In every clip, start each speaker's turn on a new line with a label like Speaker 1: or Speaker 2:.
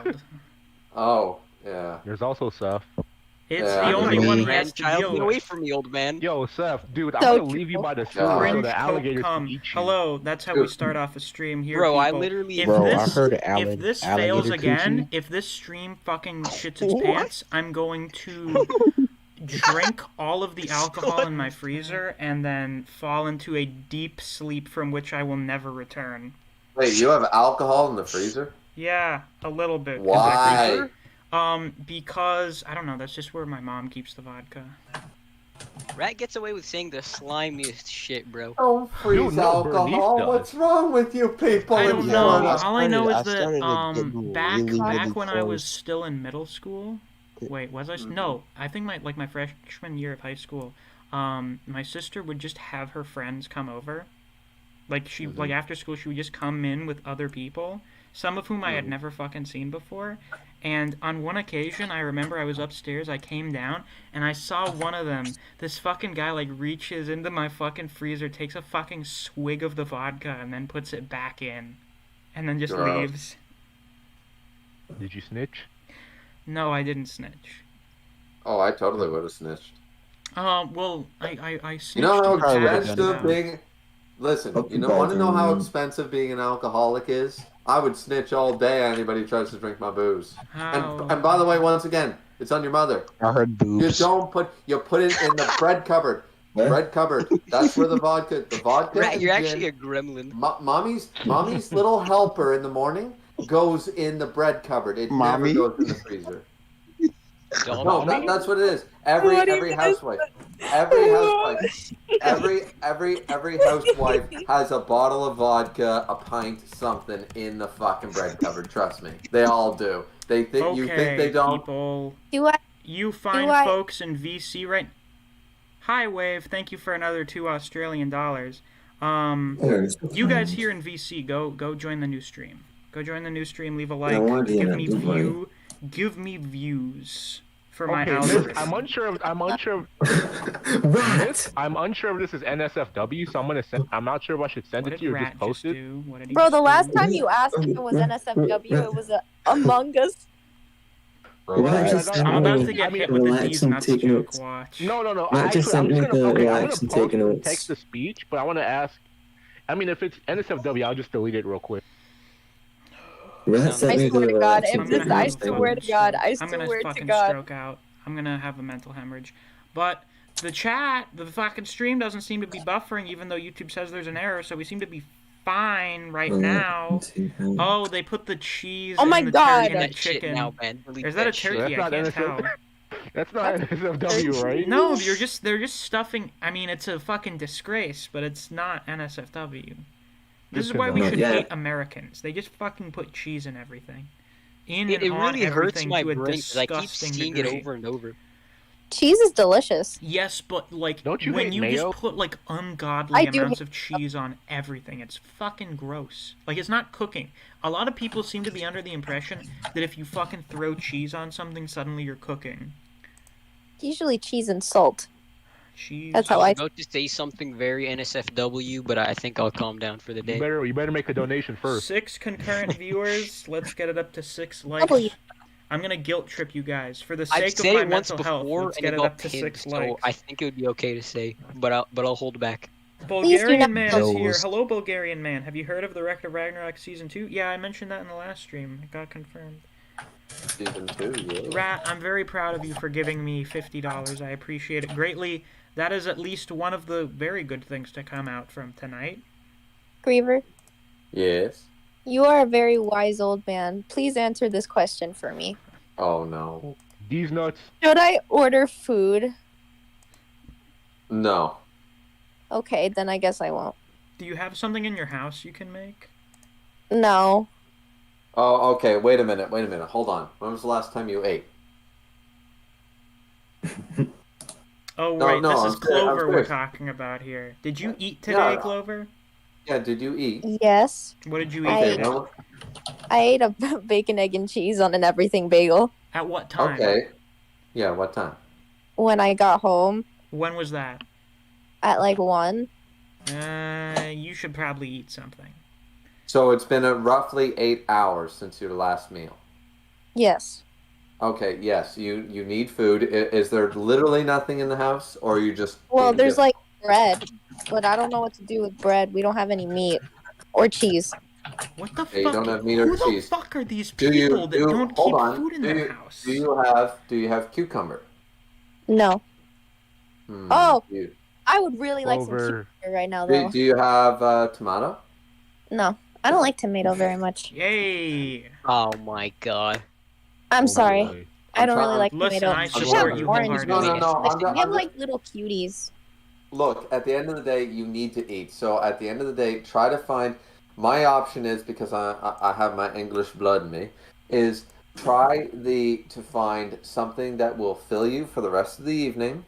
Speaker 1: grandchild.
Speaker 2: Oh, yeah.
Speaker 3: There's also Seth.
Speaker 1: It's
Speaker 2: Yeah,
Speaker 1: the only
Speaker 4: me.
Speaker 1: one he has to
Speaker 5: Grandchild,
Speaker 1: deal
Speaker 5: get away
Speaker 1: with.
Speaker 5: from me, old man.
Speaker 3: Yo, Seth, dude, I'm
Speaker 4: So
Speaker 3: gonna leave you by the sewer so
Speaker 1: Fringe
Speaker 3: the
Speaker 1: Coke
Speaker 3: alligators can
Speaker 1: come.
Speaker 3: eat you.
Speaker 1: Hello, that's how we start off a stream here,
Speaker 5: Bro, I
Speaker 1: people.
Speaker 5: literally-
Speaker 1: If
Speaker 4: Bro, I
Speaker 1: this,
Speaker 4: heard
Speaker 1: if this fails
Speaker 4: alligator
Speaker 1: again,
Speaker 4: coochie.
Speaker 1: if this stream fucking shits its pants, I'm going to drink all of the alcohol in my freezer and then fall into a deep sleep from which I will never return.
Speaker 2: Wait, you have alcohol in the freezer?
Speaker 1: Yeah, a little bit.
Speaker 2: Why?
Speaker 1: Because I don't know. That's just where my mom keeps the vodka.
Speaker 5: Rat gets away with saying the slimiest shit, bro.
Speaker 2: Don't freeze
Speaker 3: Dude, no, Bernice
Speaker 2: alcohol.
Speaker 3: does.
Speaker 2: What's wrong with you people?
Speaker 1: I
Speaker 2: in
Speaker 1: don't
Speaker 4: Yeah,
Speaker 1: know.
Speaker 2: Florida?
Speaker 1: All I know is that
Speaker 4: started getting
Speaker 1: back
Speaker 4: really
Speaker 1: when I was
Speaker 4: close.
Speaker 1: still in middle school. Wait, was I? No, I think my freshman year of high school. My sister would just have her friends come over. Like like after school, she would just come in with other people, some of whom I had never fucking seen before. And on one occasion, I remember I was upstairs, I came down, and I saw one of them, this fucking guy, like, reaches into my fucking freezer, takes a fucking swig of the vodka, and then puts it back in. And then just
Speaker 2: Gross.
Speaker 1: leaves.
Speaker 3: Did you snitch?
Speaker 1: No, I didn't snitch.
Speaker 2: Oh, I totally would have snitched.
Speaker 1: Well, I snitched.
Speaker 2: You know how
Speaker 1: in the past,
Speaker 2: expensive
Speaker 1: though.
Speaker 2: being... Listen,
Speaker 4: Up
Speaker 2: you
Speaker 4: the
Speaker 2: want to know how
Speaker 4: bathroom.
Speaker 2: expensive being an alcoholic is? I would snitch all day at anybody who tries to drink my booze.
Speaker 1: How?
Speaker 2: And by the way, once again, it's on your mother.
Speaker 4: I heard
Speaker 2: You
Speaker 4: boobs.
Speaker 2: you put it in the bread cupboard.
Speaker 4: What?
Speaker 2: Bread cupboard. That's where the vodka
Speaker 5: Rat,
Speaker 2: and
Speaker 5: you're
Speaker 2: gin-
Speaker 5: actually a gremlin.
Speaker 2: Mommy's little helper in the morning goes in the bread cupboard. It
Speaker 4: Mommy?
Speaker 2: never goes in the freezer.
Speaker 5: Dumb.
Speaker 2: No, that's what it is. Every housewife has a bottle of vodka, a pint, something in the fucking bread cupboard. Trust me, they all do. They think
Speaker 1: Okay,
Speaker 2: you think they don't.
Speaker 1: people.
Speaker 4: Do I?
Speaker 1: You fine
Speaker 4: I-
Speaker 1: folks in VC right... Hi, Wave. Thank you for another $2 Australian dollars. You guys here in VC, go join the new stream. Go join the new stream. Leave a like. Give me views for my
Speaker 3: Okay,
Speaker 1: algorithm.
Speaker 3: Misc, I'm unsure of
Speaker 4: What?
Speaker 3: I'm unsure if this is NSFW, so I'm not sure if I should send
Speaker 1: What
Speaker 3: it
Speaker 1: did
Speaker 3: to you or
Speaker 1: Rat
Speaker 3: just post it.
Speaker 1: do? What did he
Speaker 6: Bro, the
Speaker 1: just
Speaker 6: last
Speaker 1: do?
Speaker 6: time you asked if it was NSFW, it was Among Us.
Speaker 4: What just
Speaker 1: I'm about to
Speaker 4: happened?
Speaker 1: get
Speaker 3: I mean,
Speaker 1: hit with the
Speaker 4: relax
Speaker 1: D's
Speaker 4: and
Speaker 1: nuts
Speaker 4: take
Speaker 1: joke.
Speaker 4: notes.
Speaker 1: Watch.
Speaker 3: No.
Speaker 4: Matt just sent me the
Speaker 3: I'm
Speaker 4: relax
Speaker 3: gonna
Speaker 4: and take
Speaker 3: post the
Speaker 4: notes.
Speaker 3: text to speech, but I want to ask. I mean, if it's NSFW, I'll just delete it real quick.
Speaker 4: Rat
Speaker 5: I
Speaker 4: sent me
Speaker 6: swear
Speaker 4: the
Speaker 6: to God,
Speaker 4: relax
Speaker 6: if
Speaker 4: and
Speaker 1: this-
Speaker 4: take
Speaker 1: I
Speaker 4: notes
Speaker 1: swear
Speaker 4: thing.
Speaker 1: to God,
Speaker 6: I
Speaker 1: I'm gonna
Speaker 6: swear to
Speaker 1: fucking
Speaker 6: God.
Speaker 1: stroke out. I'm gonna have a mental hemorrhage. But the chat, the fucking stream doesn't seem to be buffering, even though YouTube says there's an error. So we seem to be fine right now. Oh, they put the cheese
Speaker 6: Oh my
Speaker 1: in the
Speaker 6: God.
Speaker 1: turkey and the
Speaker 5: That shit
Speaker 1: chicken.
Speaker 5: now, man. Delete
Speaker 1: Is that a
Speaker 5: shit.
Speaker 1: turkey? I
Speaker 3: That's
Speaker 1: can't
Speaker 3: not
Speaker 1: tell.
Speaker 3: That's not NSFW, right?
Speaker 1: No, they're just stuffing. I mean, it's a fucking disgrace, but it's not NSFW. This is why we
Speaker 4: Not
Speaker 1: should
Speaker 4: yet.
Speaker 1: hate Americans. They just fucking put cheese in everything. In
Speaker 5: It
Speaker 1: and on
Speaker 5: really hurts
Speaker 1: everything
Speaker 5: my
Speaker 1: to a
Speaker 5: brain because I keep
Speaker 1: disgusting
Speaker 5: seeing it
Speaker 1: degree.
Speaker 5: over and over.
Speaker 6: Cheese is delicious.
Speaker 1: Yes, but like
Speaker 3: Don't you
Speaker 1: when
Speaker 3: hate
Speaker 1: you
Speaker 3: mayo?
Speaker 1: just put like ungodly
Speaker 6: I do
Speaker 1: amounts
Speaker 6: hate-
Speaker 1: of cheese on everything, it's fucking gross. Like it's not cooking. A lot of people seem to be under the impression that if you fucking throw cheese on something, suddenly you're cooking.
Speaker 6: Usually cheese and salt.
Speaker 1: Cheese.
Speaker 6: That's
Speaker 5: I
Speaker 6: how
Speaker 5: was
Speaker 6: I.
Speaker 5: about to say something very NSFW, but I think I'll calm down for the day.
Speaker 3: You better make a donation first.
Speaker 1: 6 concurrent viewers. Let's get it up to 6 likes.
Speaker 6: W.
Speaker 1: I'm gonna guilt trip you guys for the
Speaker 5: I've
Speaker 1: sake
Speaker 5: said
Speaker 1: of my
Speaker 5: it once
Speaker 1: mental health.
Speaker 5: before
Speaker 1: Let's
Speaker 5: and
Speaker 1: get
Speaker 5: it
Speaker 1: it
Speaker 5: got
Speaker 1: up to
Speaker 5: pinned,
Speaker 1: 6
Speaker 5: so
Speaker 1: likes.
Speaker 5: I think it would be okay to say, but I'll hold back.
Speaker 1: Bulgarian Man is here.
Speaker 4: Those-
Speaker 1: Hello, Bulgarian Man. Have you heard of the Wreck of Ragnarok Season 2? Yeah, I mentioned that in the last stream. It got confirmed.
Speaker 2: Season 2, yeah.
Speaker 1: Rat, I'm very proud of you for giving me $50. I appreciate it greatly. That is at least one of the very good things to come out from tonight.
Speaker 6: Griever,
Speaker 2: Yes.
Speaker 6: you are a very wise old man. Please answer this question for me.
Speaker 2: Oh no.
Speaker 3: These nuts.
Speaker 6: Should I order food?
Speaker 2: No.
Speaker 6: Okay, then I guess I won't.
Speaker 1: Do you have something in your house you can make?
Speaker 6: No.
Speaker 2: Oh, okay. Wait a minute. Hold on. When was the last time you ate?
Speaker 1: Oh,
Speaker 2: No,
Speaker 1: right,
Speaker 2: no,
Speaker 1: this
Speaker 2: I'm
Speaker 1: is
Speaker 2: serious,
Speaker 1: Clover
Speaker 2: I'm
Speaker 1: we're
Speaker 2: serious.
Speaker 1: talking about here. Did you eat today,
Speaker 2: Yeah.
Speaker 1: Clover?
Speaker 2: Yeah. Did you eat?
Speaker 6: Yes.
Speaker 1: What did you eat
Speaker 6: I-
Speaker 1: today?
Speaker 2: well,
Speaker 6: I ate a bacon, egg, and cheese on an everything bagel
Speaker 1: At what time?
Speaker 2: okay. Yeah. What time?
Speaker 6: when I got home
Speaker 1: When was that?
Speaker 6: at like 1.
Speaker 1: You should probably eat something.
Speaker 2: So it's been roughly 8 hours since your last meal.
Speaker 6: Yes.
Speaker 2: Okay, yes, you need food. Is there literally nothing in the house, or are you just
Speaker 6: Well,
Speaker 2: being
Speaker 6: there's
Speaker 2: different?
Speaker 6: like bread, but I don't know what to do with bread. We don't have any meat or cheese.
Speaker 1: What the
Speaker 2: Okay, you
Speaker 1: fuck?
Speaker 2: don't have meat or
Speaker 1: Who the
Speaker 2: cheese.
Speaker 1: fuck are these
Speaker 2: Do
Speaker 1: people
Speaker 2: you
Speaker 1: that
Speaker 2: do?
Speaker 1: don't
Speaker 2: Hold
Speaker 1: keep
Speaker 2: on.
Speaker 1: food in their house?
Speaker 2: Do you have cucumber?
Speaker 6: No.
Speaker 2: Hmm.
Speaker 6: Oh, I would really like some
Speaker 3: Clover.
Speaker 6: cucumber right now, though.
Speaker 2: Do you have tomato?
Speaker 6: No, I don't like tomato very much.
Speaker 1: Yay!
Speaker 5: Oh my god.
Speaker 6: I'm
Speaker 3: Oh
Speaker 6: sorry.
Speaker 3: boy.
Speaker 6: I don't really
Speaker 2: I'm
Speaker 6: like
Speaker 1: Listen,
Speaker 6: tomato.
Speaker 1: I
Speaker 6: We
Speaker 1: support
Speaker 6: have
Speaker 1: you
Speaker 6: orange
Speaker 2: No, no,
Speaker 1: wholeheartedly.
Speaker 6: tomatoes.
Speaker 2: no.
Speaker 6: We have like little cuties.
Speaker 2: Look, at the end of the day, you need to eat. So at the end of the day, try to find. My option is because I have my English blood in me. Is try to find something that will fill you for the rest of the evening,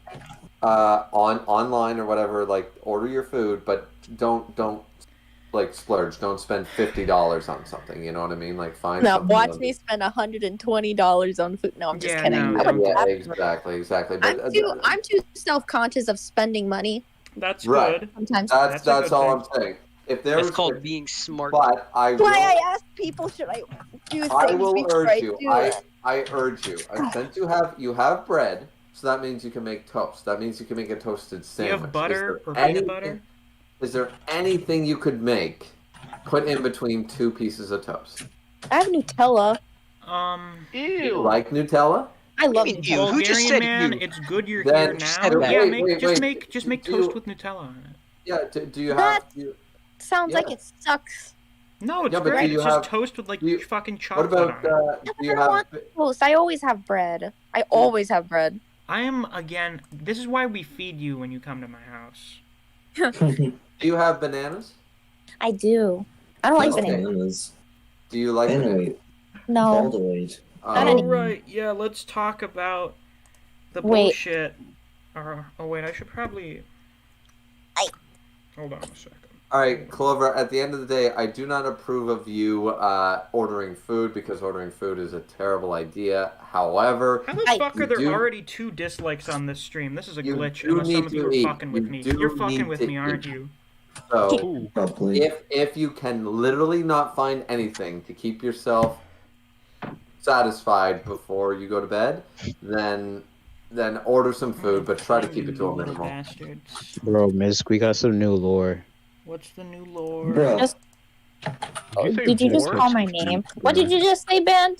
Speaker 2: on online or whatever. Like order your food, but don't like splurge. Don't spend $50 on something. You know what I mean? Like find
Speaker 6: Now
Speaker 2: something.
Speaker 6: watch me spend $120 on food. No, I'm just
Speaker 1: Yeah,
Speaker 6: kidding.
Speaker 1: no,
Speaker 6: I
Speaker 1: don't
Speaker 6: would
Speaker 1: do
Speaker 2: Yeah,
Speaker 1: that.
Speaker 2: exactly.
Speaker 6: I'm
Speaker 2: But
Speaker 6: too self-conscious of spending money
Speaker 1: That's
Speaker 2: right.
Speaker 1: good.
Speaker 6: sometimes.
Speaker 1: That's a
Speaker 2: That's
Speaker 1: good
Speaker 2: all
Speaker 1: thing.
Speaker 2: I'm saying. If there
Speaker 5: That's
Speaker 2: was,
Speaker 5: called being smart.
Speaker 2: but I
Speaker 6: That's why
Speaker 2: will.
Speaker 6: I asked people, should I do
Speaker 2: I
Speaker 6: things
Speaker 2: will
Speaker 6: before
Speaker 2: urge
Speaker 6: I
Speaker 2: you.
Speaker 6: do it?
Speaker 2: I urge you. Since you have bread, so that means you can make toast. That means you can make a toasted
Speaker 1: Do you
Speaker 2: sandwich.
Speaker 1: have butter or
Speaker 2: anything,
Speaker 1: peanut butter?
Speaker 2: Is there anything you could make, put in between two pieces of toast?
Speaker 6: I have Nutella.
Speaker 2: Do you
Speaker 3: Ew.
Speaker 2: like Nutella?
Speaker 6: I
Speaker 5: What
Speaker 6: love
Speaker 5: do you mean,
Speaker 6: Nutella.
Speaker 5: you? Who just
Speaker 1: Bulgarian
Speaker 5: said
Speaker 1: man,
Speaker 5: you?
Speaker 1: it's good you're
Speaker 2: Then
Speaker 1: here now.
Speaker 5: said that?
Speaker 1: Yeah,
Speaker 2: wait.
Speaker 1: just make
Speaker 2: Do
Speaker 1: toast
Speaker 2: you,
Speaker 1: with Nutella on it.
Speaker 2: yeah. Do you
Speaker 6: That
Speaker 2: have? Do you,
Speaker 6: sounds
Speaker 2: yeah.
Speaker 6: like it sucks.
Speaker 1: No, it's
Speaker 2: Yeah, but do
Speaker 1: great.
Speaker 2: you
Speaker 1: It's just
Speaker 2: have?
Speaker 1: toast with like
Speaker 2: Do you,
Speaker 1: fucking
Speaker 2: what
Speaker 1: chocolate
Speaker 2: about?
Speaker 1: on it.
Speaker 2: Do
Speaker 6: I
Speaker 2: you
Speaker 6: never
Speaker 2: have?
Speaker 6: want toast. I always have bread. I always have bread.
Speaker 1: I am again. This is why we feed you when you come to my house.
Speaker 2: Do you have bananas?
Speaker 6: I do. I don't like
Speaker 2: Okay.
Speaker 6: bananas.
Speaker 4: Bananas.
Speaker 2: Do you like bananas?
Speaker 4: Anyway,
Speaker 6: No.
Speaker 4: Balderweight.
Speaker 6: Not
Speaker 1: All
Speaker 6: any-
Speaker 1: right, yeah. Let's talk about the
Speaker 6: Wait.
Speaker 1: bullshit. Oh wait, I should probably. Hold on a second.
Speaker 2: All right, Clover, at the end of the day, I do not approve of you ordering food because ordering food is a terrible idea. However,
Speaker 1: How the fuck are there already 2 dislikes on this stream? This is a
Speaker 2: You
Speaker 1: glitch.
Speaker 2: do
Speaker 1: Unless
Speaker 2: need
Speaker 1: some of you
Speaker 2: to
Speaker 1: are
Speaker 2: eat.
Speaker 1: fucking with
Speaker 2: You
Speaker 1: me.
Speaker 2: do
Speaker 1: You're fucking
Speaker 2: need
Speaker 1: with
Speaker 2: to
Speaker 1: me, aren't
Speaker 2: eat.
Speaker 1: you?
Speaker 2: so
Speaker 3: Ooh.
Speaker 4: Probably.
Speaker 2: if you can literally not find anything to keep yourself satisfied before you go to bed, then order some food, but try to
Speaker 1: Find
Speaker 2: keep
Speaker 1: you,
Speaker 2: it to a
Speaker 1: you little
Speaker 2: minimum.
Speaker 1: bastards.
Speaker 7: Bro, Misc, we got some new lore.
Speaker 1: What's the new lore?
Speaker 4: Bro.
Speaker 6: Just-
Speaker 3: Did you say
Speaker 6: Did you just
Speaker 3: vor?
Speaker 6: call my name? What did you just say, Band?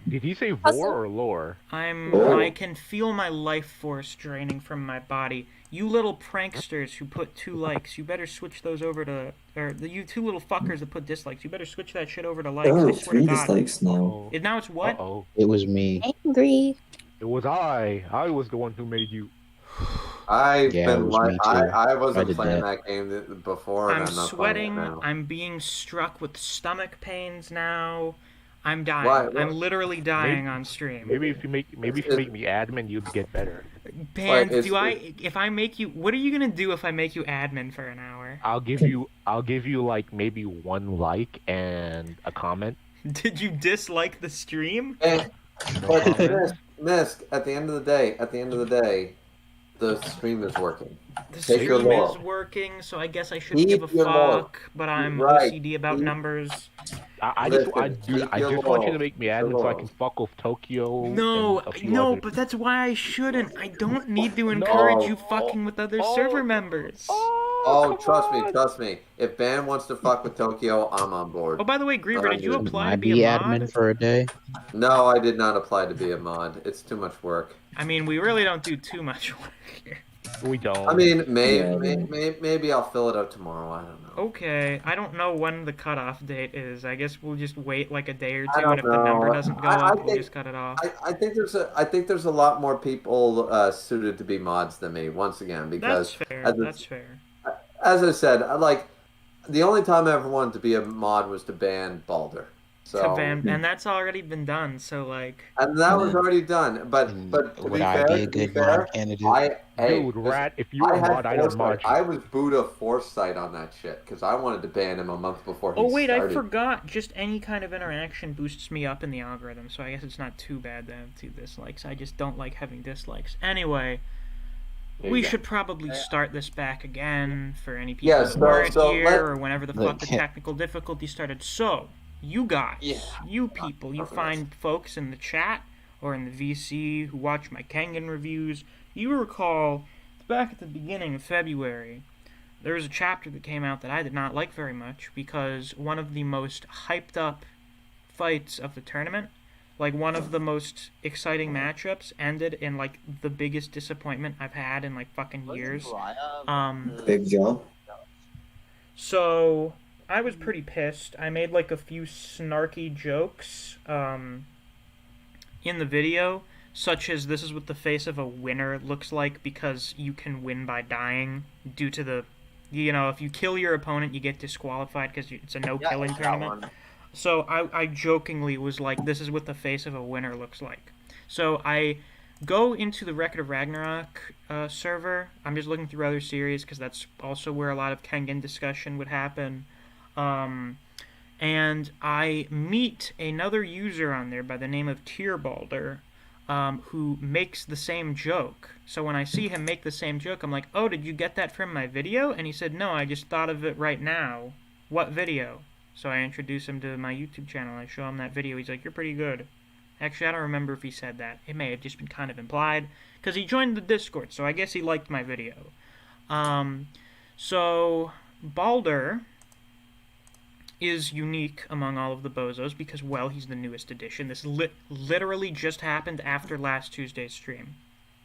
Speaker 3: Did he say
Speaker 6: Hustle.
Speaker 3: vor or lore?
Speaker 4: Oh.
Speaker 1: I can feel my life force draining from my body. You little pranksters who put 2 likes, you better switch those over to, you 2 little fuckers that put dislikes, you better switch that shit over to likes.
Speaker 4: Oh,
Speaker 1: I swear to
Speaker 4: 3
Speaker 1: God.
Speaker 4: dislikes now.
Speaker 3: Uh-oh.
Speaker 1: Now it's what?
Speaker 3: Uh-oh.
Speaker 7: It was me.
Speaker 6: Angry.
Speaker 3: It was I. I was the one who made you.
Speaker 2: I've
Speaker 7: Yeah, it
Speaker 2: been
Speaker 7: was
Speaker 2: like
Speaker 7: me too.
Speaker 2: I
Speaker 7: I
Speaker 2: wasn't
Speaker 7: did
Speaker 2: playing
Speaker 7: that.
Speaker 2: that game before, and
Speaker 1: I'm
Speaker 2: I'm not
Speaker 1: sweating.
Speaker 2: playing it now.
Speaker 1: I'm being struck with stomach pains now. I'm dying.
Speaker 2: Why?
Speaker 1: I'm literally dying on stream.
Speaker 3: Maybe if you make me admin, you'd get better.
Speaker 1: Band,
Speaker 2: Wait,
Speaker 1: if I make you, what are you gonna do if I make you admin for an hour?
Speaker 3: I'll give you like maybe 1 like and a comment.
Speaker 1: Did you dislike the stream?
Speaker 2: But Misc, at the end of the day, the stream is working.
Speaker 1: The
Speaker 2: Take your
Speaker 1: stream is
Speaker 2: laurel.
Speaker 1: working, so I guess I shouldn't
Speaker 2: Keep
Speaker 1: give a
Speaker 2: your laurel.
Speaker 1: fuck. But I'm
Speaker 2: Right.
Speaker 1: OCD about
Speaker 2: Keep-
Speaker 1: numbers.
Speaker 3: I
Speaker 2: Listen,
Speaker 3: just
Speaker 2: keep your
Speaker 3: want you
Speaker 2: laurels.
Speaker 3: to make me admin so I can fuck with Tokyo.
Speaker 1: No,
Speaker 3: and a few
Speaker 1: no,
Speaker 3: other-
Speaker 1: but that's why I shouldn't. I don't need to encourage you fucking with other server members.
Speaker 2: Oh, trust me. If Ban wants to fuck with Tokyo, I'm on board.
Speaker 1: Oh, by the way, Griever, did you
Speaker 2: Can
Speaker 1: apply
Speaker 7: I
Speaker 1: to be
Speaker 7: be
Speaker 1: a
Speaker 7: admin
Speaker 1: mod?
Speaker 7: for a day?
Speaker 2: No, I did not apply to be a mod. It's too much work.
Speaker 1: I mean, we really don't do too much work here.
Speaker 3: We don't.
Speaker 2: I mean,
Speaker 4: Yeah.
Speaker 2: maybe I'll fill it out tomorrow. I don't know.
Speaker 1: Okay, I don't know when the cutoff date is. I guess we'll just wait like a day or
Speaker 2: I
Speaker 1: two, and if
Speaker 2: don't
Speaker 1: the number
Speaker 2: know.
Speaker 1: doesn't go
Speaker 2: I
Speaker 1: up, we'll
Speaker 2: think-
Speaker 1: just cut it off.
Speaker 2: I think there's a lot more people suited to be mods than me. Once again,
Speaker 1: That's
Speaker 2: because
Speaker 1: fair.
Speaker 2: as a-
Speaker 1: That's fair.
Speaker 2: as I said, the only time I ever wanted to be a mod was to ban Balder. So
Speaker 1: And that's already been done. So like,
Speaker 2: and that was already done. But to
Speaker 7: Would
Speaker 2: be
Speaker 7: I
Speaker 2: fair,
Speaker 7: be a
Speaker 2: to be
Speaker 7: good
Speaker 2: fair,
Speaker 7: mod candidate?
Speaker 3: Dude, rat, if you were a mod, I'd unmod you.
Speaker 2: I was Buddha Foresight on that shit because I wanted to ban him a month before he
Speaker 1: oh wait,
Speaker 2: started.
Speaker 1: I forgot. Just any kind of interaction boosts me up in the algorithm. So I guess it's not too bad to have 2 dislikes. I just don't like having dislikes. Anyway.
Speaker 3: There
Speaker 1: We
Speaker 3: you go.
Speaker 1: should probably start this back again for any people
Speaker 2: Yeah,
Speaker 1: that
Speaker 2: so-
Speaker 1: weren't
Speaker 2: so
Speaker 1: here
Speaker 2: let-
Speaker 1: or whenever the fuck the technical difficulty started. So, you guys,
Speaker 5: Yeah.
Speaker 1: you people, you find folks in the chat or in the VC who watch my Kengan reviews, you recall back at the beginning of February, there was a chapter that came out that I did not like very much because one of the most hyped up fights of the tournament, like one of the most exciting matchups, ended in like the biggest disappointment I've had in like fucking years.
Speaker 4: Big Joe.
Speaker 1: So I was pretty pissed. I made like a few snarky jokes in the video, such as this is what the face of a winner looks like because you can win by dying due to the, if you kill your opponent, you get disqualified because it's a no-killing tournament. So I jokingly was like, this is what the face of a winner looks like. So I go into the Record of Ragnarok server. I'm just looking through other series because that's also where a lot of Kengan discussion would happen. And I meet another user on there by the name of Tierbalder, who makes the same joke. So when I see him make the same joke, I'm like, oh, did you get that from my video? And he said, no, I just thought of it right now. What video? So I introduce him to my YouTube channel. I show him that video. He's like, you're pretty good. Actually, I don't remember if he said that. It may have just been kind of implied. Because he joined the Discord, so I guess he liked my video. So Balder is unique among all of the Bozos because, well, he's the newest addition. This literally just happened after last Tuesday's stream.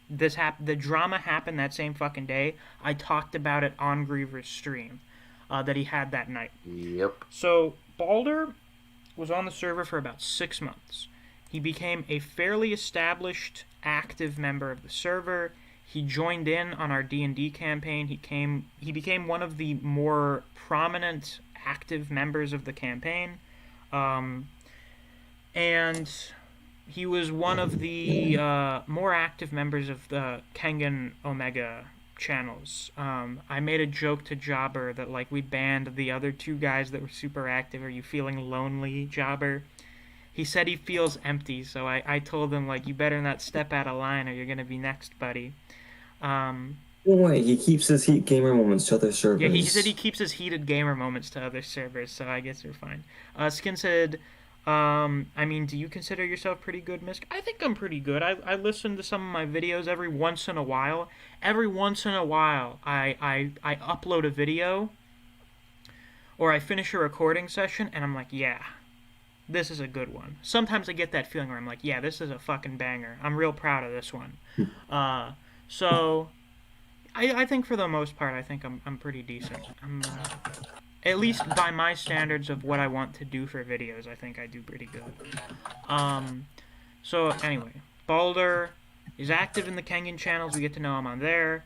Speaker 1: The drama happened that same fucking day. I talked about it on Griever's stream that he had that night.
Speaker 2: Yep.
Speaker 1: So Balder was on the server for about 6 months. He became a fairly established, active member of the server. He joined in on our D&D campaign. He became one of the more prominent, active members of the campaign. And he was one of the more active members of the Kengan Omega channels. I made a joke to Jobber that, like, we banned the other 2 guys that were super active. Are you feeling lonely, Jobber? He said he feels empty, so I told him, like, you better not step out of line or you're going to be next, buddy.
Speaker 4: No way, he keeps his heat gamer moments to other servers.
Speaker 1: Yeah, he said he keeps his heated gamer moments to other servers, so I guess you're fine. Skin said, I mean, do you consider yourself pretty good, Misc? I think I'm pretty good. I listen to some of my videos every once in a while. Every once in a while, I upload a video, or I finish a recording session, and I'm like, yeah, this is a good one. Sometimes I get that feeling where I'm like, yeah, this is a fucking banger. I'm real proud of this one. So I think for the most part, I think I'm pretty decent. At least by my standards of what I want to do for videos, I think I do pretty good. So anyway, Balder is active in the Kengan channels. We get to know him on there.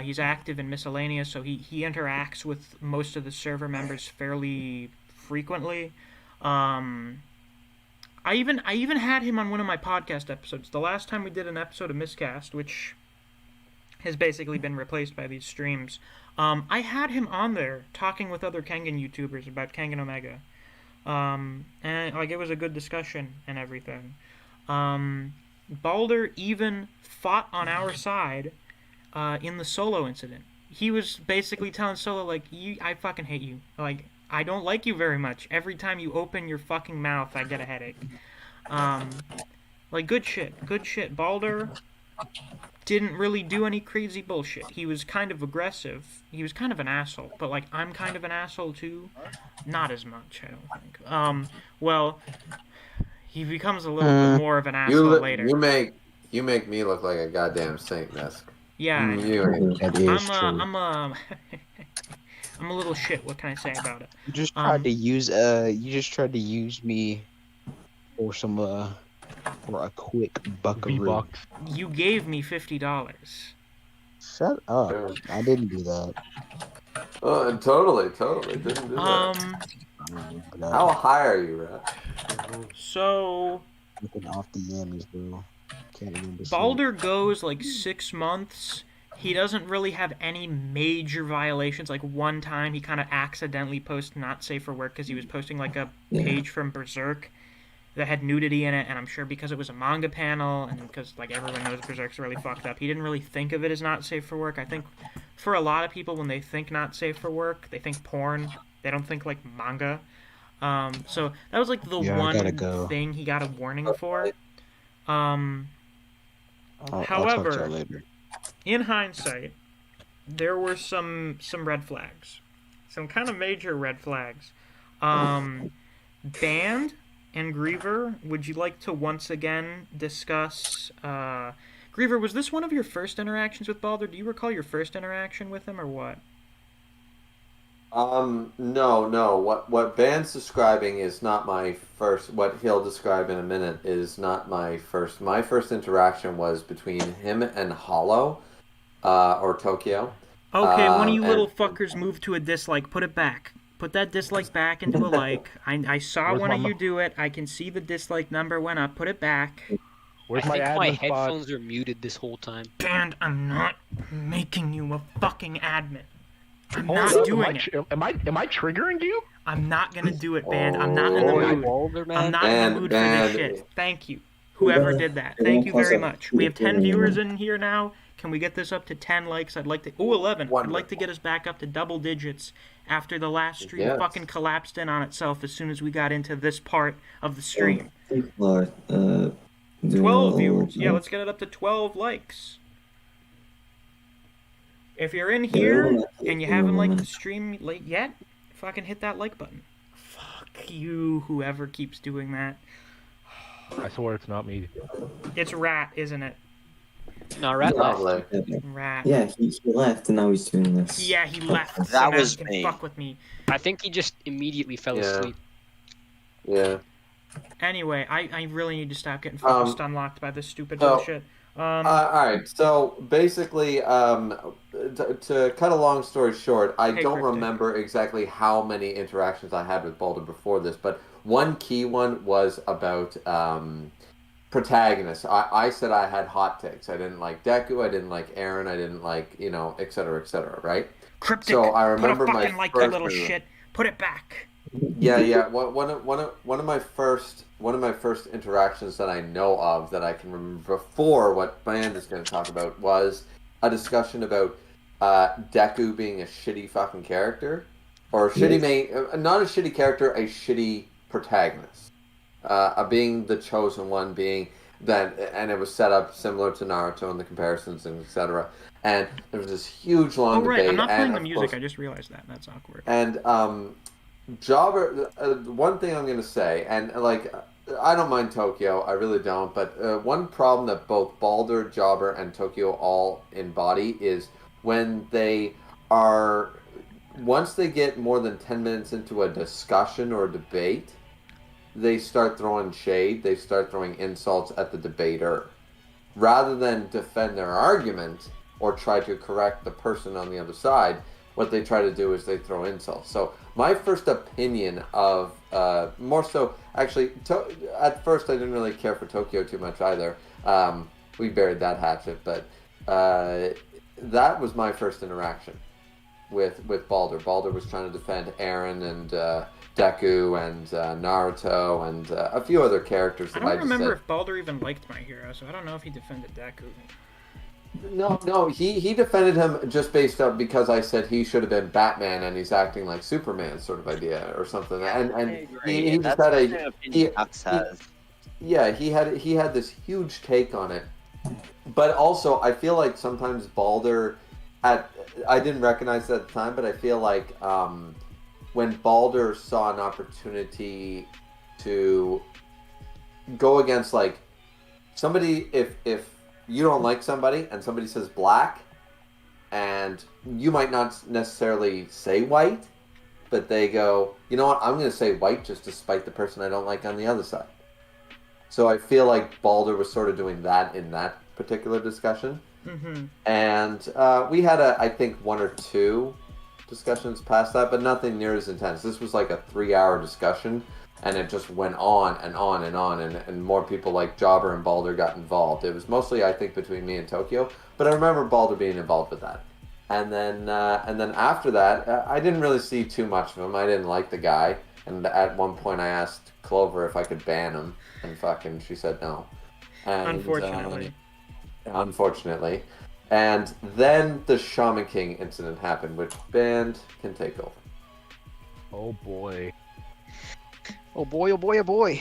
Speaker 1: He's active in miscellaneous, so he interacts with most of the server members fairly frequently. I even had him on one of my podcast episodes. The last time we did an episode of Miscast, which has basically been replaced by these streams, I had him on there talking with other Kengan YouTubers about Kengan Omega. And like, it was a good discussion and everything. Balder even fought on our side in the Solo incident. He was basically telling Solo, like, I fucking hate you. Like, I don't like you very much. Every time you open your fucking mouth, I get a headache. Like, good shit. Balder didn't really do any crazy bullshit. He was kind of aggressive. He was kind of an asshole. But, like, I'm kind of an asshole, too. Not as much, I don't think. Well, he becomes a little bit more of an asshole later.
Speaker 2: You make me look like a goddamn saint, Misc.
Speaker 1: Yeah,
Speaker 7: That is true.
Speaker 1: I'm a little shit. What can I say about it?
Speaker 7: You just tried to use me for some for a quick buckaroo.
Speaker 3: V-Bucks.
Speaker 1: You gave me $50.
Speaker 7: Shut up! I didn't do that.
Speaker 2: Totally. Didn't do that. How high are you, Rat?
Speaker 1: So
Speaker 7: Looking off the yammies, bro. Can't remember.
Speaker 1: Balder goes like 6 months. He doesn't really have any major violations. Like, one time he kind of accidentally posted not safe for work because he was posting like a page from Berserk that had nudity in it, and I'm sure because it was a manga panel and because, like, everyone knows Berserk's really fucked up, he didn't really think of it as not safe for work. I think for a lot of people, when they think not safe for work, they think porn. They don't think like manga. So that was like the
Speaker 7: Yeah, I gotta
Speaker 1: one
Speaker 7: go.
Speaker 1: thing he got a warning for.
Speaker 7: I'll talk to
Speaker 1: However,
Speaker 7: y'all later.
Speaker 1: in hindsight, there were some red flags, some kind of major red flags. Band and Griever, would you like to once again discuss? Griever, was this one of your first interactions with Balder? Do you recall your first interaction with him, or what?
Speaker 2: No. What Van's describing is not my first. What he'll describe in a minute is not my first. My first interaction was between him and Hollow, or Tokyo.
Speaker 1: Okay, one of you
Speaker 2: And
Speaker 1: little fuckers moved to a dislike. Put it back. Put that dislike back into a like. I saw
Speaker 3: Where's
Speaker 1: one
Speaker 3: my
Speaker 1: of you do it. I can see the dislike number went up. Put it back.
Speaker 3: Where's
Speaker 5: I
Speaker 3: my
Speaker 5: think my
Speaker 3: admin spot?
Speaker 5: headphones are muted this whole time.
Speaker 1: And I'm not making you a fucking admin. I'm
Speaker 3: Hold
Speaker 1: not
Speaker 3: up,
Speaker 1: doing it.
Speaker 3: Am I triggering you?
Speaker 1: I'm not gonna do it, Band. I'm not in the
Speaker 2: Oh,
Speaker 1: mood.
Speaker 5: Balder, man.
Speaker 1: I'm not in the mood for this shit. Thank you. Whoever did that. Thank you very much. We have 10 viewers in here now. Can we get this up to 10 likes? I'd like to... Ooh, 11. I'd like to get us back up to double digits after the last stream
Speaker 2: Yes.
Speaker 1: fucking collapsed in on itself as soon as we got into this part of the stream.
Speaker 4: People are,
Speaker 1: 12 viewers. Yeah, let's get it up to 12 likes. If you're in here and you haven't liked the stream yet, fucking hit that like button. Fuck you, whoever keeps doing that.
Speaker 3: I swear it's not me.
Speaker 1: It's Rat, isn't it?
Speaker 5: No, Rat left.
Speaker 2: probably.
Speaker 1: Rat.
Speaker 4: Yeah, he left and now he's doing this.
Speaker 1: Yeah, he left.
Speaker 8: That
Speaker 1: so now
Speaker 8: was
Speaker 1: he can
Speaker 8: me.
Speaker 1: fuck with me.
Speaker 5: I think he just immediately fell
Speaker 2: Yeah.
Speaker 5: asleep.
Speaker 2: Yeah.
Speaker 1: Anyway, I really need to stop getting fucking unlocked by this stupid
Speaker 2: so-
Speaker 1: bullshit.
Speaker 2: All right. So basically, to cut a long story short, I
Speaker 1: Hey,
Speaker 2: don't
Speaker 1: Cryptic.
Speaker 2: remember exactly how many interactions I had with Balder before this, but one key one was about protagonists. I said I had hot takes. I didn't like Deku. I didn't like Aaron. I didn't like, et cetera, right?
Speaker 1: Cryptic,
Speaker 2: So I remember
Speaker 1: put a
Speaker 2: my
Speaker 1: fucking like that little
Speaker 2: first-
Speaker 1: shit. Put it back.
Speaker 2: Yeah. One of my first interactions that I know of that I can remember before what Band is going to talk about was a discussion about Deku being a shitty fucking character, or a shitty not a shitty character, a shitty protagonist, being the chosen one, being that, and it was set up similar to Naruto and the comparisons and etc. And there was this huge long
Speaker 1: Oh right,
Speaker 2: debate.
Speaker 1: I'm not
Speaker 2: and
Speaker 1: playing the
Speaker 2: of
Speaker 1: music.
Speaker 2: course-
Speaker 1: I just realized that. That's awkward.
Speaker 2: and Jobber, one thing I'm going to say, and like, I don't mind Tokyo, I really don't, but one problem that both Balder, Jobber, and Tokyo all embody is when they are, once they get more than 10 minutes into a discussion or debate, they start throwing shade, they start throwing insults at the debater. Rather than defend their argument or try to correct the person on the other side, what they try to do is they throw insults. So my first opinion of, more so, actually, at first I didn't really care for Tokyo too much either. We buried that hatchet, but that was my first interaction with Balder. Balder was trying to defend Eren and Deku and Naruto and a few other characters
Speaker 1: I
Speaker 2: that I
Speaker 1: don't
Speaker 2: just
Speaker 1: remember
Speaker 2: said.
Speaker 1: if Balder even liked my hero, so I don't know if he defended Deku.
Speaker 2: No, he defended him just based up because I said he should have been Batman and he's acting like Superman sort of idea or something. And he just had he had this huge take on it. But also I feel like sometimes Balder I didn't recognize it at the time, but I feel like when Balder saw an opportunity to go against like somebody, if you don't like somebody and somebody says black, and you might not necessarily say white, but they go, you know what, I'm going to say white just to spite the person I don't like on the other side. So I feel like Balder was sort of doing that in that particular discussion.
Speaker 1: Mm-hmm.
Speaker 2: And we had, I think, one or two discussions past that, but nothing near as intense. This was like a 3-hour discussion, and it just went on and on and on, and more people like Jobber and Balder got involved. It was mostly, I think, between me and Tokyo, but I remember Balder being involved with that. And then after that, I didn't really see too much of him. I didn't like the guy, and at one point I asked Clover if I could ban him, and fucking she said no. And, unfortunately. And then the Shaman King incident happened, which Band can take over.
Speaker 3: Oh boy.
Speaker 7: Oh boy, oh boy, oh boy.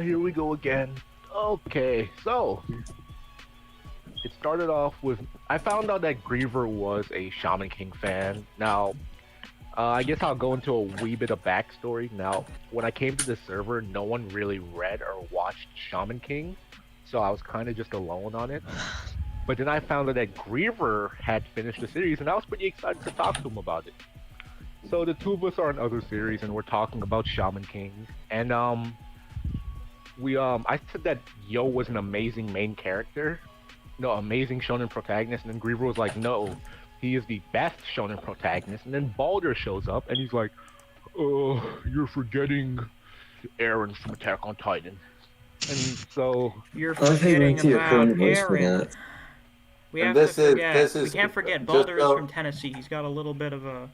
Speaker 3: Here we go again. Okay, so it started off with I found out that Griever was a Shaman King fan. Now, I guess I'll go into a wee bit of backstory. Now, when I came to the server, no one really read or watched Shaman King, so I was kind of just alone on it. But then I found out that Griever had finished the series, and I was pretty excited to talk to him about it. So the two of us are in other series, and we're talking about Shaman King, and I said that Yo was an amazing main character, no, amazing shonen protagonist, and then Griever was like, no, he is the best shonen protagonist, and then Baldur shows up, and he's like, you're forgetting Eren from Attack on Titan, and so
Speaker 1: You're
Speaker 4: I think
Speaker 1: forgetting
Speaker 4: went to your
Speaker 1: about
Speaker 4: point voice for
Speaker 1: Aaron.
Speaker 4: that.
Speaker 1: We
Speaker 2: And
Speaker 1: have
Speaker 2: this
Speaker 1: to
Speaker 2: is-
Speaker 1: forget.
Speaker 2: this
Speaker 1: We
Speaker 2: is-
Speaker 1: can't forget
Speaker 2: just
Speaker 1: Baldur is
Speaker 2: so-
Speaker 1: from Tennessee. He's got a little bit of a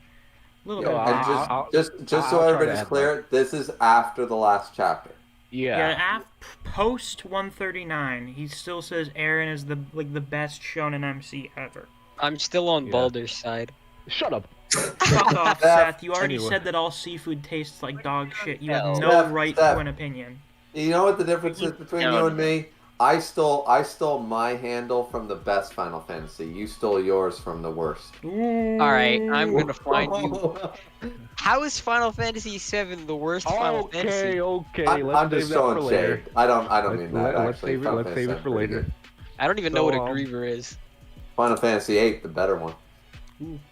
Speaker 1: little
Speaker 3: Yo,
Speaker 1: bit of
Speaker 2: And
Speaker 3: I'll-
Speaker 2: just so
Speaker 3: I'll try to
Speaker 2: everybody's
Speaker 3: add
Speaker 2: clear, this is after the last chapter.
Speaker 1: yeah. Post 139, he still says Aaron is the best shonen MC ever.
Speaker 5: I'm still on
Speaker 3: Yeah.
Speaker 5: Baldur's side.
Speaker 3: Shut up.
Speaker 1: Fuck off,
Speaker 2: Steph,
Speaker 1: Seth. You already
Speaker 3: anyway.
Speaker 1: said that all seafood tastes like dog shit. You have
Speaker 5: Steph,
Speaker 1: no right
Speaker 2: Steph.
Speaker 1: to an opinion.
Speaker 2: You know what the difference is between
Speaker 5: No.
Speaker 2: you and me? I stole my handle from the best Final Fantasy. You stole yours from the worst.
Speaker 5: Alright, I'm gonna find you. How is Final Fantasy VII the worst Final Fantasy?
Speaker 3: Okay.
Speaker 2: I'm just throwing shade. I don't mean that
Speaker 3: Let's
Speaker 2: actually.
Speaker 3: save it.
Speaker 2: Final
Speaker 3: Let's
Speaker 2: Fantasy
Speaker 3: save it
Speaker 2: VII
Speaker 3: for
Speaker 2: pretty
Speaker 3: later.
Speaker 2: good.
Speaker 5: I don't even know what a
Speaker 3: So,
Speaker 5: Griever is.
Speaker 2: Final Fantasy VIII, the better one.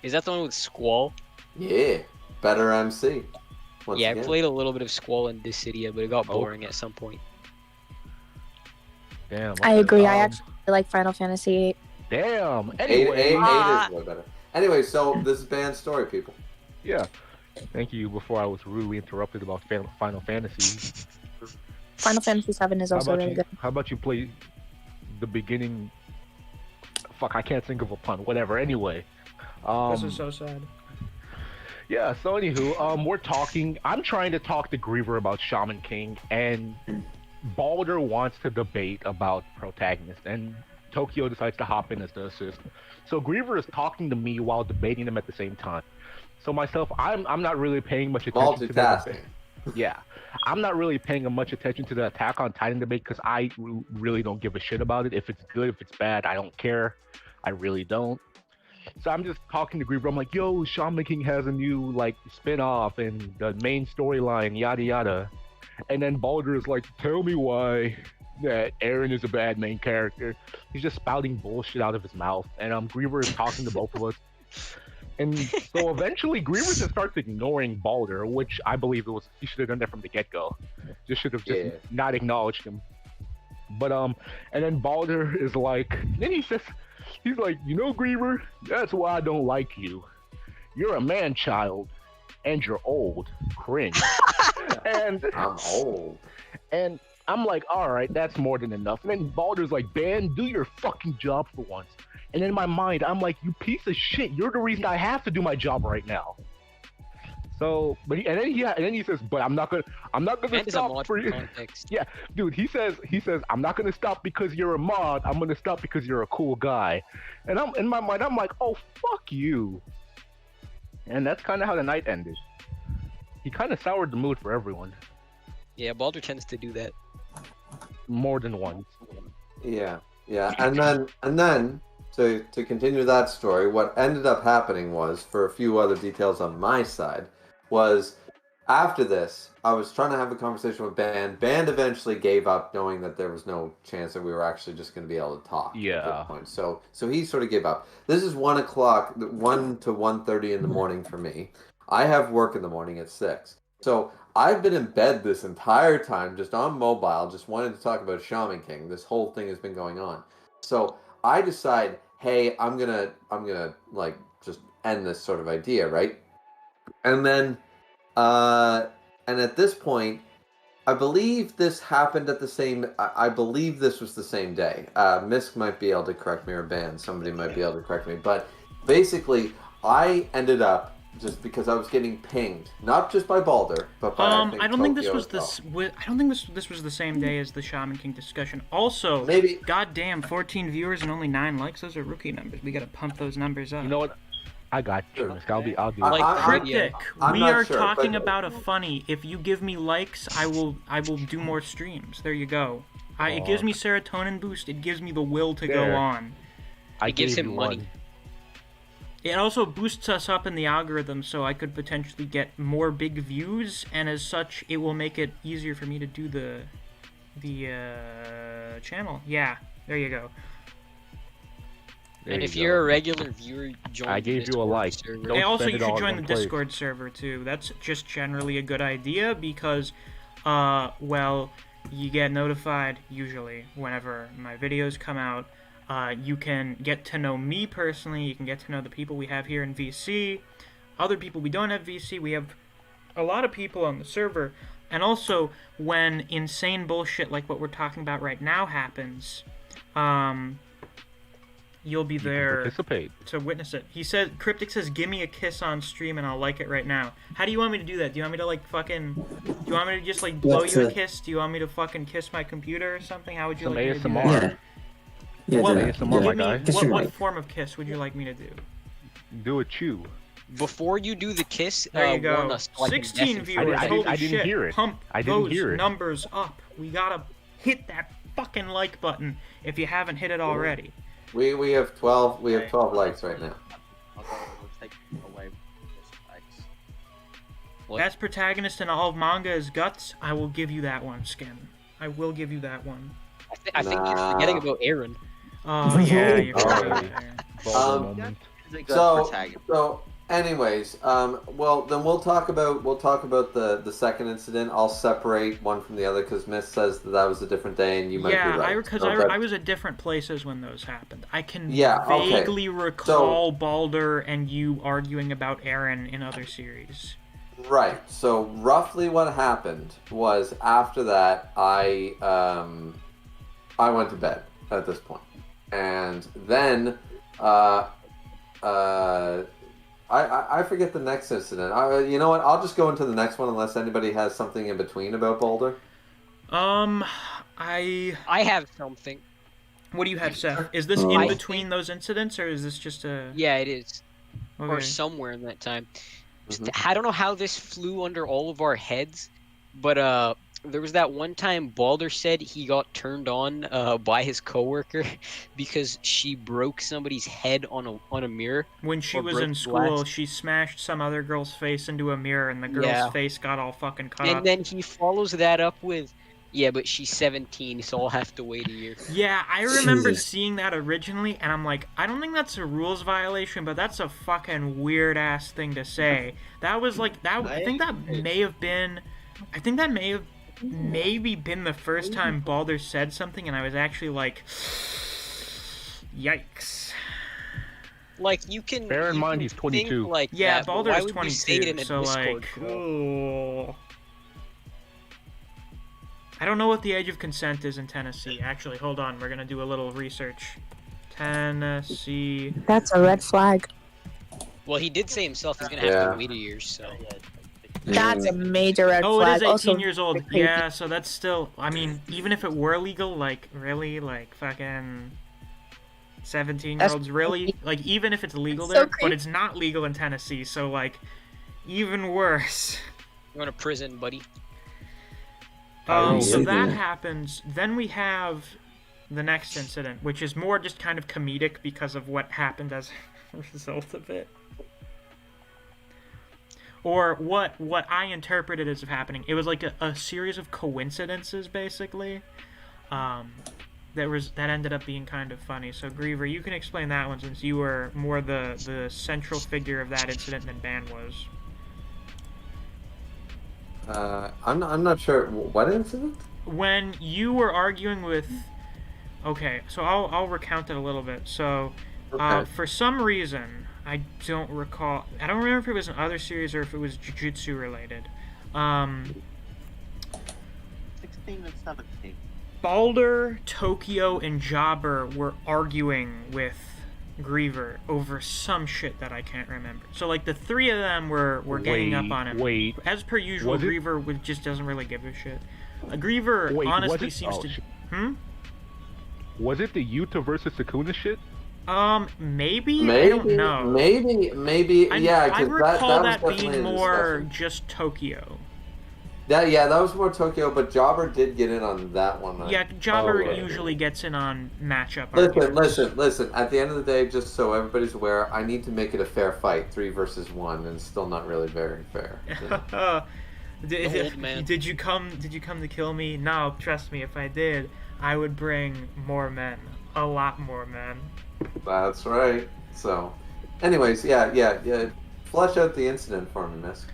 Speaker 5: Is that the one with Squall?
Speaker 2: Yeah, better MC. Once
Speaker 5: Yeah,
Speaker 2: again.
Speaker 5: I played a little bit of Squall in Dissidia, but it got boring at some point.
Speaker 3: Damn.
Speaker 6: I
Speaker 3: okay,
Speaker 6: agree. I actually like Final Fantasy VIII.
Speaker 3: Damn.
Speaker 2: Eight
Speaker 3: Anyway.
Speaker 2: is way better. Anyway, so this is band story, people.
Speaker 3: Yeah. Thank you. Before I was rudely interrupted about Final Fantasy.
Speaker 6: Final Fantasy VII is also really good.
Speaker 3: How about you play the beginning? Fuck, I can't think of a pun. Whatever. Anyway.
Speaker 1: This is so sad.
Speaker 3: Yeah, so anywho, we're talking. I'm trying to talk to Griever about Shaman King, and Baldur wants to debate about protagonist, and Tokyo decides to hop in as the assist. So Griever is talking to me while debating them at the same time. So myself, I'm not really paying much attention to that
Speaker 2: Multitasking.
Speaker 3: debate. Yeah, I'm not really paying much attention to the Attack on Titan debate because I really don't give a shit about it. If it's good, if it's bad, I don't care. I really don't. So I'm just talking to Griever. I'm like, yo, Shaman King has a new spin-off and the main storyline, yada yada. And then Baldur is like, tell me why that Eren is a bad main character. He's just spouting bullshit out of his mouth. And Griever is talking to both of us. And so eventually Griever just starts ignoring Baldur, which I believe he should have done that from the get-go. Just should have not acknowledged him. But and then Baldur is like, then he's like, you know, Griever, that's why I don't like you. You're a man-child, and you're old. Cringe. And
Speaker 2: I'm old.
Speaker 3: and I'm like, all right, that's more than enough. And then Baldur's like, Ben, do your fucking job for once. And in my mind, I'm like, you piece of shit. You're the reason I have to do my job right now. So, but then he says, but I'm not gonna
Speaker 5: And is a
Speaker 3: stop
Speaker 5: mod
Speaker 3: for
Speaker 5: for
Speaker 3: you.
Speaker 5: context.
Speaker 3: Yeah, dude, he says, I'm not gonna stop because you're a mod. I'm gonna stop because you're a cool guy. And I'm in my mind, I'm like, oh fuck you. And that's kind of how the night ended. He kind of soured the mood for everyone,
Speaker 5: Yeah, Baldur tends to do that.
Speaker 3: more than once.
Speaker 2: Yeah, and then to continue that story, what ended up happening was, for a few other details on my side, was after this, I was trying to have a conversation with Band. Band eventually gave up, knowing that there was no chance that we were actually just going to be able to talk at
Speaker 3: Yeah.
Speaker 2: this point. So he sort of gave up. This is 1 o'clock, 1 to 1:30 in the morning for me. I have work in the morning at 6. So I've been in bed this entire time, just on mobile, just wanting to talk about Shaman King. This whole thing has been going on. So I decide, hey, I'm gonna just end this sort of idea, right? And then and at this point, I believe this happened at the same. I believe this was the same day. Misc might be able to correct me, or Ban, somebody might be able to correct me. But basically, I ended up, just because I was getting pinged, not just by Baldur, but by
Speaker 1: I don't think this
Speaker 2: Tokyo
Speaker 1: was
Speaker 2: as well.
Speaker 1: I don't think this was the same day as the Shaman King discussion. Also,
Speaker 2: Maybe.
Speaker 1: goddamn, 14 viewers and only 9 likes. Those are rookie numbers. We gotta pump those numbers up.
Speaker 3: You know what? I got you,
Speaker 2: Sure.
Speaker 3: Misc. I'll do
Speaker 5: Like
Speaker 3: it.
Speaker 1: Cryptic,
Speaker 2: I'm
Speaker 1: we
Speaker 2: not
Speaker 1: are
Speaker 2: sure,
Speaker 1: talking
Speaker 2: but-
Speaker 1: about a funny. If you give me likes, I will do more streams. There you go. It gives me serotonin boost. It gives me the will to go
Speaker 3: There.
Speaker 1: on.
Speaker 3: I
Speaker 5: It gives
Speaker 3: gave
Speaker 5: him
Speaker 3: you
Speaker 5: money.
Speaker 3: one.
Speaker 1: It also boosts us up in the algorithm, so I could potentially get more big views, and as such, it will make it easier for me to do the channel. Yeah, there you go.
Speaker 3: There
Speaker 5: And
Speaker 3: you
Speaker 5: if
Speaker 3: go.
Speaker 5: you're a regular viewer, join
Speaker 3: I
Speaker 5: the
Speaker 3: gave you a
Speaker 5: Discord
Speaker 3: like.
Speaker 5: server.
Speaker 3: Don't
Speaker 1: And also,
Speaker 3: spend
Speaker 1: you
Speaker 3: it
Speaker 1: should
Speaker 3: all in
Speaker 1: join the
Speaker 3: one place.
Speaker 1: Discord server too. That's just generally a good idea because, well, you get notified usually whenever my videos come out. You can get to know me personally. You can get to know the people we have here in VC. Other people we don't have VC. We have a lot of people on the server. And also, when insane bullshit like what we're talking about right now happens, you'll be
Speaker 3: You can
Speaker 1: there
Speaker 3: participate.
Speaker 1: to witness it. He said, Cryptic says, give me a kiss on stream and I'll like it right now. How do you want me to do that? Do you want me to do you want me to just blow
Speaker 4: What's
Speaker 1: you a
Speaker 4: it?
Speaker 1: kiss? Do you want me to fucking kiss my computer or something? How would you
Speaker 3: Some
Speaker 1: like me to do
Speaker 3: ASMR.
Speaker 1: that?
Speaker 4: Yeah. Yeah,
Speaker 1: What,
Speaker 4: do
Speaker 3: ASMR,
Speaker 4: it.
Speaker 3: my
Speaker 1: give me,
Speaker 3: guy.
Speaker 4: Kiss your
Speaker 1: what
Speaker 4: mic.
Speaker 1: form of kiss would you like me to do?
Speaker 3: Do a chew.
Speaker 5: Before you do the kiss,
Speaker 1: There you
Speaker 5: warn
Speaker 1: go.
Speaker 5: us so I can
Speaker 1: 16
Speaker 5: message
Speaker 1: viewers.
Speaker 5: you.
Speaker 3: I
Speaker 1: Holy
Speaker 3: didn't
Speaker 1: shit.
Speaker 3: hear it.
Speaker 1: Pump
Speaker 3: I didn't
Speaker 1: those
Speaker 3: hear it.
Speaker 1: numbers up. We gotta hit that fucking like button if you haven't hit it already.
Speaker 2: We have 12. We have 12 likes right now.
Speaker 8: I'll go take away this likes.
Speaker 5: What?
Speaker 1: Best protagonist in all of manga is Guts. I will give you that one, Skin. I will give you that one.
Speaker 5: I think you're
Speaker 2: Nah.
Speaker 5: forgetting about Aaron.
Speaker 1: Oh, yeah, you're
Speaker 2: Oh.
Speaker 1: right there.
Speaker 3: Balder
Speaker 2: Um,
Speaker 3: moment.
Speaker 8: He's a good
Speaker 2: So,
Speaker 8: protagonist.
Speaker 2: anyways, well, then we'll talk about the second incident. I'll separate one from the other because Miss says that was a different day, and you might
Speaker 1: Yeah,
Speaker 2: be right.
Speaker 1: because
Speaker 2: So that-
Speaker 1: I was at different places when those happened. I can
Speaker 2: Yeah, okay.
Speaker 1: vaguely recall Balder and you arguing about Aaron in other series.
Speaker 2: Right. So roughly what happened was after that, I went to bed at this point, and then I forget the next incident. You know what? I'll just go into the next one unless anybody has something in between about Boulder.
Speaker 1: I
Speaker 5: I have something.
Speaker 1: what do you have, Seth? Is this in between those incidents, or is this just a?
Speaker 5: Yeah, it is. Or
Speaker 1: Okay.
Speaker 5: somewhere in that time. Just,
Speaker 2: Mhm.
Speaker 5: I don't know how this flew under all of our heads, but there was that one time Balder said he got turned on by his coworker because she broke somebody's head on a mirror.
Speaker 1: When she
Speaker 5: or
Speaker 1: was
Speaker 5: broke
Speaker 1: in
Speaker 5: glass.
Speaker 1: school, she smashed some other girl's face into a mirror, and the girl's
Speaker 5: Yeah.
Speaker 1: face got all fucking cut
Speaker 5: And
Speaker 1: up.
Speaker 5: then he follows that up with, yeah, but she's 17, so I'll have to wait a year.
Speaker 1: Yeah, I remember
Speaker 4: Jesus.
Speaker 1: seeing that originally, and I'm like, I don't think that's a rules violation, but that's a fucking weird ass thing to say. That was like that. I think that may have been. I think that may have maybe been the first time Balder said something, and I was actually like, yikes.
Speaker 5: Like, you can.
Speaker 3: Bear in
Speaker 5: you
Speaker 3: mind
Speaker 5: can
Speaker 3: he's
Speaker 5: think
Speaker 3: 22.
Speaker 5: Like
Speaker 1: Yeah,
Speaker 5: that, but
Speaker 1: Balder
Speaker 5: why
Speaker 1: is
Speaker 5: would you say it
Speaker 1: 22,
Speaker 5: in a
Speaker 1: so
Speaker 5: Discord
Speaker 1: like,
Speaker 5: call?
Speaker 1: oh. I don't know what the age of consent is in Tennessee. Actually, hold on, we're gonna do a little research. Tennessee.
Speaker 6: That's a red flag.
Speaker 5: Well, he did say himself he's gonna have
Speaker 2: Yeah.
Speaker 5: to wait a year, so.
Speaker 6: That's a major red
Speaker 1: Oh, it
Speaker 6: flag.
Speaker 1: is 18
Speaker 6: Also,
Speaker 1: years old.
Speaker 6: crazy.
Speaker 1: Yeah, so that's still. I mean, even if it were legal, like, really? Like, fucking. 17-year-olds, really? Like, even if it's legal
Speaker 6: So
Speaker 1: there, but
Speaker 6: creepy.
Speaker 1: it's not legal in Tennessee, so, like, even worse.
Speaker 5: You're in a prison, buddy.
Speaker 3: Oh,
Speaker 1: So
Speaker 4: see
Speaker 1: that
Speaker 4: that.
Speaker 1: happens. Then we have the next incident, which is more just kind of comedic because of what happened as a result of it. Or what I interpreted as happening. It was like a series of coincidences, basically. That ended up being kind of funny. So Griever, you can explain that one since you were more the central figure of that incident than Ban was.
Speaker 2: I'm not sure what incident.
Speaker 1: When you were arguing with, okay, so I'll recount it a little bit. So,
Speaker 2: Okay.
Speaker 1: for some reason, I don't recall. I don't remember if it was an other series or if it was Jujutsu related.
Speaker 8: 16 and 17.
Speaker 1: Balder, Tokyo, and Jobber were arguing with Griever over some shit that I can't remember. So like the three of them were ganging up on him.
Speaker 3: Wait.
Speaker 1: As per usual,
Speaker 3: Was it-
Speaker 1: Griever just doesn't really give a shit. Griever
Speaker 3: Wait,
Speaker 1: honestly
Speaker 3: was it?
Speaker 1: seems
Speaker 3: Oh,
Speaker 1: to.
Speaker 3: shit.
Speaker 1: Hmm.
Speaker 3: Was it the Yuta versus Sakuna shit?
Speaker 1: Maybe? I don't know.
Speaker 2: Maybe. Yeah,
Speaker 1: I
Speaker 2: because
Speaker 1: recall
Speaker 2: that was
Speaker 1: that being
Speaker 2: definitely a
Speaker 1: more
Speaker 2: discussion.
Speaker 1: just Tokyo.
Speaker 2: That was more Tokyo, but Jobber did get in on that one.
Speaker 1: Yeah,
Speaker 2: Oh,
Speaker 1: Jobber
Speaker 2: right.
Speaker 1: usually gets in on matchup
Speaker 2: Listen,
Speaker 1: arguments.
Speaker 2: listen. At the end of the day, just so everybody's aware, I need to make it a fair fight, 3 versus 1, and it's still not really very fair. You know?
Speaker 5: The old man.
Speaker 1: Did you come to kill me? No, trust me, if I did, I would bring more men. A lot more men.
Speaker 2: That's right. So, anyways, yeah. Flesh out the incident for me, Miss.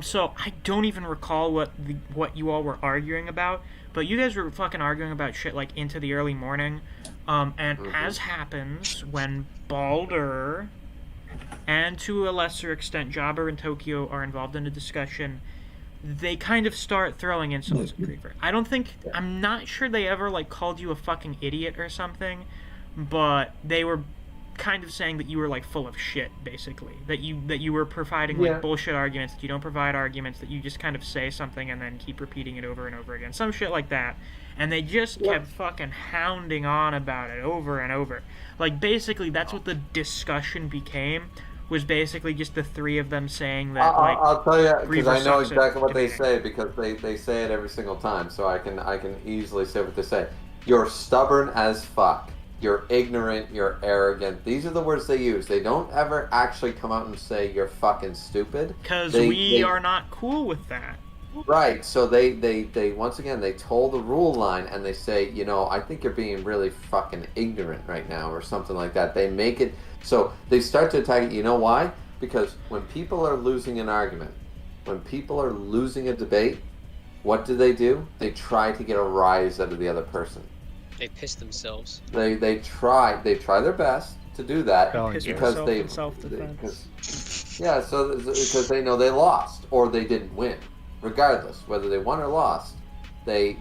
Speaker 1: So I don't even recall what you all were arguing about, but you guys were fucking arguing about shit like into the early morning. And as happens when Balder and to a lesser extent Jobber and Tokyo are involved in a discussion, they kind of start throwing insults at Griever. I'm not sure they ever like called you a fucking idiot or something, but they were kind of saying that you were like full of shit, basically. That you were providing like bullshit arguments, that you don't provide arguments, that you just kind of say something and then keep repeating it over and over again. Some shit like that. And they just kept fucking hounding on about it over and over. Like basically that's what the discussion became. Was basically just the three of them saying that like
Speaker 2: I'll tell you because I know
Speaker 1: sucks at
Speaker 2: exactly what they
Speaker 1: debating.
Speaker 2: say because they say it every single time, so I can easily say what they say. You're stubborn as fuck. You're ignorant. You're arrogant. These are the words they use. They don't ever actually come out and say you're fucking stupid.
Speaker 1: Because we are not cool with that.
Speaker 2: Right. So they once again they told the rule line and they say, you know, I think you're being really fucking ignorant right now or something like that. They make it so they start to attack it. You know why? Because when people are losing an argument, when people are losing a debate, what do? They try to get a rise out of the other person.
Speaker 5: They piss themselves.
Speaker 2: They try their best to do that because because they know they lost or they didn't win. Regardless whether they won or lost, they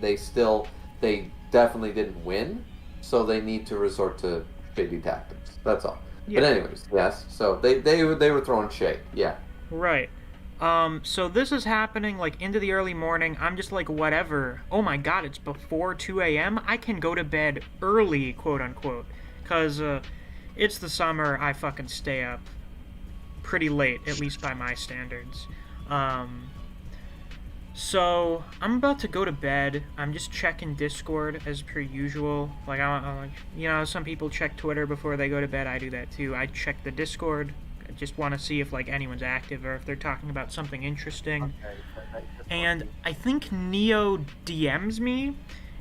Speaker 2: definitely didn't win, so they need to resort to shady tactics. That's all.
Speaker 1: Yeah.
Speaker 2: But anyways, yes. So they were throwing shade. Yeah.
Speaker 1: Right. So this is happening like into the early morning. I'm just like, whatever. Oh my god, it's before 2 a.m. I can go to bed early, quote unquote, because it's the summer. I fucking stay up pretty late, at least by my standards. So I'm about to go to bed. I'm just checking Discord as per usual. Like some people check Twitter before they go to bed. I do that too. I check the Discord. I just want to see if like anyone's active or if they're talking about something interesting. And I think Neo DMs me,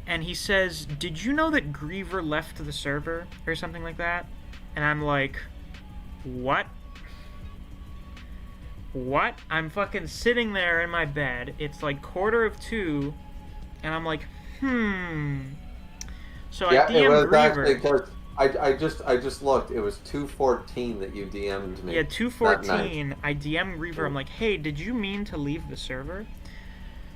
Speaker 1: and he says, "Did you know that Griever left the server?" or something like that. And I'm like, "What?" What? I'm fucking sitting there in my bed. It's like 1:45, and I'm like, So I DM'd
Speaker 2: it was
Speaker 1: Griever.
Speaker 2: actually because I just looked. It was 2:14 that you DM'd me.
Speaker 1: Yeah, 2:14. I DM'd Griever. I'm like, hey, did you mean to leave the server?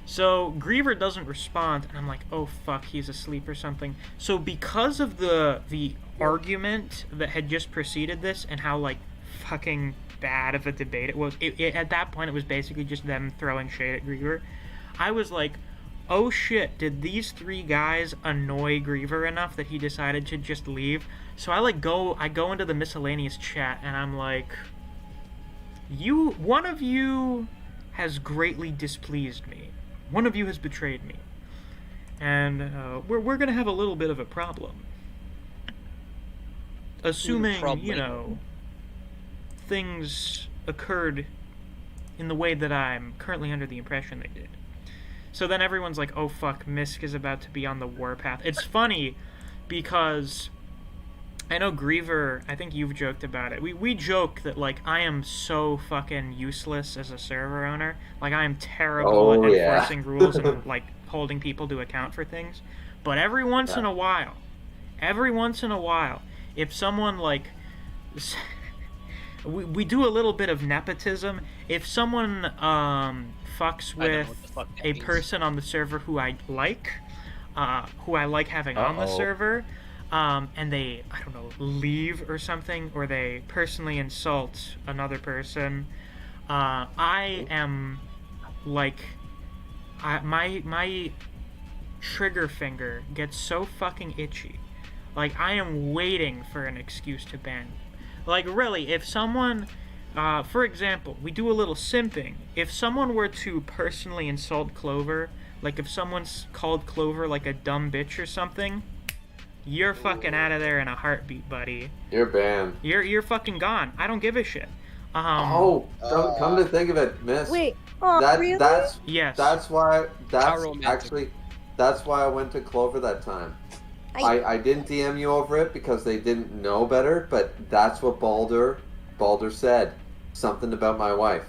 Speaker 1: So Griever doesn't respond, and I'm like, oh fuck, he's asleep or something. So because of the argument that had just preceded this and how like fucking bad of a debate it was, at that point it was basically just them throwing shade at Griever. I was like, oh shit, did these three guys annoy Griever enough that he decided to just leave? So I go into the miscellaneous chat and I'm like, one of you has greatly displeased me. One of you has betrayed me. And we're gonna have a little bit of a problem. Assuming, things occurred in the way that I'm currently under the impression they did. So then everyone's like, oh fuck, Misc is about to be on the warpath. It's funny because I know Griever, I think you've joked about it. We joke that like I am so fucking useless as a server owner. Like I am terrible at enforcing rules and like holding people to account for things. But every once in a while, if someone like we do a little bit of nepotism. If someone fucks with a person on the server who I like having on the server, and they, I don't know, leave or something, or they personally insult another person, I am like, my trigger finger gets so fucking itchy. Like, I am waiting for an excuse to ban. Like, really, if someone, for example, we do a little simping. If someone were to personally insult Clover, like if someone's called Clover like a dumb bitch or something, you're fucking out of there in a heartbeat, buddy.
Speaker 2: You're banned.
Speaker 1: You're fucking gone. I don't give a shit.
Speaker 2: Come to think of it, Miss.
Speaker 6: Wait. Oh, really?
Speaker 1: Yes.
Speaker 2: That's why
Speaker 5: romantic.
Speaker 2: that's why I went to Clover that time. I didn't DM you over it because they didn't know better, but that's what Balder said. Something about my wife.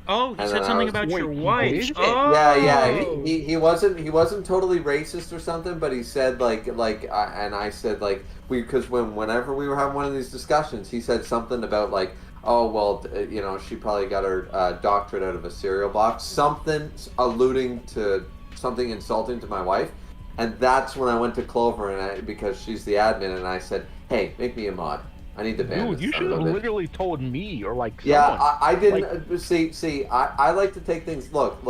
Speaker 1: Oh, he said something about your wife.
Speaker 2: Oh. Yeah. He wasn't totally racist or something, but he said and I said because whenever we were having one of these discussions, he said something about like, oh well, she probably got her doctorate out of a cereal box, something alluding to something insulting to my wife. And that's when I went to Clover, because she's the admin, and I said, "Hey, make me a mod. I need to ban."
Speaker 3: Dude, you should have literally told me or like.
Speaker 2: Yeah,
Speaker 3: someone.
Speaker 2: I didn't see. I like to take things. Look.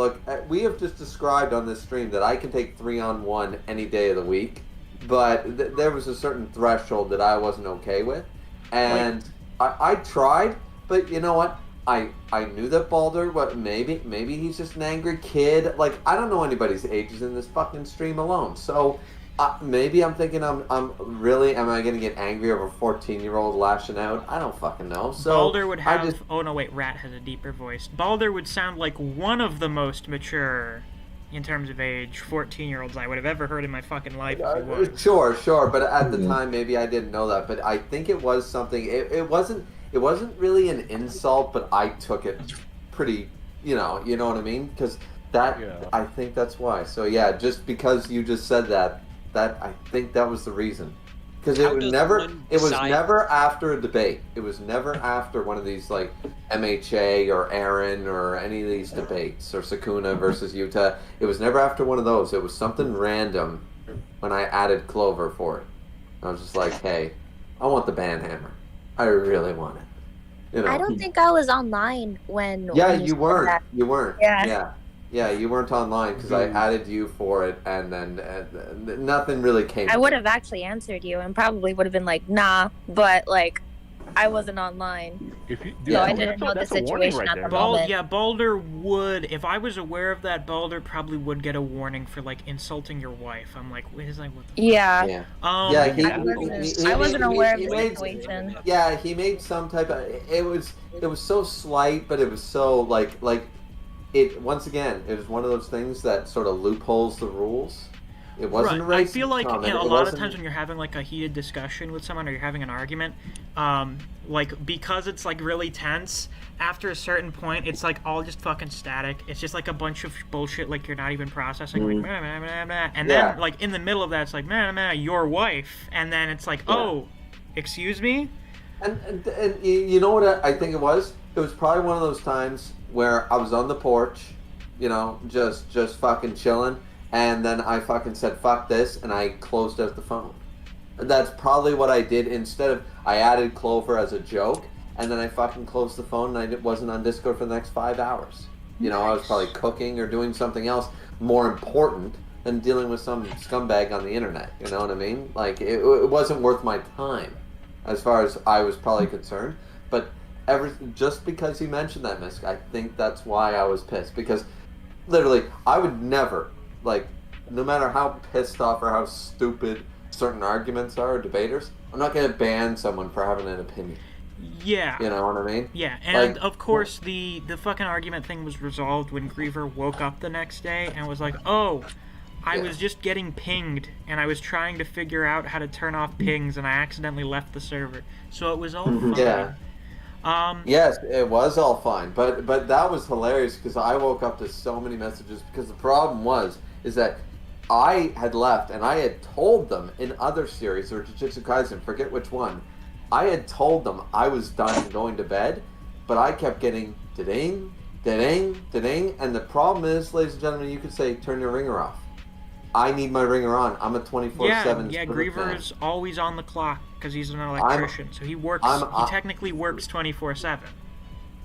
Speaker 2: We have just described on this stream that I can take 3-on-1 any day of the week, but there was a certain threshold that I wasn't okay with, and I tried. But you know what? I knew that Balder, but maybe he's just an angry kid. Like, I don't know anybody's ages in this fucking stream alone. So maybe I'm thinking am I going to get angry over a 14-year-old lashing out? I don't fucking know. So
Speaker 1: Balder would have... Oh, no, wait. Rat has a deeper voice. Balder would sound like one of the most mature, in terms of age, 14-year-olds I would have ever heard in my fucking life.
Speaker 2: Sure. But at the time, maybe I didn't know that. But I think it was something... It wasn't really an insult, but I took it pretty, you know what I mean? Because I think that's why. So yeah, just because you just said that I think that was the reason. Because it was never after a debate. It was never after one of these like MHA or Aaron or any of these debates or Sakuna versus Utah. It was never after one of those. It was something random when I added Clover for it. I was just like, hey, I want the ban hammer. I really want it.
Speaker 6: I don't think I was online when.
Speaker 2: Yeah,
Speaker 6: when
Speaker 2: you weren't.
Speaker 6: that.
Speaker 2: You weren't. Yeah, you weren't online because I added you for it, and then nothing really came.
Speaker 6: I would have actually answered you, and probably would have been like, nah, but like, I wasn't online. I didn't know the situation at the moment.
Speaker 1: Yeah, Balder would, if I was aware of that, Balder probably would get a warning for like insulting your wife. I'm like, what the?
Speaker 2: Yeah.
Speaker 6: I wasn't aware of the situation.
Speaker 2: Yeah, he made some type of. It was so slight, but it was so like it. Once again, it was one of those things that sort of loopholes the rules. It wasn't
Speaker 1: right. I feel like a lot of times when you're having like a heated discussion with someone or you're having an argument, like because it's like really tense, after a certain point it's like all just fucking static. It's just like a bunch of bullshit like you're not even processing, like blah, blah, blah, blah. And then like in the middle of that it's like your wife, and then it's like oh, excuse me.
Speaker 2: And you know what I think it was? It was probably one of those times where I was on the porch, just fucking chilling. And then I fucking said, fuck this, and I closed out the phone. That's probably what I did. I added Clover as a joke, and then I fucking closed the phone, and I wasn't on Discord for the next 5 hours. Nice. I was probably cooking or doing something else more important than dealing with some scumbag on the internet. You know what I mean? Like, it wasn't worth my time, as far as I was probably concerned. But just because he mentioned that, Misc, I think that's why I was pissed. Because, literally, I would never... Like, no matter how pissed off or how stupid certain arguments are, or debaters, I'm not going to ban someone for having an opinion.
Speaker 1: Yeah.
Speaker 2: You know what I mean?
Speaker 1: Yeah, and of course the fucking argument thing was resolved when Griever woke up the next day and was like, oh, I was just getting pinged, and I was trying to figure out how to turn off pings, and I accidentally left the server. So it was all fine.
Speaker 2: Yeah. Yes, it was all fine, but that was hilarious because I woke up to so many messages because the problem is that I had left and I had told them in other series or Jujutsu Kaisen, forget which one, I had told them I was done going to bed, but I kept getting da-ding, da-ding, da-ding, and the problem is, ladies and gentlemen, you could say turn your ringer off. I need my ringer on. I'm a 24/7.
Speaker 1: Yeah, Griever's always on the clock because he's an electrician, so he works. He technically works 24/7.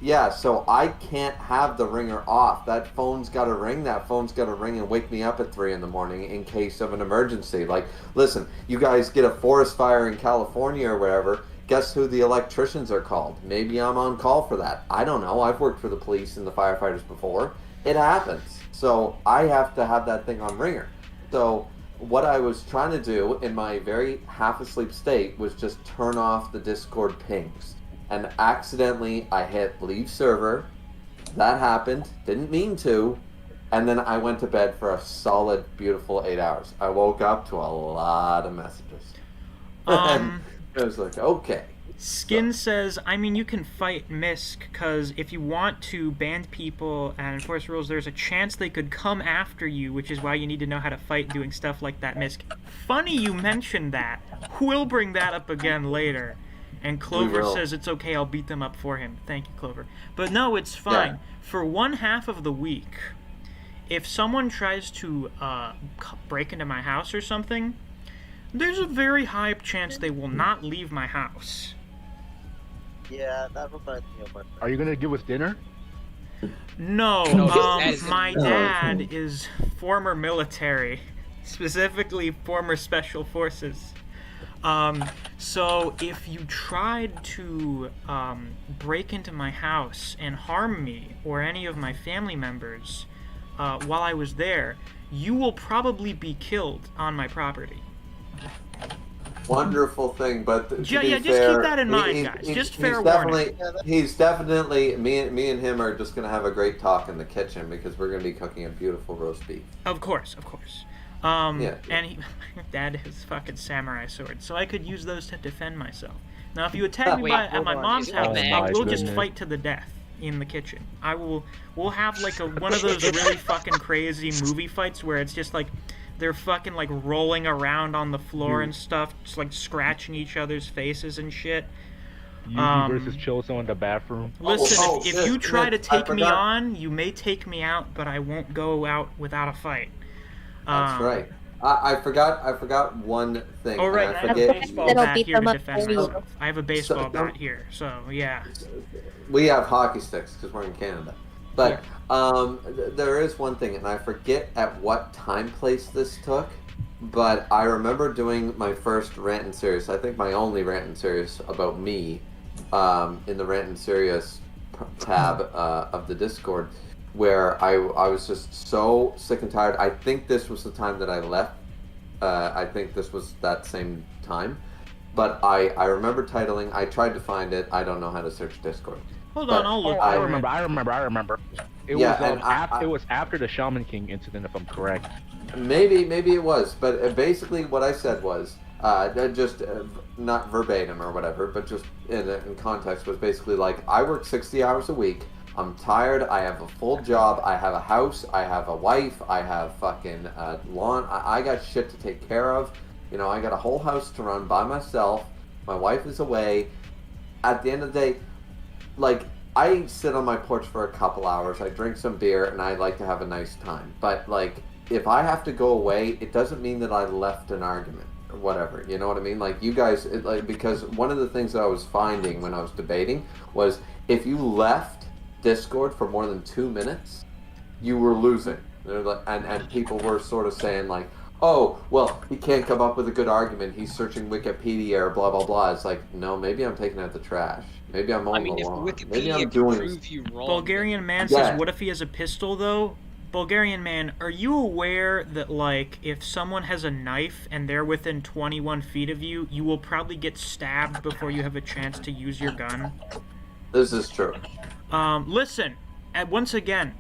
Speaker 2: Yeah, so I can't have the ringer off. That phone's got to ring. That phone's got to ring and wake me up at 3 in the morning in case of an emergency. Like, listen, you guys get a forest fire in California or wherever. Guess who the electricians are called? Maybe I'm on call for that. I don't know. I've worked for the police and the firefighters before. It happens. So I have to have that thing on ringer. So what I was trying to do in my very half asleep state was just turn off the Discord pings. And accidentally I hit leave server. That happened. Didn't mean to. And then I went to bed for a solid, beautiful 8 hours. I woke up to a lot of messages. And it was like, okay.
Speaker 1: Skin says, I mean, you can fight Misc, because if you want to ban people and enforce rules, there's a chance they could come after you, which is why you need to know how to fight doing stuff like that, Misc. Funny you mentioned that. We'll bring that up again later. And Clover says it's okay, I'll beat them up for him. Thank you, Clover. But no, it's fine. Yeah. For one half of the week, if someone tries to break into my house or something, there's a very high chance they will not leave my house.
Speaker 8: Yeah, that reminds me of my...
Speaker 3: Are you going to give us dinner?
Speaker 1: No, my dad is former military, specifically former special forces. So if you tried to break into my house and harm me or any of my family members while I was there, you will probably be killed on my property.
Speaker 2: Wonderful thing, but to
Speaker 1: just
Speaker 2: be fair,
Speaker 1: keep that in mind, guys. Just fair warning.
Speaker 2: He's definitely me and him are just gonna have a great talk in the kitchen because we're gonna be cooking a beautiful roast beef.
Speaker 1: Of course. And Dad has fucking samurai swords, so I could use those to defend myself. Now, if you attack me at my mom's house, we'll just fight to the death in the kitchen. We'll have like one of those really fucking crazy movie fights where it's just like they're fucking like rolling around on the floor and stuff, just like scratching each other's faces and shit.
Speaker 3: Yugi versus Choso in the bathroom.
Speaker 1: Listen, if you try to take me on, you may take me out, but I won't go out without a fight.
Speaker 2: That's right. I forgot one thing.
Speaker 1: Oh right, I have a baseball bat here to defend myself. I have a baseball bat here, so yeah.
Speaker 2: We have hockey sticks because we're in Canada. But there is one thing, and I forget at what time place this took, but I remember doing my first Rant and Serious, I think my only Rant and Serious about me, in the Rant and Serious tab of the Discord, where I was just so sick and tired. I think this was the time that I left. I think this was that same time. But I remember titling, I tried to find it, I don't know how to search Discord.
Speaker 1: Hold on, I'll look.
Speaker 3: I remember. It was after the Shaman King incident, if I'm correct.
Speaker 2: Maybe it was, but basically what I said was, just not verbatim or whatever, but just in context was basically like, I work 60 hours a week, I'm tired, I have a full job, I have a house, I have a wife, I have fucking lawn, I got shit to take care of, you know, I got a whole house to run by myself, my wife is away. At the end of the day, like, I sit on my porch for a couple hours, I drink some beer, and I like to have a nice time. But, like, if I have to go away, it doesn't mean that I left an argument or whatever. You know what I mean? Like, you guys, because one of the things that I was finding when I was debating was if you left Discord for more than 2 minutes, you were losing. And people were sort of saying, like, oh, well, he can't come up with a good argument. He's searching Wikipedia or blah, blah, blah. It's like, no, maybe I'm taking out the trash. Maybe I'm mowing the lawn. Maybe I'm doing...
Speaker 5: prove you wrong,
Speaker 1: Bulgarian Man says, what if he has a pistol, though? Bulgarian Man, are you aware that, like, if someone has a knife and they're within 21 feet of you, you will probably get stabbed before you have a chance to use your gun?
Speaker 2: This is true.
Speaker 1: Listen. Once again,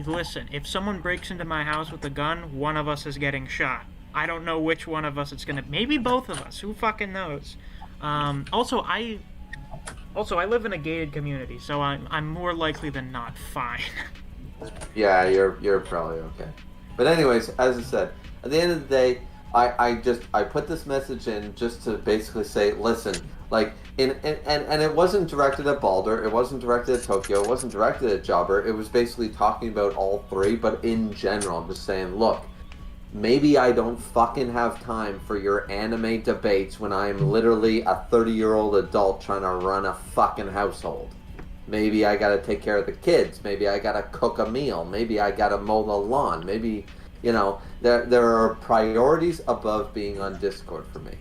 Speaker 1: listen, if someone breaks into my house with a gun, one of us is getting shot. I don't know which one of us it's gonna... Maybe both of us. Who fucking knows? Also, I live in a gated community, so I'm more likely than not fine.
Speaker 2: Yeah, you're probably okay. But anyways, as I said, at the end of the day, I put this message in just to basically say, listen, like, and it wasn't directed at Baldur, it wasn't directed at Tokyo, it wasn't directed at Jobber, it was basically talking about all three, but in general, I'm just saying, look, maybe I don't fucking have time for your anime debates when I'm literally a 30-year-old adult trying to run a fucking household. Maybe I gotta take care of the kids. Maybe I gotta cook a meal. Maybe I gotta mow the lawn. Maybe, there are priorities above being on Discord for me.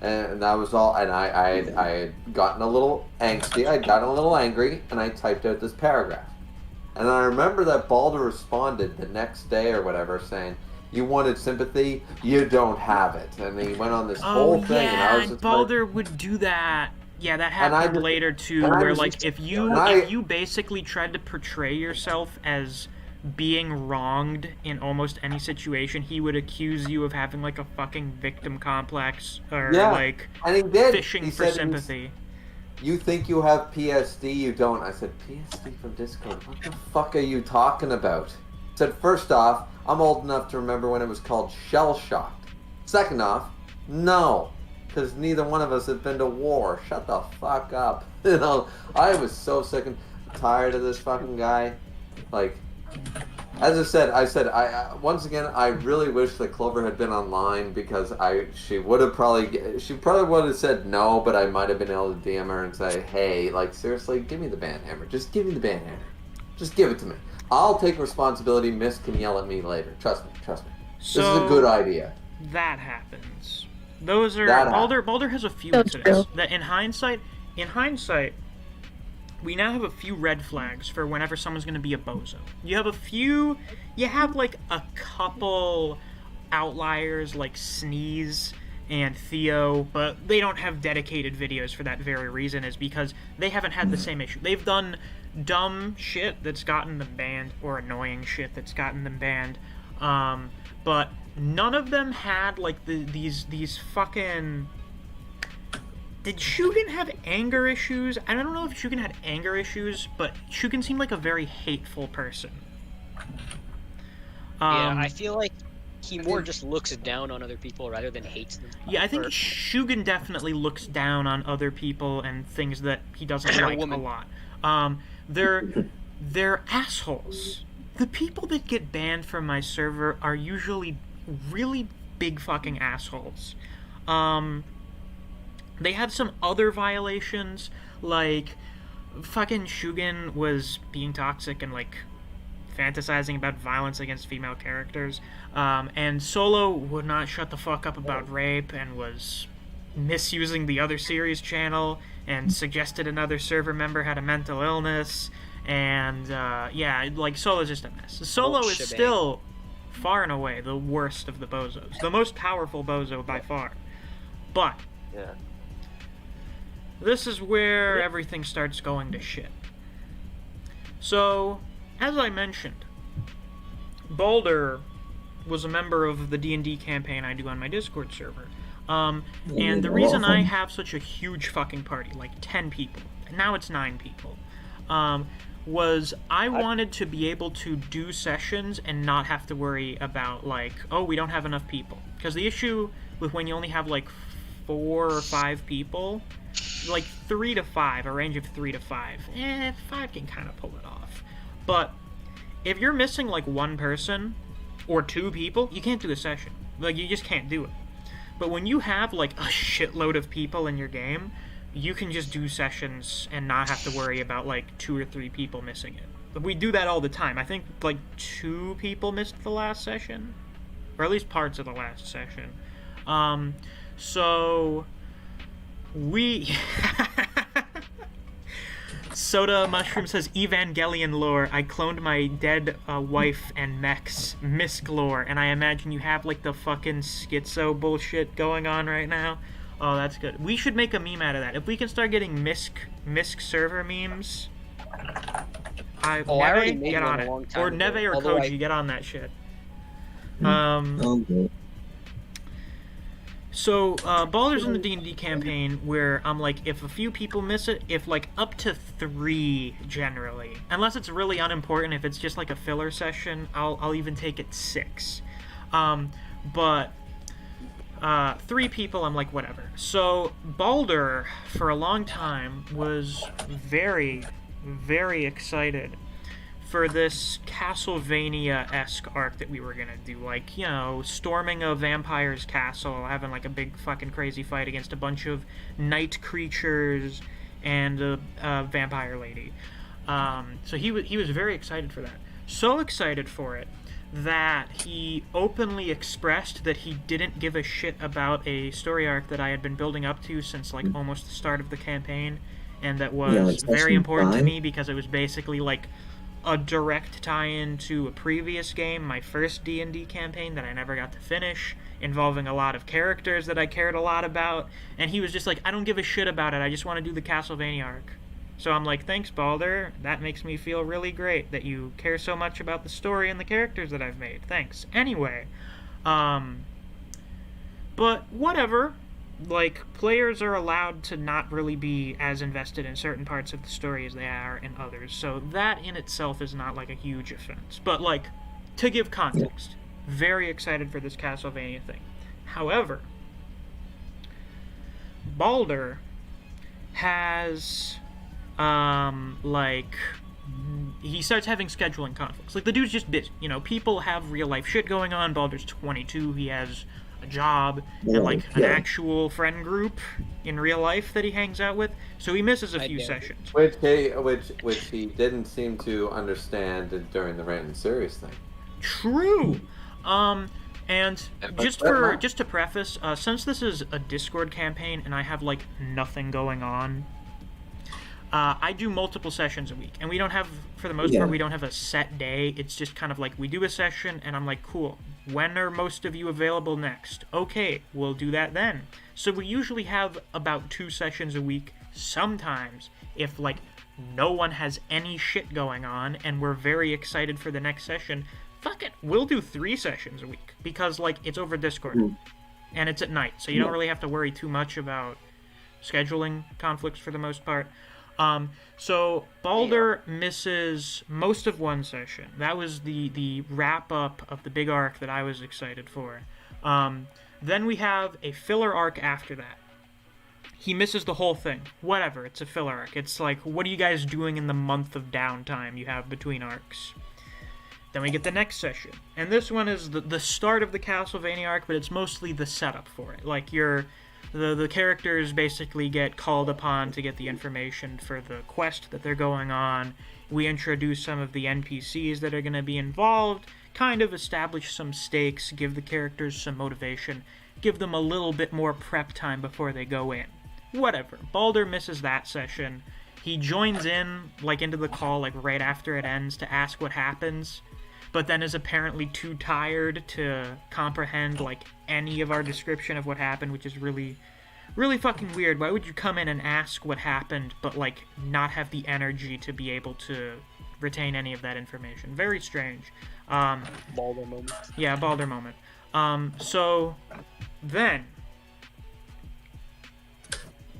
Speaker 2: And that was all. And I had gotten a little angsty. I'd gotten a little angry, and I typed out this paragraph. And I remember that Balder responded the next day or whatever, saying, "You wanted sympathy, you don't have it." And he went on this whole thing, and I was just
Speaker 1: Balder would do that. Yeah, that happened later too, where like if you basically tried to portray yourself as being wronged in almost any situation, he would accuse you of having like a fucking victim complex or like
Speaker 2: and he did.
Speaker 1: fishing for sympathy.
Speaker 2: You think you have PSD, you don't. I said, PSD from Discord? What the fuck are you talking about? I said, first off, I'm old enough to remember when it was called Shell Shocked. Second off, no. Because neither one of us have been to war. Shut the fuck up. I was so sick and tired of this fucking guy. Like, as I said, I once again, I really wish that Clover had been online because she probably would have said no, but I might have been able to DM her and say, hey, like, seriously, give me the banhammer. Just give me the banhammer. Just give it to me. I'll take responsibility. Misc can yell at me later. Trust me.
Speaker 1: So,
Speaker 2: this is a good idea.
Speaker 1: That happens. Those are Balder has a few incidents that in hindsight, we now have a few red flags for whenever someone's going to be a bozo. You have like a couple outliers like Sneeze and Theo, but they don't have dedicated videos for that very reason, is because they haven't had the same issue. They've done dumb shit that's gotten them banned, or annoying shit that's gotten them banned, but none of them had like these fucking... Did Shugen have anger issues? I don't know if Shugen had anger issues, but Shugen seemed like a very hateful person.
Speaker 5: Yeah, I feel like he more just looks down on other people rather than hates them.
Speaker 1: Yeah, I think Shugen definitely looks down on other people and things that he doesn't like a lot. They're assholes. The people that get banned from my server are usually really big fucking assholes. They had some other violations, like fucking Shugen was being toxic and like fantasizing about violence against female characters, and Solo would not shut the fuck up about rape and was misusing the other series channel and suggested another server member had a mental illness, and yeah, like Solo's just a mess. Solo is still far and away the worst of the bozos, the most powerful bozo by far, but this is where everything starts going to shit. So, as I mentioned, Balder was a member of the D&D campaign I do on my Discord server. And the reason I have such a huge fucking party, like 10 people, and now it's 9 people, was I wanted to be able to do sessions and not have to worry about, like, oh, we don't have enough people. Because the issue with when you only have, like, 4 or 5 people, like 3 to 5, a range of 3 to 5, 5 can kind of pull it off. But if you're missing like 1 person or 2 people, you can't do a session. Like, you just can't do it. But when you have like a shitload of people in your game, you can just do sessions and not have to worry about like 2 or 3 people missing it. But we do that all the time. I think like 2 people missed the last session, or at least parts of the last session. So we Soda Mushroom says, Evangelion lore. I cloned my dead wife and mechs. Misc lore. And I imagine you have like the fucking schizo bullshit going on right now. Oh, that's good. We should make a meme out of that. If we can start getting Misc server memes,
Speaker 5: I already made
Speaker 1: get
Speaker 5: one
Speaker 1: on
Speaker 5: a
Speaker 1: it.
Speaker 5: long time
Speaker 1: Or
Speaker 5: ago.
Speaker 1: Neve or
Speaker 5: Although
Speaker 1: Koji, get on that shit.
Speaker 4: Okay.
Speaker 1: So, Baldur's in the D&D campaign where I'm like, if a few people miss it, if like up to 3 generally, unless it's really unimportant, if it's just like a filler session, I'll even take it 6. But 3 people, I'm like, whatever. So, Baldur, for a long time, was very, very excited for this Castlevania-esque arc that we were gonna do, like, you know, storming a vampire's castle, having like a big fucking crazy fight against a bunch of night creatures and a vampire lady. So he was very excited for that. So excited for it that he openly expressed that he didn't give a shit about a story arc that I had been building up to since like almost the start of the campaign, and that was very important to me because it was basically like a direct tie-in to a previous game, my first D&D campaign that I never got to finish, involving a lot of characters that I cared a lot about, and he was just like, I don't give a shit about it, I just want to do the Castlevania arc. So I'm like, thanks, Balder. That makes me feel really great that you care so much about the story and the characters that I've made. Thanks. Anyway, but whatever. Like, players are allowed to not really be as invested in certain parts of the story as they are in others. So that in itself is not, like, a huge offense. But, like, to give context, very excited for this Castlevania thing. However, Balder has... he starts having scheduling conflicts. Like, the dude's just busy. You know, people have real-life shit going on. Balder's 22. He has a job and, like, an actual friend group in real life that he hangs out with. So he misses a few sessions.
Speaker 2: Which he didn't seem to understand during the Random Series thing.
Speaker 1: True! And just to preface, since this is a Discord campaign and I have, like, nothing going on, I do multiple sessions a week, and we don't have, for the most part, we don't have a set day. It's just kind of like, we do a session, and I'm like, cool, when are most of you available next? Okay, we'll do that then. So we usually have about 2 sessions a week. Sometimes, if, like, no one has any shit going on, and we're very excited for the next session, fuck it, we'll do 3 sessions a week, because, like, it's over Discord, and it's at night, so you don't really have to worry too much about scheduling conflicts for the most part. So Balder misses most of one session. That was the wrap-up of the big arc that I was excited for. Then we have a filler arc after that. He misses the whole thing. Whatever, it's a filler arc. It's like, what are you guys doing in the month of downtime you have between arcs? Then we get the next session. And this one is the start of the Castlevania arc, but it's mostly the setup for it. Like, the characters basically get called upon to get the information for the quest that they're going on. We introduce some of the NPCs that are going to be involved, kind of establish some stakes, give the characters some motivation, give them a little bit more prep time before they go in. Whatever. Balder misses that session. He joins in, like, into the call, like, right after it ends to ask what happens, but then is apparently too tired to comprehend, like, any of our description of what happened, which is really, really fucking weird. Why would you come in and ask what happened, but, like, not have the energy to be able to retain any of that information? Very strange.
Speaker 5: Balder moment.
Speaker 1: Yeah, Balder moment. So, then,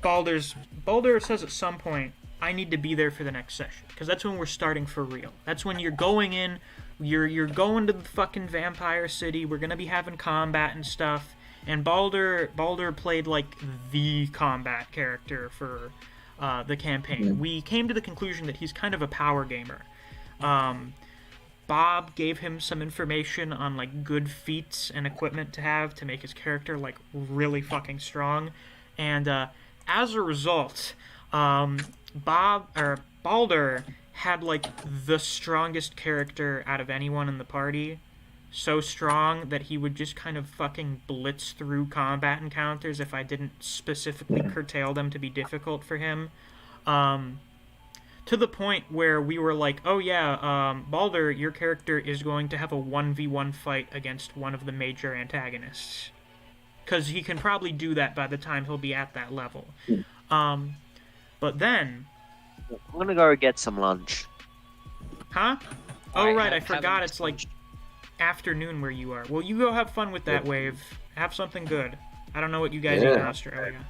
Speaker 1: Balder says at some point, I need to be there for the next session, because that's when we're starting for real. That's when you're going in, you're going to the fucking vampire city, we're gonna be having combat and stuff, and Balder played, like, the combat character for the campaign. We came to the conclusion that he's kind of a power gamer. Bob gave him some information on, like, good feats and equipment to have to make his character, like, really fucking strong, and as a result, Balder had, like, the strongest character out of anyone in the party. So strong that he would just kind of fucking blitz through combat encounters if I didn't specifically curtail them to be difficult for him. To the point where we were like, oh yeah, Balder, your character is going to have a 1v1 fight against one of the major antagonists. Because he can probably do that by the time he'll be at that level. But then...
Speaker 9: I'm gonna go get some lunch.
Speaker 1: Huh? Oh, right, I forgot it's, like, afternoon where you are. Well, you go have fun with that, Wave. Have something good. I don't know what you guys eat in Australia.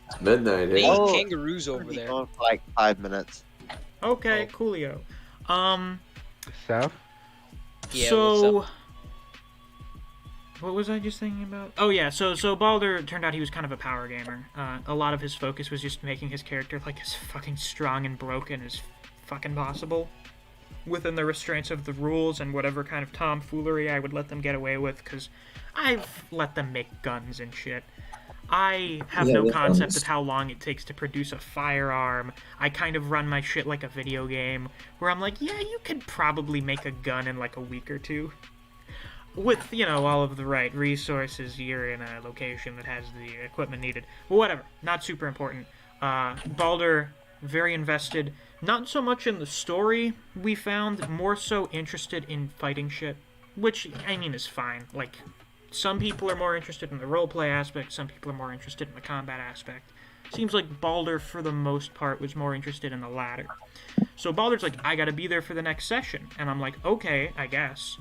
Speaker 2: It's midnight here.
Speaker 5: They eat kangaroos over there.
Speaker 9: For like 5 minutes.
Speaker 1: Okay, coolio.
Speaker 3: Seth?
Speaker 5: Yeah,
Speaker 1: so... What was I just thinking about? Oh yeah, so Balder, turned out he was kind of a power gamer. A lot of his focus was just making his character, like, as fucking strong and broken as fucking possible. Within the restraints of the rules and whatever kind of tomfoolery I would let them get away with, because I've let them make guns and shit. I have no concept of how long it takes to produce a firearm. I kind of run my shit like a video game, where I'm like, yeah, you could probably make a gun in like a week or two. With, all of the right resources, you're in a location that has the equipment needed. But whatever, not super important. Balder, very invested. Not so much in the story we found, more so interested in fighting shit. Which, I mean, is fine. Like, some people are more interested in the roleplay aspect, some people are more interested in the combat aspect. Seems like Balder, for the most part, was more interested in the latter. So Balder's like, I gotta be there for the next session. And I'm like, okay, I guess.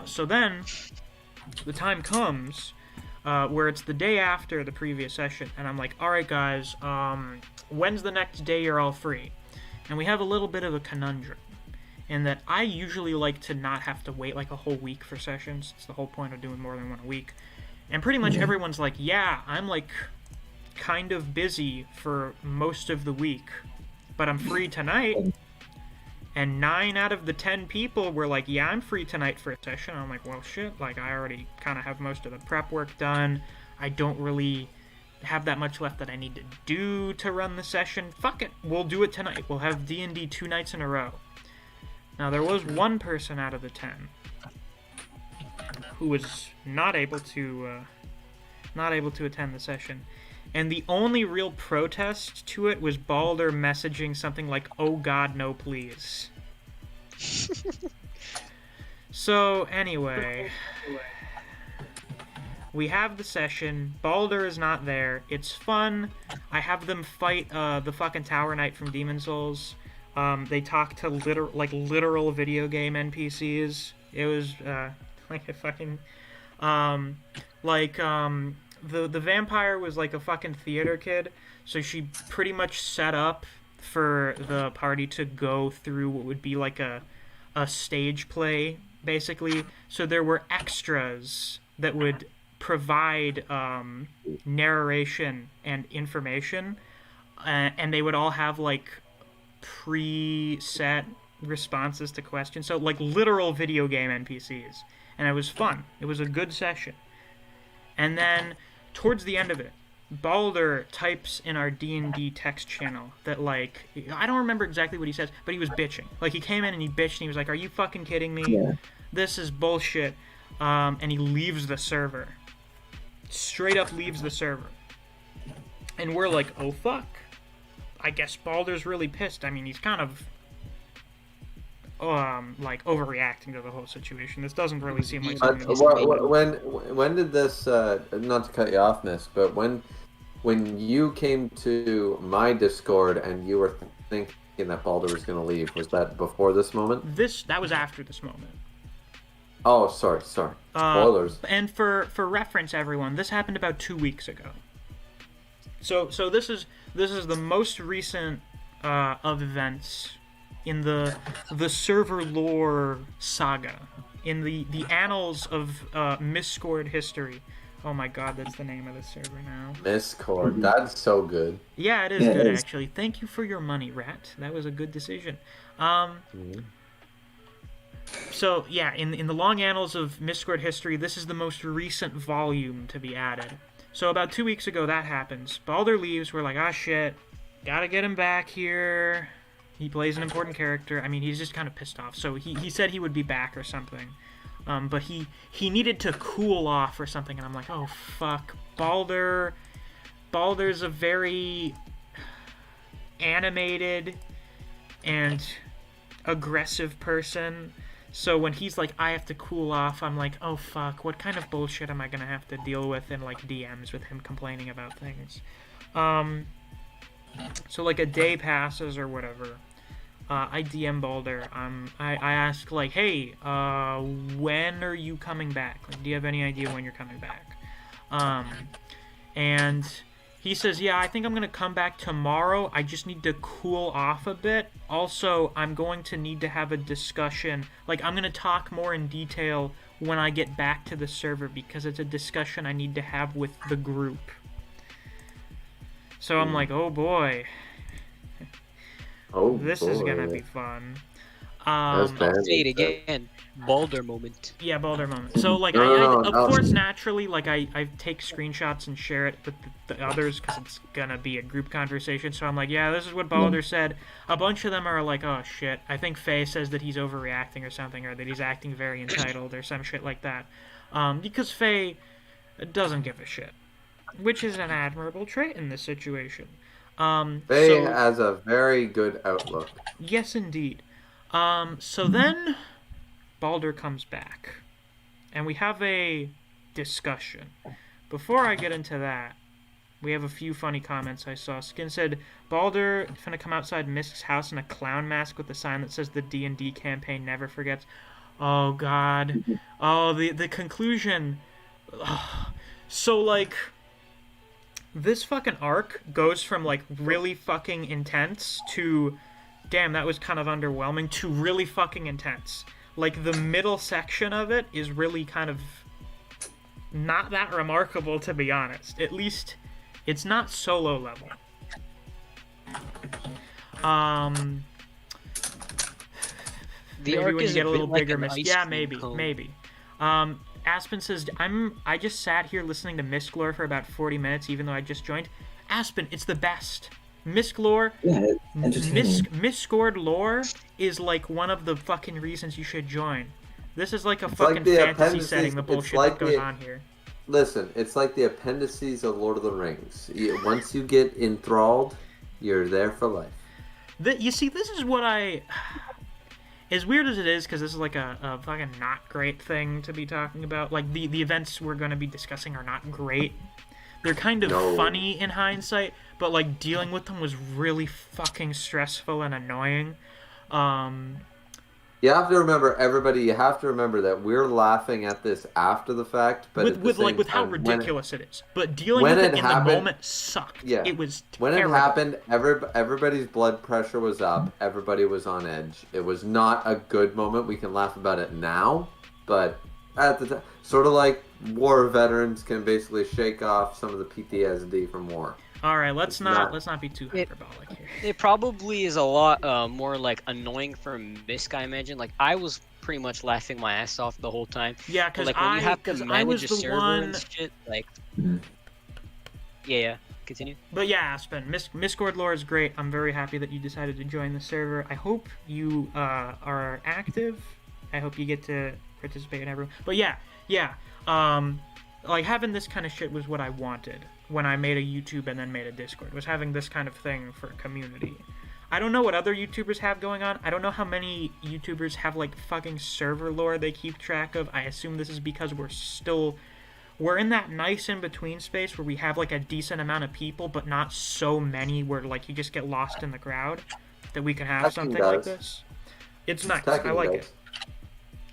Speaker 1: So then, the time comes where it's the day after the previous session, and I'm like, alright guys, when's the next day you're all free? And we have a little bit of a conundrum, in that I usually like to not have to wait like a whole week for sessions. It's the whole point of doing more than one a week. And pretty much everyone's like, yeah, I'm like kind of busy for most of the week, but I'm free tonight. And 9 out of the 10 people were like, yeah, I'm free tonight for a session. I'm like, well, shit, like, I already kind of have most of the prep work done. I don't really have that much left that I need to do to run the session. Fuck it, we'll do it tonight. We'll have D&D 2 nights in a row. Now, there was one person out of the 10 who was not able to attend the session. And the only real protest to it was Balder messaging something like, oh god, no please. So, anyway, we have the session. Balder is not there. It's fun. I have them fight the fucking Tower Knight from Demon Souls. They talk to literal video game NPCs. It was like a fucking the vampire was like a fucking theater kid, so she pretty much set up for the party to go through what would be like a stage play, basically. So there were extras that would provide narration and information, and they would all have like preset responses to questions, so like literal video game NPCs, and it was fun. It was a good session. And then towards the end of it, Balder types in our D&D text channel that, like, I don't remember exactly what he says, but he was bitching. Like, he came in and he bitched and he was like, are you fucking kidding me? Yeah. This is bullshit. And he leaves the server. Straight up leaves the server. And we're like, oh fuck. I guess Balder's really pissed. I mean, he's kind of like overreacting to the whole situation. This doesn't really seem like something
Speaker 2: when did this not to cut you off, Misc, but when you came to my Discord and you were thinking that Balder was going to leave, was that before this moment?
Speaker 1: That was after this moment.
Speaker 2: Oh, sorry. Spoilers.
Speaker 1: And for reference, everyone, this happened about 2 weeks ago. So this is the most recent of events in the server lore saga, in the annals of Miscord history. Oh my god, that's the name of the server now.
Speaker 2: Miscord, that's so good.
Speaker 1: Yeah, it is good, actually. Thank you for your money, Rat. That was a good decision. So, yeah, in the long annals of Miscord history, this is the most recent volume to be added. So about 2 weeks ago, that happens. Balder leaves, we're like, ah shit, gotta get him back here. He plays an important character. I mean, he's just kind of pissed off. So he said he would be back or something. But he needed to cool off or something. And I'm like, oh, fuck. Balder's a very animated and aggressive person. So when he's like, I have to cool off, I'm like, oh, fuck. What kind of bullshit am I going to have to deal with in, like, DMs with him complaining about things? So, like, a day passes or whatever. I DM Balder. I ask, like, hey, when are you coming back? Like, do you have any idea when you're coming back? And he says, yeah, I think I'm going to come back tomorrow. I just need to cool off a bit. Also, I'm going to need to have a discussion. Like, I'm going to talk more in detail when I get back to the server because it's a discussion I need to have with the group. So I'm like, oh boy. This is gonna be fun.
Speaker 2: That's bad.
Speaker 5: I'll say it again. Balder moment.
Speaker 1: Yeah, Balder moment. So, like,
Speaker 2: No,
Speaker 1: of course, naturally, like, I take screenshots and share it with the others because it's gonna be a group conversation. So I'm like, yeah, this is what Balder said. A bunch of them are like, oh, shit. I think Faye says that he's overreacting or something, or that he's acting very entitled or some shit like that. Because Faye doesn't give a shit, which is an admirable trait in this situation.
Speaker 2: Faye has a very good outlook.
Speaker 1: Yes, indeed. So then Balder comes back, and we have a discussion. Before I get into that, we have a few funny comments I saw. Skin said, Balder finna come outside Misc's house in a clown mask with a sign that says the D&D campaign never forgets. Oh, God. Oh, the conclusion. So, like, this fucking arc goes from, like, really fucking intense to, damn, that was kind of underwhelming, to really fucking intense. Like, the middle section of it is really kind of not that remarkable, to be honest. At least, it's not solo level.
Speaker 5: The
Speaker 1: maybe
Speaker 5: arc
Speaker 1: when
Speaker 5: is
Speaker 1: you get a little
Speaker 5: like
Speaker 1: bigger yeah,
Speaker 5: maybe.
Speaker 1: maybe. Aspen says, I just sat here listening to Misc lore for about 40 minutes, even though I just joined. Aspen, it's the best. Misc lore, Misc-scored lore is like one of the fucking reasons you should join. This is like a fucking fantasy setting, the bullshit that goes on here.
Speaker 2: Listen, it's like the appendices of Lord of the Rings. Once you get enthralled, you're there for life.
Speaker 1: You see, this is what as weird as it is, because this is like a fucking not great thing to be talking about. Like, the events we're going to be discussing are not great. They're kind of funny in hindsight, but, like, dealing with them was really fucking stressful and annoying.
Speaker 2: You have to remember, everybody, you have to remember that we're laughing at this after the fact, but
Speaker 1: with how ridiculous it is. But dealing with it in the moment sucked. Yeah. It was terrible.
Speaker 2: When it happened, everybody's blood pressure was up. Everybody was on edge. It was not a good moment. We can laugh about it now, but at the time, sort of like war veterans can basically shake off some of the PTSD from war.
Speaker 1: All right, let's not be too hyperbolic here.
Speaker 5: It probably is a lot more like annoying for Misc, I imagine. Like, I was pretty much laughing my ass off the whole time.
Speaker 1: Yeah, because
Speaker 5: like, when you have to manage a server and shit, like, yeah. Continue.
Speaker 1: But yeah, Aspen, Misc lore is great. I'm very happy that you decided to join the server. I hope you are active. I hope you get to participate in everyone. But yeah. Like, having this kind of shit was what I wanted when I made a YouTube and then made a Discord, was having this kind of thing for a community. I don't know what other YouTubers have going on. I don't know how many YouTubers have, like, fucking server lore they keep track of. I assume this is because we're in that nice in-between space where we have, like, a decent amount of people, but not so many where, like, you just get lost in the crowd, that we can have something like this. It's nice. I like it.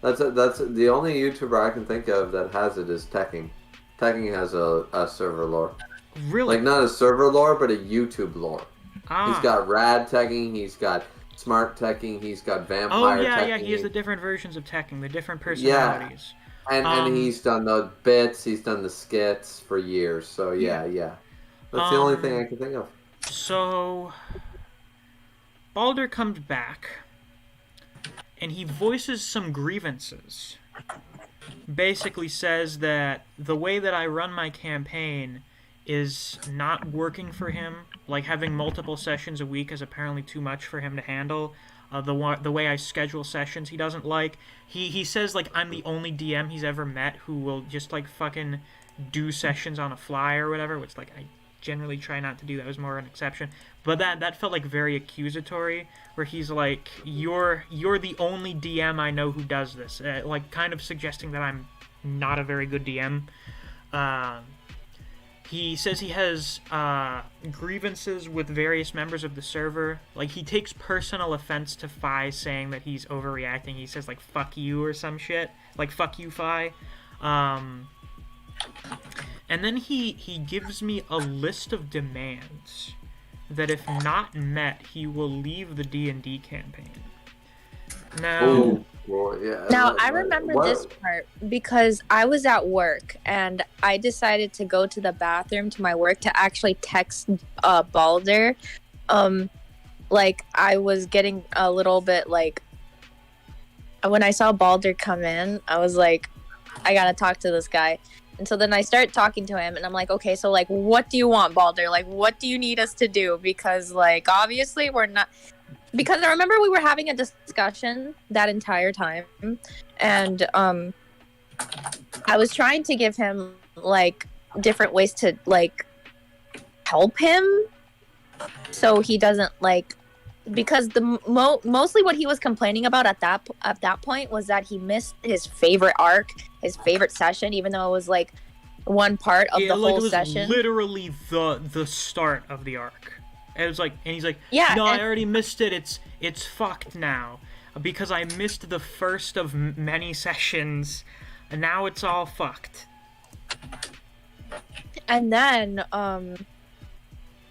Speaker 2: That's the only YouTuber I can think of that has it is Tekking. Tekking has a server lore.
Speaker 1: Really?
Speaker 2: Like, not a server lore, but a YouTube lore. He's got rad Tekking, he's got smart Tekking, he's got vampire Tekking.
Speaker 1: Yeah, he has the different versions of Tekking, the different personalities.
Speaker 2: Yeah, and he's done the bits, he's done the skits for years, so yeah. That's the only thing I can think of.
Speaker 1: So, Balder comes back, and he voices some grievances. Basically says that the way that I run my campaign is not working for him. Like, having multiple sessions a week is apparently too much for him to handle. The way I schedule sessions he doesn't like. He says, like, I'm the only DM he's ever met who will just, like, fucking do sessions on a fly or whatever, which, like, I generally try not to do. That was more an exception. But that felt, like, very accusatory, where he's like, you're the only DM I know who does this. Like, kind of suggesting that I'm not a very good DM. He says he has grievances with various members of the server. Like, he takes personal offense to Fi saying that he's overreacting. He says, like, fuck you or some shit. Like, fuck you, Fi. And then he gives me a list of demands that if not met, he will leave the D&D campaign. Now...
Speaker 2: Well, yeah,
Speaker 6: now, I remember this part because I was at work and I decided to go to the bathroom to my work to actually text Balder. Like, I was getting a little bit, like, when I saw Balder come in, I was like, I gotta talk to this guy. And so then I start talking to him, and I'm like, okay, so like, what do you want, Balder? Like, what do you need us to do? Because like, obviously, we're not. Because I remember we were having a discussion that entire time, and I was trying to give him like different ways to like help him, so he doesn't like. Because the mostly what he was complaining about at that point was that he missed his favorite arc, his favorite session, even though it was like one part of the whole session.
Speaker 1: It was literally the start of the arc. It was like, and he's like,
Speaker 6: yeah,
Speaker 1: no, I already missed it. It's fucked now because I missed the first of many sessions, and now it's all fucked.
Speaker 6: And then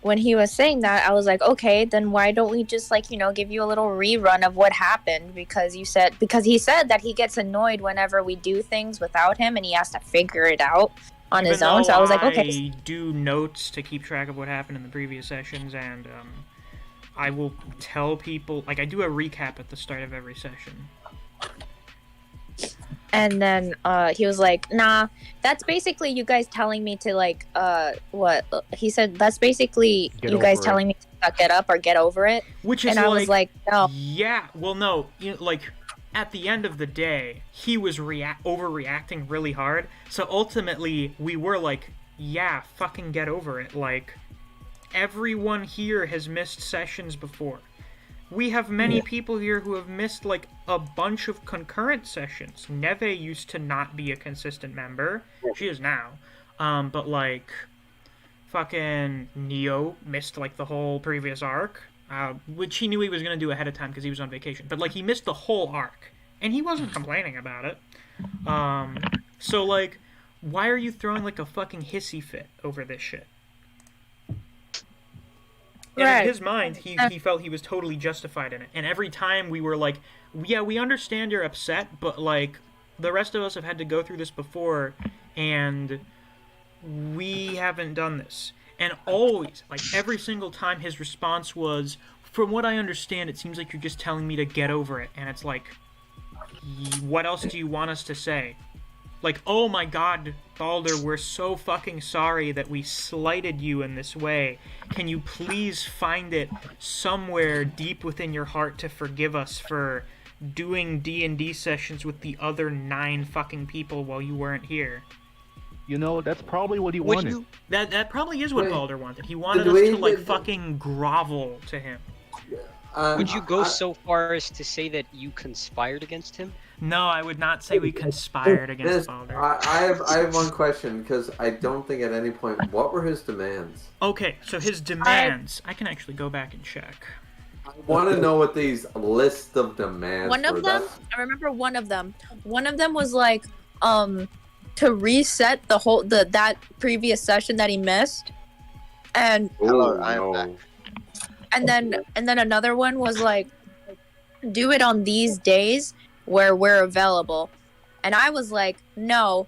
Speaker 6: when he was saying that, I was like, okay, then why don't we just like, you know, give you a little rerun of what happened? Because he said that he gets annoyed whenever we do things without him and he has to figure it out on his own. So I was like, okay.
Speaker 1: I do notes to keep track of what happened in the previous sessions, and I will tell people, like, I do a recap at the start of every session.
Speaker 6: And then he was like, nah, that's basically you guys telling me to like, what? He said, that's basically you guys telling me to suck it up or get over it.
Speaker 1: Which is
Speaker 6: and I was like, no.
Speaker 1: Yeah, well, no, you know, like, at the end of the day, he was overreacting really hard. So ultimately, we were like, yeah, fucking get over it. Like, everyone here has missed sessions before. We have many people here who have missed, like, a bunch of concurrent sessions. Neve used to not be a consistent member. She is now. But, like, fucking Neo missed, like, the whole previous arc. Which he knew he was going to do ahead of time because he was on vacation. But, like, he missed the whole arc. And he wasn't complaining about it. So, like, why are you throwing, like, a fucking hissy fit over this shit? And in his mind, he felt he was totally justified in it. And every time we were like, yeah, we understand you're upset, but, like, the rest of us have had to go through this before, and we haven't done this. And always, like, every single time his response was, from what I understand, it seems like you're just telling me to get over it. And it's like, what else do you want us to say? Like, oh my god, Balder, we're so fucking sorry that we slighted you in this way. Can you please find it somewhere deep within your heart to forgive us for doing D&D sessions with the other 9 fucking people while you weren't here?
Speaker 3: You know, that's probably what he wanted.
Speaker 1: That probably is what Balder wanted. He wanted us to, like, fucking grovel to him.
Speaker 5: Would you go so far as to say that you conspired against him?
Speaker 1: No, I would not say we conspired against Balder.
Speaker 2: I have one question, because I don't think at any point, what were his demands?
Speaker 1: Okay, so his demands, I can actually go back and check.
Speaker 2: I want to know what these list of demands
Speaker 6: One of them, I remember one of them. One of them was like, to reset the whole, that previous session that he missed. And
Speaker 9: Hello, I am back.
Speaker 6: And then another one was like, do it on these days where we're available. And I was like, no,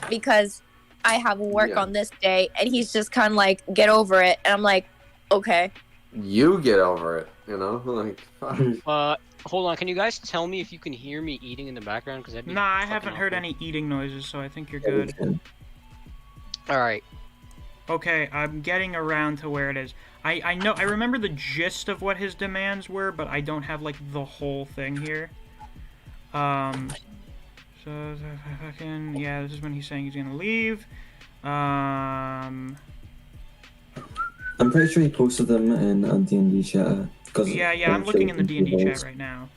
Speaker 6: because I have work on this day. And he's just kind of like, get over it. And I'm like, okay.
Speaker 2: You get over it, you know? Like,
Speaker 5: hold on. Can you guys tell me if you can hear me eating in the background?
Speaker 1: Nah, I haven't heard any eating noises, so I think you're good.
Speaker 5: Alright.
Speaker 1: Okay, I'm getting around to where it is. I know, I remember the gist of what his demands were, but I don't have, like, the whole thing here. So, fucking, yeah, this is when he's saying he's gonna leave.
Speaker 4: I'm pretty sure he posted them in D&D chat.
Speaker 1: Yeah, I'm looking in the D&D chat right now.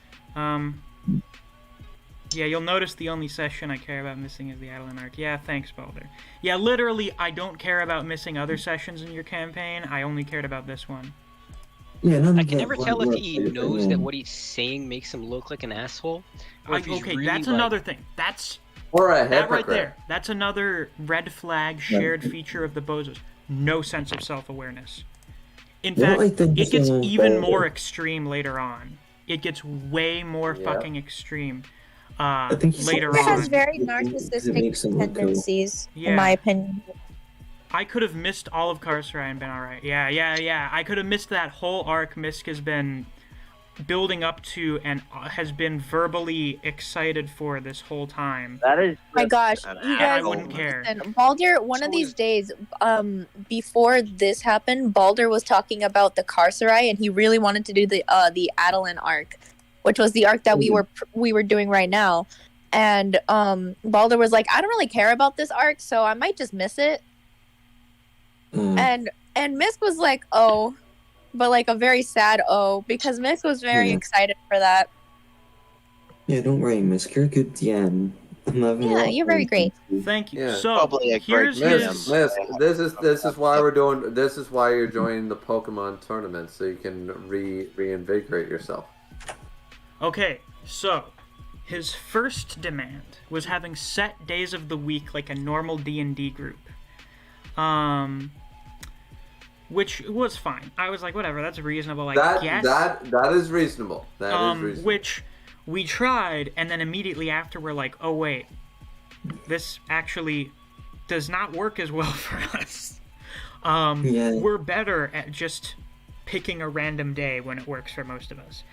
Speaker 1: Yeah, you'll notice the only session I care about missing is the Adeline arc. Yeah, thanks, Balder. Yeah, literally, I don't care about missing other sessions in your campaign. I only cared about this one.
Speaker 4: Yeah,
Speaker 5: I can never tell if he knows that what he's saying makes him look like an asshole.
Speaker 1: Okay, that's another thing. That's
Speaker 2: or a
Speaker 1: that right there. That's another red flag shared feature of the Bozos. No sense of self-awareness. In fact, it gets even more extreme later on. It gets way more fucking extreme.
Speaker 6: I think later on. Has very narcissistic tendencies, in my opinion.
Speaker 1: I could have missed all of Carcerai and been alright. Yeah. I could have missed that whole arc. Misc has been building up to and has been verbally excited for this whole time.
Speaker 9: That is.
Speaker 6: Oh my gosh, you guys,
Speaker 1: I wouldn't care.
Speaker 6: listen, Baldur, one of these days, before this happened, Baldur was talking about the Carcerai, and he really wanted to do the Adeline arc, which was the arc that we were doing right now. And Baldur was like, I don't really care about this arc, so I might just miss it. And Misc was like, oh, but like a very sad oh, because Misc was very excited for that.
Speaker 4: Yeah, don't worry, Misc. You're a good DM.
Speaker 6: Yeah, you're very great.
Speaker 1: Thank you.
Speaker 2: Yeah.
Speaker 1: So
Speaker 9: Probably a
Speaker 1: here's
Speaker 9: great
Speaker 1: his.
Speaker 2: Miss, this is why we're doing. This is why you're joining the Pokemon tournament, so you can reinvigorate yourself.
Speaker 1: Okay, so his first demand was having set days of the week like a normal D&D group. Which was fine. I was like, whatever, that's reasonable, I guess.
Speaker 2: That is reasonable. That is reasonable.
Speaker 1: Which we tried, and then immediately after we're like, oh wait, this actually does not work as well for us. We're better at just picking a random day when it works for most of us.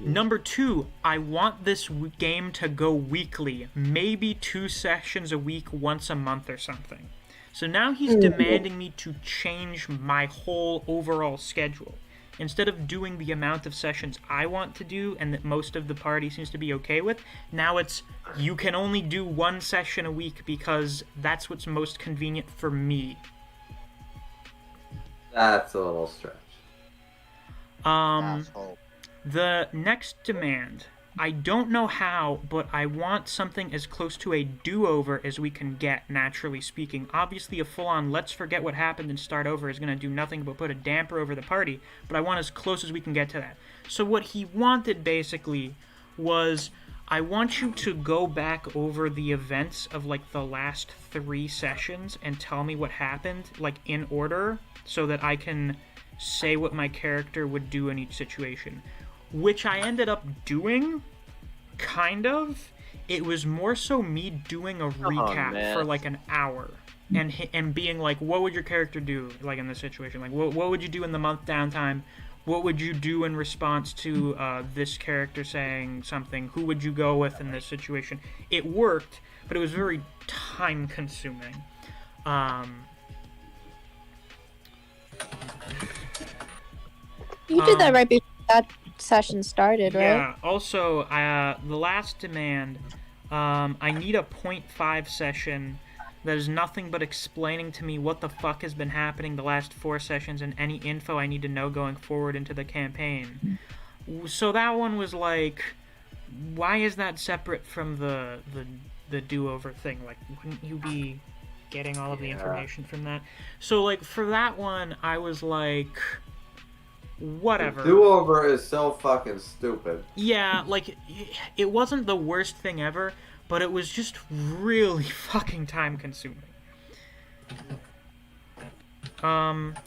Speaker 1: Number 2, I want this game to go weekly, maybe 2 sessions a week, once a month or something. So now he's demanding me to change my whole overall schedule. Instead of doing the amount of sessions I want to do and that most of the party seems to be okay with, now it's you can only do 1 session a week because that's what's most convenient for me.
Speaker 2: That's a little stretch.
Speaker 1: The next demand, I don't know how, but I want something as close to a do-over as we can get, naturally speaking. Obviously, a full-on let's forget what happened and start over is going to do nothing but put a damper over the party, but I want as close as we can get to that. So what he wanted, basically, was I want you to go back over the events of, like, the last 3 sessions and tell me what happened, like, in order, so that I can say what my character would do in each situation. Which I ended up doing, kind of. It was more so me doing a recap for like an hour, and being like, what would your character do, like in this situation? Like, what would you do in the month downtime? What would you do in response to this character saying something? Who would you go with in this situation? It worked, but it was very time-consuming.
Speaker 6: You did that right before that session started, right?
Speaker 1: Yeah. Also, the last demand, I need a 0.5 session that is nothing but explaining to me what the fuck has been happening the last 4 sessions and any info I need to know going forward into the campaign. So that one was like, why is that separate from the do-over thing? Like, wouldn't you be getting all of the information from that? So, like, for that one, I was like, whatever.
Speaker 2: Do-over is so fucking stupid.
Speaker 1: Yeah, like, it wasn't the worst thing ever, but it was just really fucking time-consuming.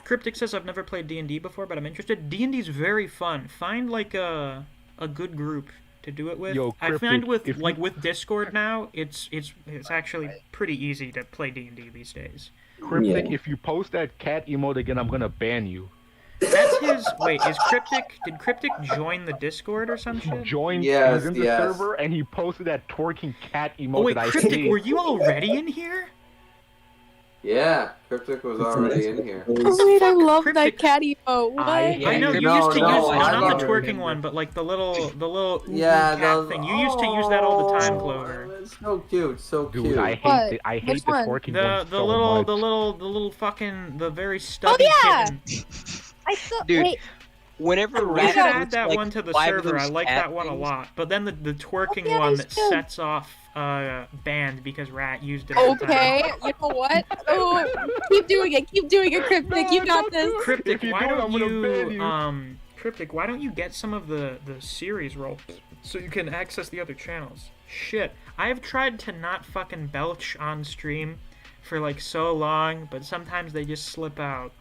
Speaker 1: Cryptic says, I've never played D&D before, but I'm interested. D&D's very fun. Find, like, a good group to do it with.
Speaker 3: Yo, Cryptic,
Speaker 1: I find with Discord now, it's actually pretty easy to play D&D these days.
Speaker 3: Cryptic, if you post that cat emote again, I'm gonna ban you.
Speaker 1: That's his. Wait, did Cryptic join the Discord or some shit?
Speaker 3: Joined, he was in the server, and he posted that twerking cat emote.
Speaker 1: Oh wait,
Speaker 3: that
Speaker 1: Cryptic,
Speaker 3: I hate.
Speaker 1: were you already in here?
Speaker 2: Yeah, Cryptic was already in here.
Speaker 6: Oh wait, I love that cat emote. What?
Speaker 1: I know you used to use not the twerking one, but like the little cat thing. You used to use that all the time, Clover.
Speaker 2: It's so cute, so cute.
Speaker 3: Dude, I hate the twerking one
Speaker 1: the little fucking the very stubby kitten.
Speaker 6: I thought,
Speaker 5: Dude,
Speaker 6: wait.
Speaker 5: Whenever
Speaker 1: we should add
Speaker 5: puts,
Speaker 1: that
Speaker 5: like,
Speaker 1: one to the
Speaker 5: 5 of
Speaker 1: server. I
Speaker 5: those
Speaker 1: like
Speaker 5: cat
Speaker 1: that one a
Speaker 5: things-
Speaker 1: lot. But then the twerking
Speaker 6: yeah,
Speaker 1: one
Speaker 6: it's
Speaker 1: that
Speaker 6: good.
Speaker 1: sets off banned because Rat used it all the time.
Speaker 6: Okay, you know what? Oh, keep doing it, Cryptic. You got this.
Speaker 1: Cryptic,
Speaker 3: If you
Speaker 1: why
Speaker 3: don't,
Speaker 1: don't
Speaker 3: I'm gonna ban you.
Speaker 1: Cryptic, why don't you get some of the series roll so you can access the other channels? Shit, I have tried to not fucking belch on stream for like so long, but sometimes they just slip out.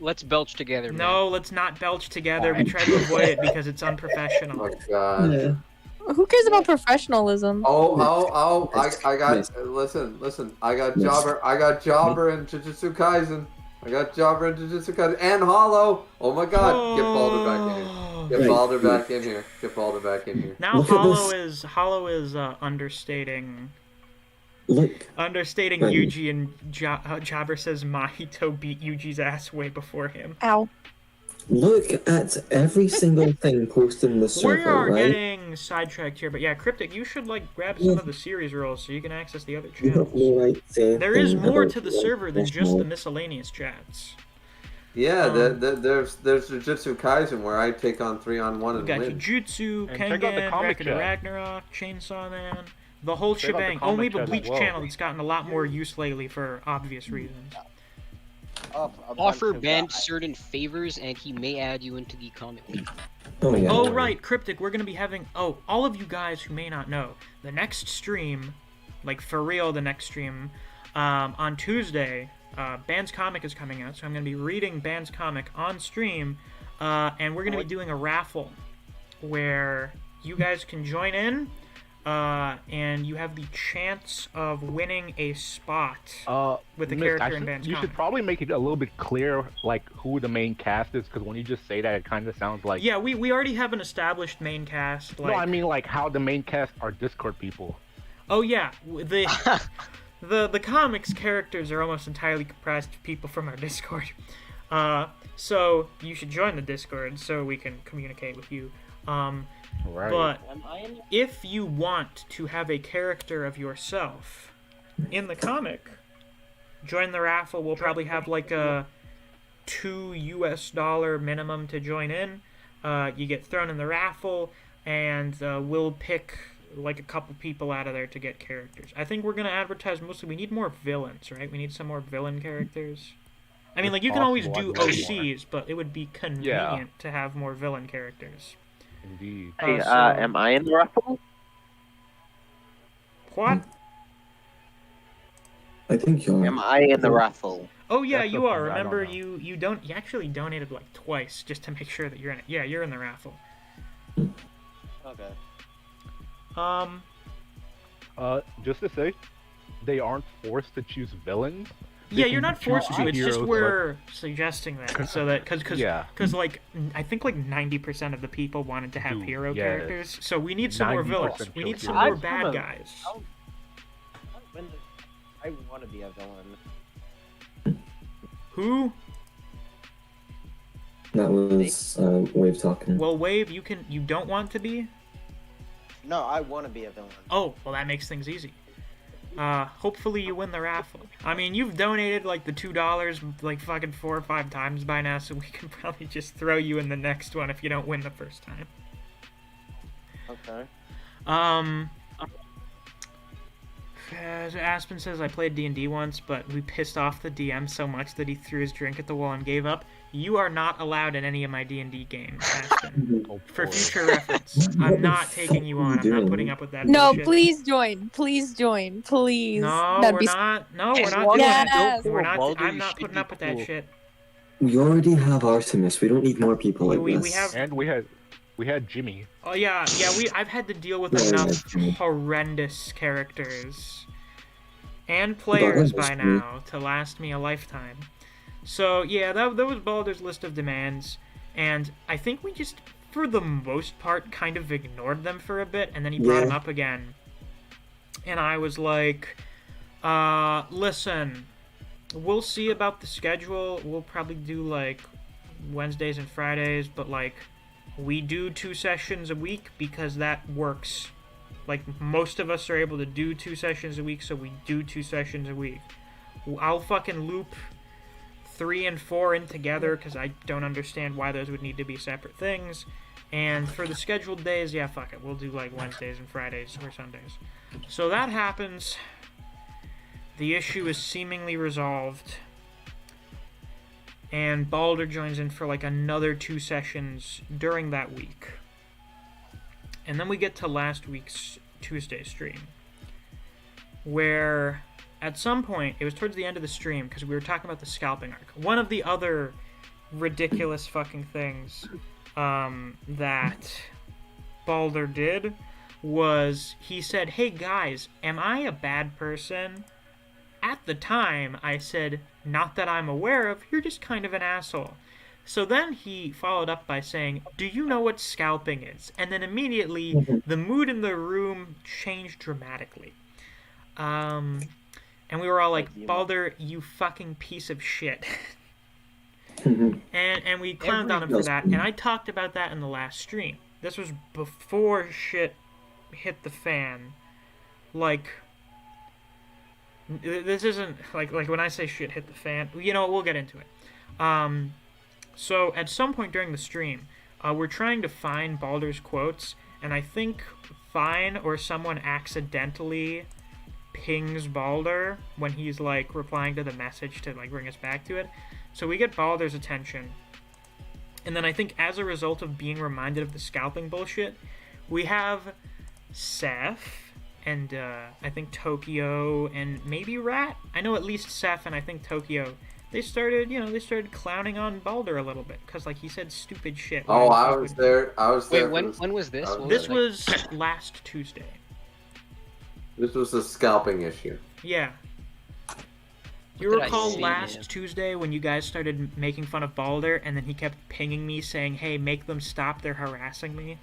Speaker 5: Let's belch together, man.
Speaker 1: No, let's not belch together. We try to avoid it because it's unprofessional.
Speaker 2: Oh my god.
Speaker 4: Yeah.
Speaker 6: Who cares about professionalism?
Speaker 2: I got listen. I got Jobber in Jujutsu Kaisen. And Hollow. Oh my god, get Baldur back in here. Get
Speaker 4: Right.
Speaker 2: Balder back in here. Get Balder back in here.
Speaker 1: Now
Speaker 4: Look at
Speaker 1: Hollow is understating
Speaker 4: Look. Right.
Speaker 1: Yuji, and Jabber says Mahito beat Yuji's ass way before him.
Speaker 6: Ow.
Speaker 4: Look at every single thing posted in the
Speaker 1: We
Speaker 4: server,
Speaker 1: are
Speaker 4: right?
Speaker 1: getting sidetracked here, but yeah, Cryptic, you should like grab some of the series roles so you can access the other
Speaker 4: You have
Speaker 1: channels.
Speaker 4: no right to say
Speaker 1: There is
Speaker 4: anything
Speaker 1: more
Speaker 4: about
Speaker 1: to the
Speaker 4: like,
Speaker 1: server than just the
Speaker 4: national-
Speaker 1: miscellaneous chats.
Speaker 2: Yeah, there's Jujutsu Kaisen where I take on 3-on-1
Speaker 1: We
Speaker 2: and
Speaker 1: got
Speaker 2: win.
Speaker 1: Jujutsu,
Speaker 3: And check out the
Speaker 1: Kengan,
Speaker 3: comic
Speaker 1: Record of
Speaker 3: chat.
Speaker 1: Ragnarok, Chainsaw Man, the whole
Speaker 3: Check out the
Speaker 1: shebang.
Speaker 3: comic
Speaker 1: Only the
Speaker 3: chat as
Speaker 1: Bleach
Speaker 3: well.
Speaker 1: channel that's gotten a lot more use lately for obvious reasons.
Speaker 5: Offer banned certain favors, and he may add you into the comment.
Speaker 4: Oh yeah.
Speaker 1: Oh, right, Cryptic, we're going to be having... Oh, all of you guys who may not know, the next stream, like for real the next stream, on Tuesday, Band's comic is coming out, so I'm going to be reading Band's comic on stream, and we're going to be doing a raffle where you guys can join in, and you have the chance of winning a spot with the
Speaker 3: Misc,
Speaker 1: character in Band's
Speaker 3: you
Speaker 1: comic.
Speaker 3: should probably make it a little bit clear, like who the main cast is, because when you just say that, it kind of sounds like.
Speaker 1: Yeah, we already have an established main cast. Like...
Speaker 3: No, I mean like how the main cast are Discord people.
Speaker 1: Oh yeah, the comics characters are almost entirely comprised of people from our Discord. So you should join the Discord so we can communicate with you.
Speaker 3: Right.
Speaker 1: But if you want to have a character of yourself in the comic, join the raffle. We'll probably have like a $2 minimum to join in. You get thrown in the raffle, and we'll pick like a couple people out of there to get characters. I think we're gonna advertise mostly. We need more villains, right? We need some more villain characters. I mean, like you can always do OCs, but it would be convenient to have more villain characters.
Speaker 3: Indeed.
Speaker 9: Hey,
Speaker 1: So-
Speaker 9: am I in the raffle?
Speaker 1: What?
Speaker 4: I think you are.
Speaker 9: Am I in the raffle?
Speaker 1: Oh yeah,
Speaker 3: That's
Speaker 1: you
Speaker 3: the
Speaker 1: are.
Speaker 3: thing, I don't
Speaker 1: Remember,
Speaker 3: know.
Speaker 1: you actually donated like twice just to make sure that you're in it. Yeah, you're in the raffle.
Speaker 8: Okay.
Speaker 3: Just to say, they aren't forced to choose villains. They
Speaker 1: Yeah,
Speaker 3: can
Speaker 1: you're not
Speaker 3: choose
Speaker 1: forced to. It's just
Speaker 3: heroes,
Speaker 1: we're suggesting that so that
Speaker 3: Yeah.
Speaker 1: because like I think like 90% of the people wanted to have
Speaker 3: Do,
Speaker 1: hero
Speaker 3: yes.
Speaker 1: characters, so we need some more
Speaker 3: 90%
Speaker 1: villains. We need
Speaker 3: chose
Speaker 1: some
Speaker 3: heroes.
Speaker 1: more bad guys.
Speaker 8: I want to be a villain.
Speaker 1: Who?
Speaker 4: That was Wave talking.
Speaker 1: Well, Wave, you don't want to be?
Speaker 8: No, I want to be a villain.
Speaker 1: Oh, well that makes things easy. Hopefully you win the raffle. I mean, you've donated like the $2 like fucking 4 or 5 times by now, so we can probably just throw you in the next one if you don't win the first time.
Speaker 8: Okay.
Speaker 1: Aspen says I played D&D once, but we pissed off the DM so much that he threw his drink at the wall and gave up. You are not allowed in any of my D&D games, Aspen.
Speaker 3: Oh,
Speaker 1: For
Speaker 3: boy.
Speaker 1: future reference, I'm not taking you on. I'm not putting up with that
Speaker 6: No,
Speaker 1: bullshit.
Speaker 6: please join. Please join. Please.
Speaker 1: No,
Speaker 6: That'd
Speaker 1: we're
Speaker 6: be
Speaker 1: not. No,
Speaker 5: As
Speaker 1: we're not
Speaker 5: long
Speaker 1: doing
Speaker 6: as you
Speaker 1: that.
Speaker 6: don't
Speaker 1: We're
Speaker 5: kill
Speaker 1: not.
Speaker 5: Baldur,
Speaker 1: I'm
Speaker 5: you
Speaker 1: not
Speaker 5: should
Speaker 1: putting
Speaker 5: be
Speaker 1: up with that
Speaker 5: cool.
Speaker 1: shit.
Speaker 4: We already have Artemis. We don't need more people like
Speaker 1: We
Speaker 4: this.
Speaker 1: have.
Speaker 3: And we had Jimmy.
Speaker 1: Oh yeah. I've had to deal with
Speaker 4: Yeah,
Speaker 1: enough
Speaker 4: that's true.
Speaker 1: horrendous characters and players by
Speaker 4: that's true.
Speaker 1: now to last me a lifetime. So yeah, that was Baldur's list of demands, and I think we just, for the most part, kind of ignored them for a bit, and then he brought
Speaker 4: Yeah.
Speaker 1: them up again, and I was like, listen, we'll see about the schedule. We'll probably do like Wednesdays and Fridays, but like we do 2 sessions a week because that works. Like most of us are able to do 2 sessions a week, so we do 2 sessions a week. I'll fucking loop 3 and 4 in together because I don't understand why those would need to be separate things. And for the scheduled days, yeah, fuck it. We'll do like Wednesdays and Fridays or Sundays. So that happens. The issue is seemingly resolved. And Baldur joins in for like another 2 sessions during that week. And then we get to last week's Tuesday stream, where at some point, it was towards the end of the stream, because we were talking about the scalping arc. One of the other ridiculous fucking things that Baldur did was he said, "Hey guys, am I a bad person?" At the time, I said, "Not that I'm aware of, you're just kind of an asshole." So then he followed up by saying, "Do you know what scalping is?" And then immediately the mood in the room changed dramatically. And we were all like, "Balder, you fucking piece of shit." and we clowned on him for that. And I talked about that in the last stream. This was before shit hit the fan. Like, this isn't like when I say shit hit the fan. You know, we'll get into it. So at some point during the stream, we're trying to find Baldur's quotes, and I think Fine or someone accidentally pings Baldur when he's like replying to the message to like bring us back to it. So we get Baldur's attention, and then I think as a result of being reminded of the scalping bullshit, we have Seth and I think Tokyo and maybe Rat. I know at least Seth and I think Tokyo. They started clowning on Baldur a little bit because, like, he said stupid shit.
Speaker 2: Oh, I was there.
Speaker 5: Wait, when was this?
Speaker 1: This was last Tuesday.
Speaker 2: This was a scalping issue.
Speaker 1: Yeah. You recall last Tuesday when you guys started making fun of Baldur, and then he kept pinging me saying, "Hey, make them stop! They're harassing me."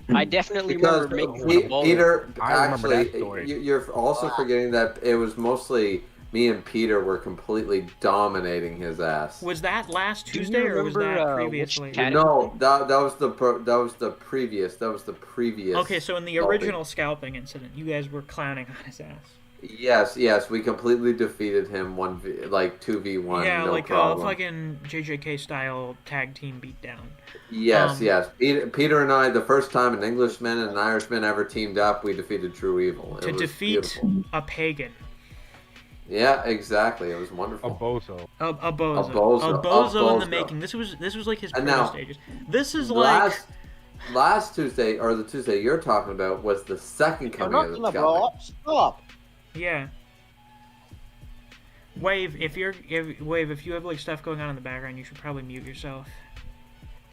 Speaker 5: I definitely remember making fun of Baldur.
Speaker 2: Peter, actually, you're also forgetting that it was mostly me and Peter were completely dominating his ass.
Speaker 1: Was that last Tuesday or was that previously?
Speaker 2: No, that was the previous.
Speaker 1: Okay, so in the original scalping incident, you guys were clowning on his ass.
Speaker 2: Yes, we completely defeated him 2v1.
Speaker 1: Yeah,
Speaker 2: no
Speaker 1: like
Speaker 2: problem.
Speaker 1: Fucking JJK style tag team beatdown.
Speaker 2: Yes. Peter and I, the first time an Englishman and an Irishman ever teamed up, we defeated True Evil.
Speaker 1: To defeat a pagan.
Speaker 2: Yeah, exactly. It was wonderful.
Speaker 3: A bozo.
Speaker 1: A bozo in the making. This was like his pro stages. This is like
Speaker 2: last Tuesday, or the Tuesday you're talking about, was the second coming of the scalping.
Speaker 9: Stop.
Speaker 1: Yeah. Wave, if you have like stuff going on in the background, you should probably mute yourself.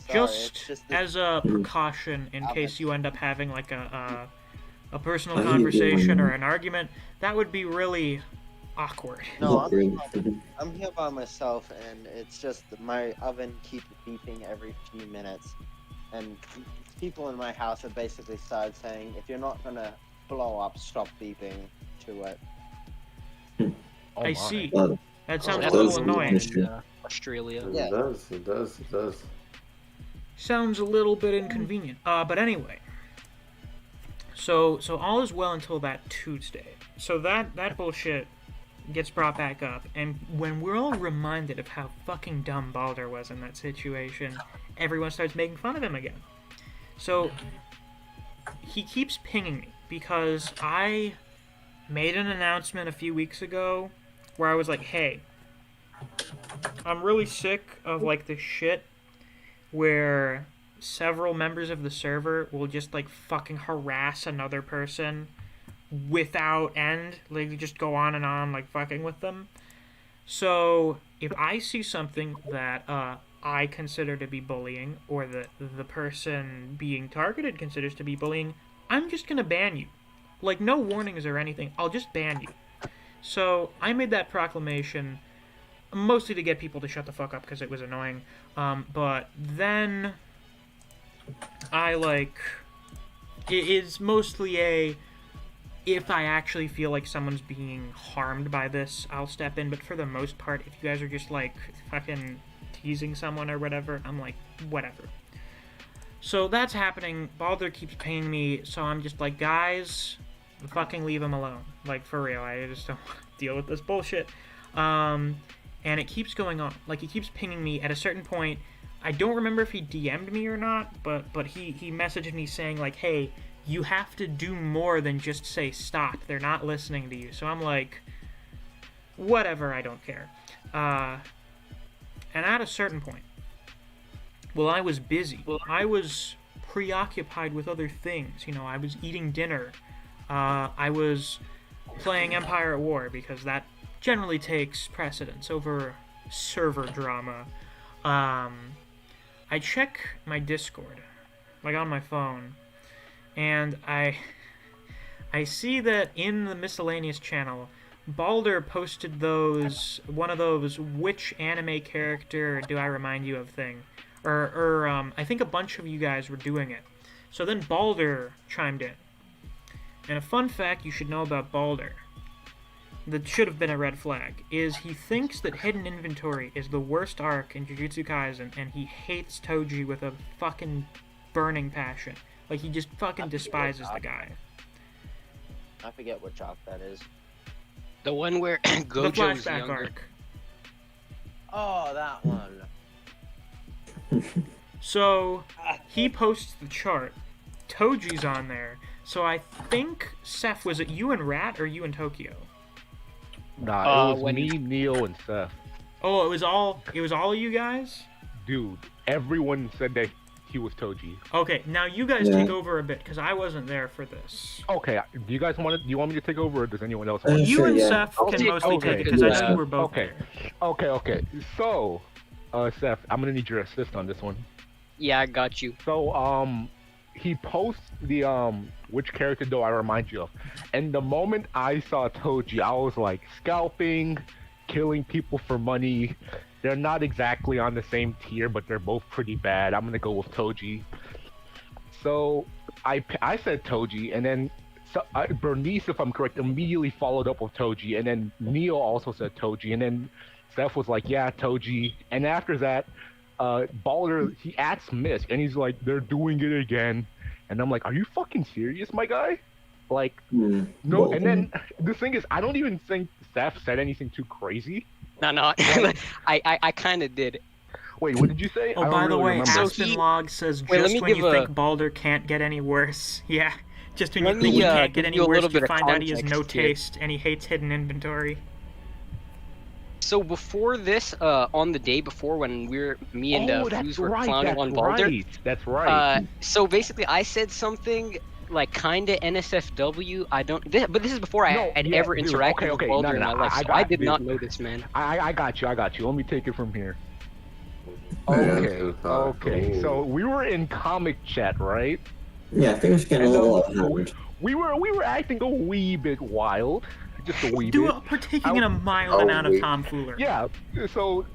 Speaker 9: Sorry,
Speaker 1: just as a precaution in case you end up having like a personal conversation or an argument, that would be really awkward.
Speaker 9: No, I'm here by myself, and it's just my oven keeps beeping every few minutes, and people in my house have basically started saying, if you're not gonna blow up, stop beeping to it.
Speaker 1: I see. That sounds a little annoying.
Speaker 5: Australia.
Speaker 2: Yeah. It does.
Speaker 1: Sounds a little bit inconvenient. But anyway. So all is well until that Tuesday. So that bullshit gets brought back up, and when we're all reminded of how fucking dumb Baldur was in that situation, everyone starts making fun of him again. So he keeps pinging me because I made an announcement a few weeks ago where I was like, hey, I'm really sick of like this shit where several members of the server will just like fucking harass another person without end, like just go on and on like fucking with them. So if I see something that I consider to be bullying, or that the person being targeted considers to be bullying, I'm just gonna ban you. Like, no warnings or anything, I'll just ban you. So I made that proclamation mostly to get people to shut the fuck up because it was annoying, but then I it is mostly if I actually feel like someone's being harmed by this, I'll step in. But for the most part, if you guys are just like fucking teasing someone or whatever, I'm like, whatever. So that's happening. Baldur keeps paying me, so I'm just like, guys, fucking leave him alone. Like, for real, I just don't want to deal with this bullshit. And it keeps going on. Like, he keeps pinging me. At a certain point, I don't remember if he DM'd me or not, but he messaged me saying, like, hey, you have to do more than just say stop. They're not listening to you. So I'm like, whatever, I don't care. And at a certain point, well, I was busy. I was preoccupied with other things. You know, I was eating dinner. I was playing Empire at War because that generally takes precedence over server drama. I check my Discord, like on my phone, and I see that in the miscellaneous channel, Balder posted one of those which anime character do I remind you of thing, or I think a bunch of you guys were doing it. So then Balder chimed in, and a fun fact you should know about Balder that should have been a red flag is he thinks that Hidden Inventory is the worst arc in Jujutsu Kaisen, and he hates Toji with a fucking burning passion. Like, he just fucking despises the guy.
Speaker 9: I forget which arc that is.
Speaker 5: The one where
Speaker 1: The
Speaker 5: Gojo's
Speaker 1: flashback
Speaker 5: younger.
Speaker 1: arc.
Speaker 9: Oh, that one.
Speaker 1: So, he posts the chart. Toji's on there. So I think, Seth, was it you and Rat or you and Tokyo?
Speaker 3: Nah, it was me, Neo, and Seth.
Speaker 1: Oh, it was all of you guys?
Speaker 3: Dude, everyone said that he was Toji.
Speaker 1: Okay, now you guys take over a bit, because I wasn't there for this.
Speaker 3: Okay, do you want me to take over, or does anyone else want to?
Speaker 1: You and Seth can mostly take it, because I know you were both there.
Speaker 3: Okay. So, Seth, I'm gonna need your assist on this one.
Speaker 5: Yeah, I got you.
Speaker 3: So, he posts the which character do I remind you of, and the moment I saw Toji, I was like, scalping, killing people for money. They're not exactly on the same tier, but they're both pretty bad. I'm gonna go with Toji. So I said Toji, and then Bernice, if I'm correct, immediately followed up with Toji, and then Neo also said Toji, and then Steph was like, yeah, Toji, and after that, Balder, he asks Misc, and he's like, they're doing it again, and I'm like, are you fucking serious, my guy? Like, no, and then the thing is, I don't even think Steph said anything too crazy.
Speaker 5: No, I kind of did.
Speaker 3: Wait, what did you say?
Speaker 1: Oh, by the way, Aspen Log says just when you think Balder can't get any worse. Yeah, just when you think he can't get any worse, you find out he has no taste, and he hates Hidden Inventory.
Speaker 5: So before this, on the day before when me and Fuse were clowning on Balder.
Speaker 3: That's right.
Speaker 5: So basically, I said something like kinda NSFW. But this is before I had ever interacted with Balder in my life. So I did not know this, man.
Speaker 3: I got you. Let me take it from here. Okay. So we were in comic chat, right?
Speaker 4: Yeah, I think we should get a little
Speaker 3: we were acting a wee bit wild. Just a wee bit.
Speaker 1: Partaking in a mild amount of tomfoolery.
Speaker 3: Yeah. So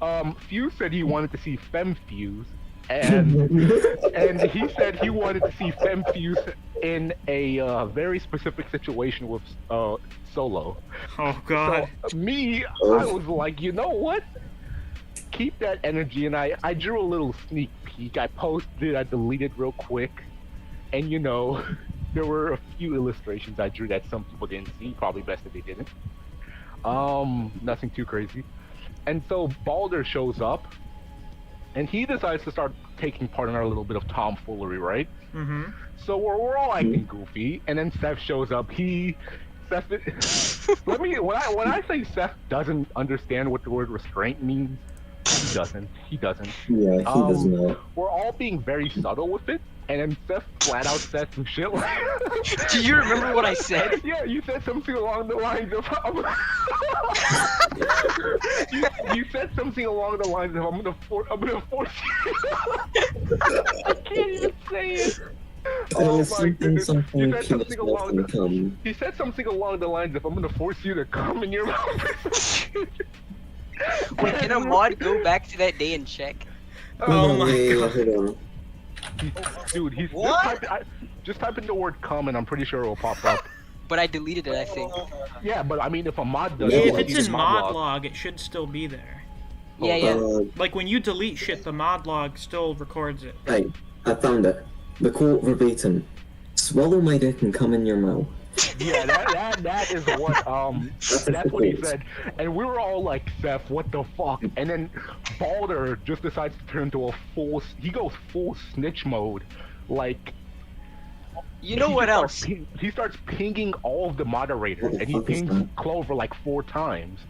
Speaker 3: Fuse said he wanted to see FemFuse, and he said he wanted to see FemFuse in a very specific situation with Solo.
Speaker 1: Oh God.
Speaker 3: So, I was like, you know what? Keep that energy, and I drew a little sneak peek. I posted, I deleted real quick, and there were a few illustrations I drew that some people didn't see. Probably best if they didn't. Nothing too crazy. And so Balder shows up, and he decides to start taking part in our little bit of tomfoolery, right?
Speaker 1: Mm-hmm.
Speaker 3: So we're all acting goofy, and then Seth shows up. When I say Seth doesn't understand what the word restraint means, he doesn't.
Speaker 4: Yeah, he does not.
Speaker 3: We're all being very subtle with it, and then Seth flat out said some shit like...
Speaker 5: Do you remember what I said?
Speaker 3: Yeah, you said something along the lines of... you said something along the lines of, I'm gonna force you... I can't even say it. Oh my goodness. He said something along the lines of, I'm gonna force you to come in your mouth.
Speaker 5: Wait, can a mod go back to that day and check?
Speaker 1: Oh my God.
Speaker 3: Dude, he's just type in the word "come" and I'm pretty sure it will pop up.
Speaker 5: But I deleted it, I think.
Speaker 3: Yeah, but I mean, if a mod does it,
Speaker 1: if it's in mod log, it should still be there.
Speaker 5: Yeah.
Speaker 1: Like when you delete shit, the mod log still records it.
Speaker 4: Hey, I found it. The quote verbatim: "Swallow my dick and come in your mouth."
Speaker 3: Yeah, that is what that's what he said, and we were all like, Seth, what the fuck? And then Balder just decides to turn into he goes full snitch mode, like.
Speaker 5: You know what else?
Speaker 3: He starts pinging all of the moderators, and he pings Clover like 4 times.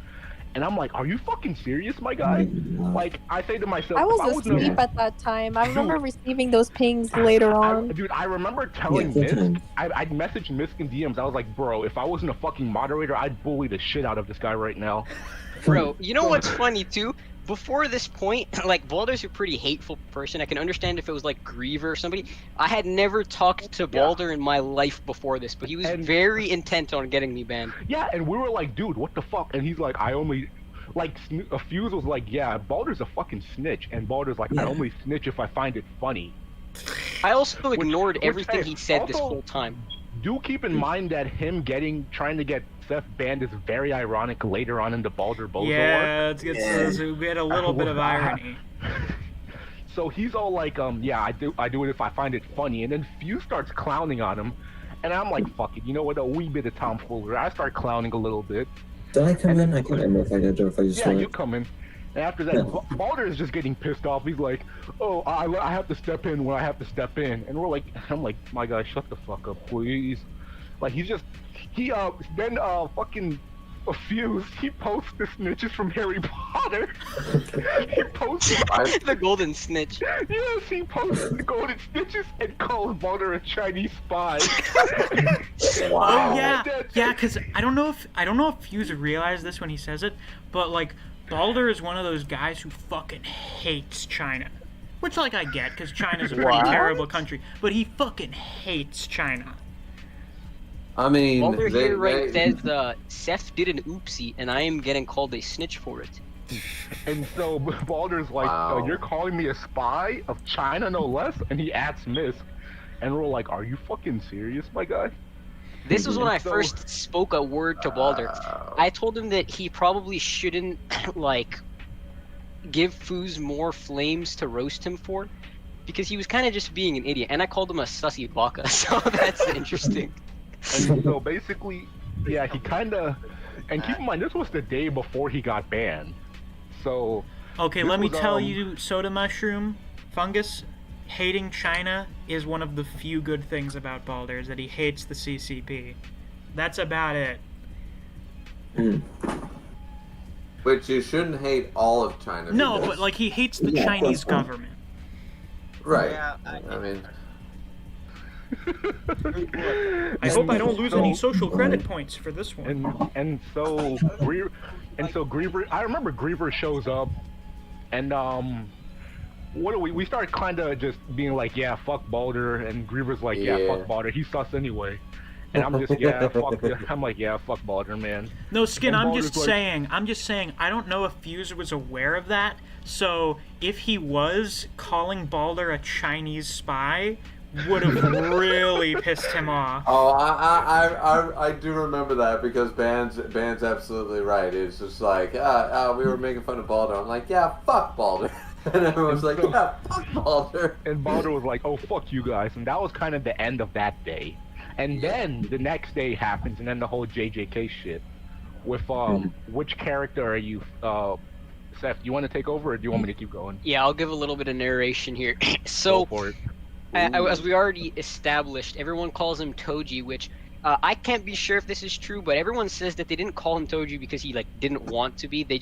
Speaker 3: And I'm like, are you fucking serious, my guy? Like, I say to myself...
Speaker 10: I was asleep at that time. I remember receiving those pings later on.
Speaker 3: Dude, I remember telling Misc, I'd messaged Misc in DMs. I was like, bro, if I wasn't a fucking moderator, I'd bully the shit out of this guy right now.
Speaker 5: Bro, you know what's funny, too? before this point, like, Balder's a pretty hateful person. I can understand if it was like Griever or somebody. I had never talked to Balder in my life before this, but he was very intent on getting me banned.
Speaker 3: Yeah, and we were like, dude, what the fuck? And he's like, I only, like, Fuse was like, yeah, Balder's a fucking snitch, and Balder's like, I only snitch if I find it funny.
Speaker 5: I also ignored everything he said this
Speaker 3: also,
Speaker 5: whole time.
Speaker 3: Do keep in mind that him trying to get Seth banned is very ironic later on in the Balder Bozo arc.
Speaker 1: We had a little bit of irony.
Speaker 3: So he's all like, yeah, I do it if I find it funny, and then Fuse starts clowning on him, and I'm like, fuck it, you know what, a wee bit of tomfoolery. I start clowning a little bit.
Speaker 4: Did I come in? I can't remember if I did or if I just
Speaker 3: you come in. And after that, Balder is just getting pissed off. He's like, oh, I have to step in when I have to step in. And I'm like, my guy, shut the fuck up, please. Like, then fucking Fuse, he posts the snitches from Harry Potter. He posts
Speaker 5: the golden snitch.
Speaker 3: Yes, he posts the golden snitches and calls Balder a Chinese spy.
Speaker 1: Wow. Oh yeah, because I don't know if Fuse realized this when he says it, but like, Balder is one of those guys who fucking hates China. Which, like, I get, because China's a pretty terrible country. But he fucking hates China.
Speaker 2: I mean,
Speaker 5: Balder here says, Seth did an oopsie, and I am getting called a snitch for it.
Speaker 3: And so Balder's like, you're calling me a spy of China, no less? And he adds Misc. And we're like, are you fucking serious, my guy?
Speaker 5: This was when I first spoke a word to Balder. I told him that he probably shouldn't, like, give Fuse more flames to roast him for, because he was kind of just being an idiot. And I called him a sussy baka, so that's interesting.
Speaker 3: And so basically, yeah, he kind of... And keep in mind, this was the day before he got banned. So...
Speaker 1: Okay, let me tell you, Soda Mushroom, Fungus, hating China is one of the few good things about Balder, is that he hates the CCP. That's about it.
Speaker 2: Which you shouldn't hate all of China.
Speaker 1: No, but like, he hates the Chinese government.
Speaker 2: Right.
Speaker 9: Yeah,
Speaker 2: I mean...
Speaker 1: I hope I don't lose any social credit points for this one.
Speaker 3: And so Griever, I remember Griever shows up, and we started kind of just being like, yeah, fuck Balder, and Griever's like, yeah, fuck Balder, he's sus anyway. And I'm just, yeah, fuck. I'm like, yeah, fuck Balder, man.
Speaker 1: No, Skin, I'm just saying, I don't know if Fuse was aware of that, so if he was calling Balder a Chinese spy, would have really pissed him off.
Speaker 2: Oh, I do remember that, because Band's absolutely right. It's just like, we were making fun of Balder. I'm like, yeah, fuck Balder. And everyone's like, yeah, fuck Balder.
Speaker 3: And Balder was like, oh, fuck you guys. And that was kind of the end of that day. And then the next day happens, and then the whole JJK shit. With, which character are you, Seth, do you want to take over, or do you want me to keep going?
Speaker 5: Yeah, I'll give a little bit of narration here. So,
Speaker 3: go for it.
Speaker 5: As we already established, everyone calls him Toji, which I can't be sure if this is true, but everyone says that they didn't call him Toji because he like didn't want to be. He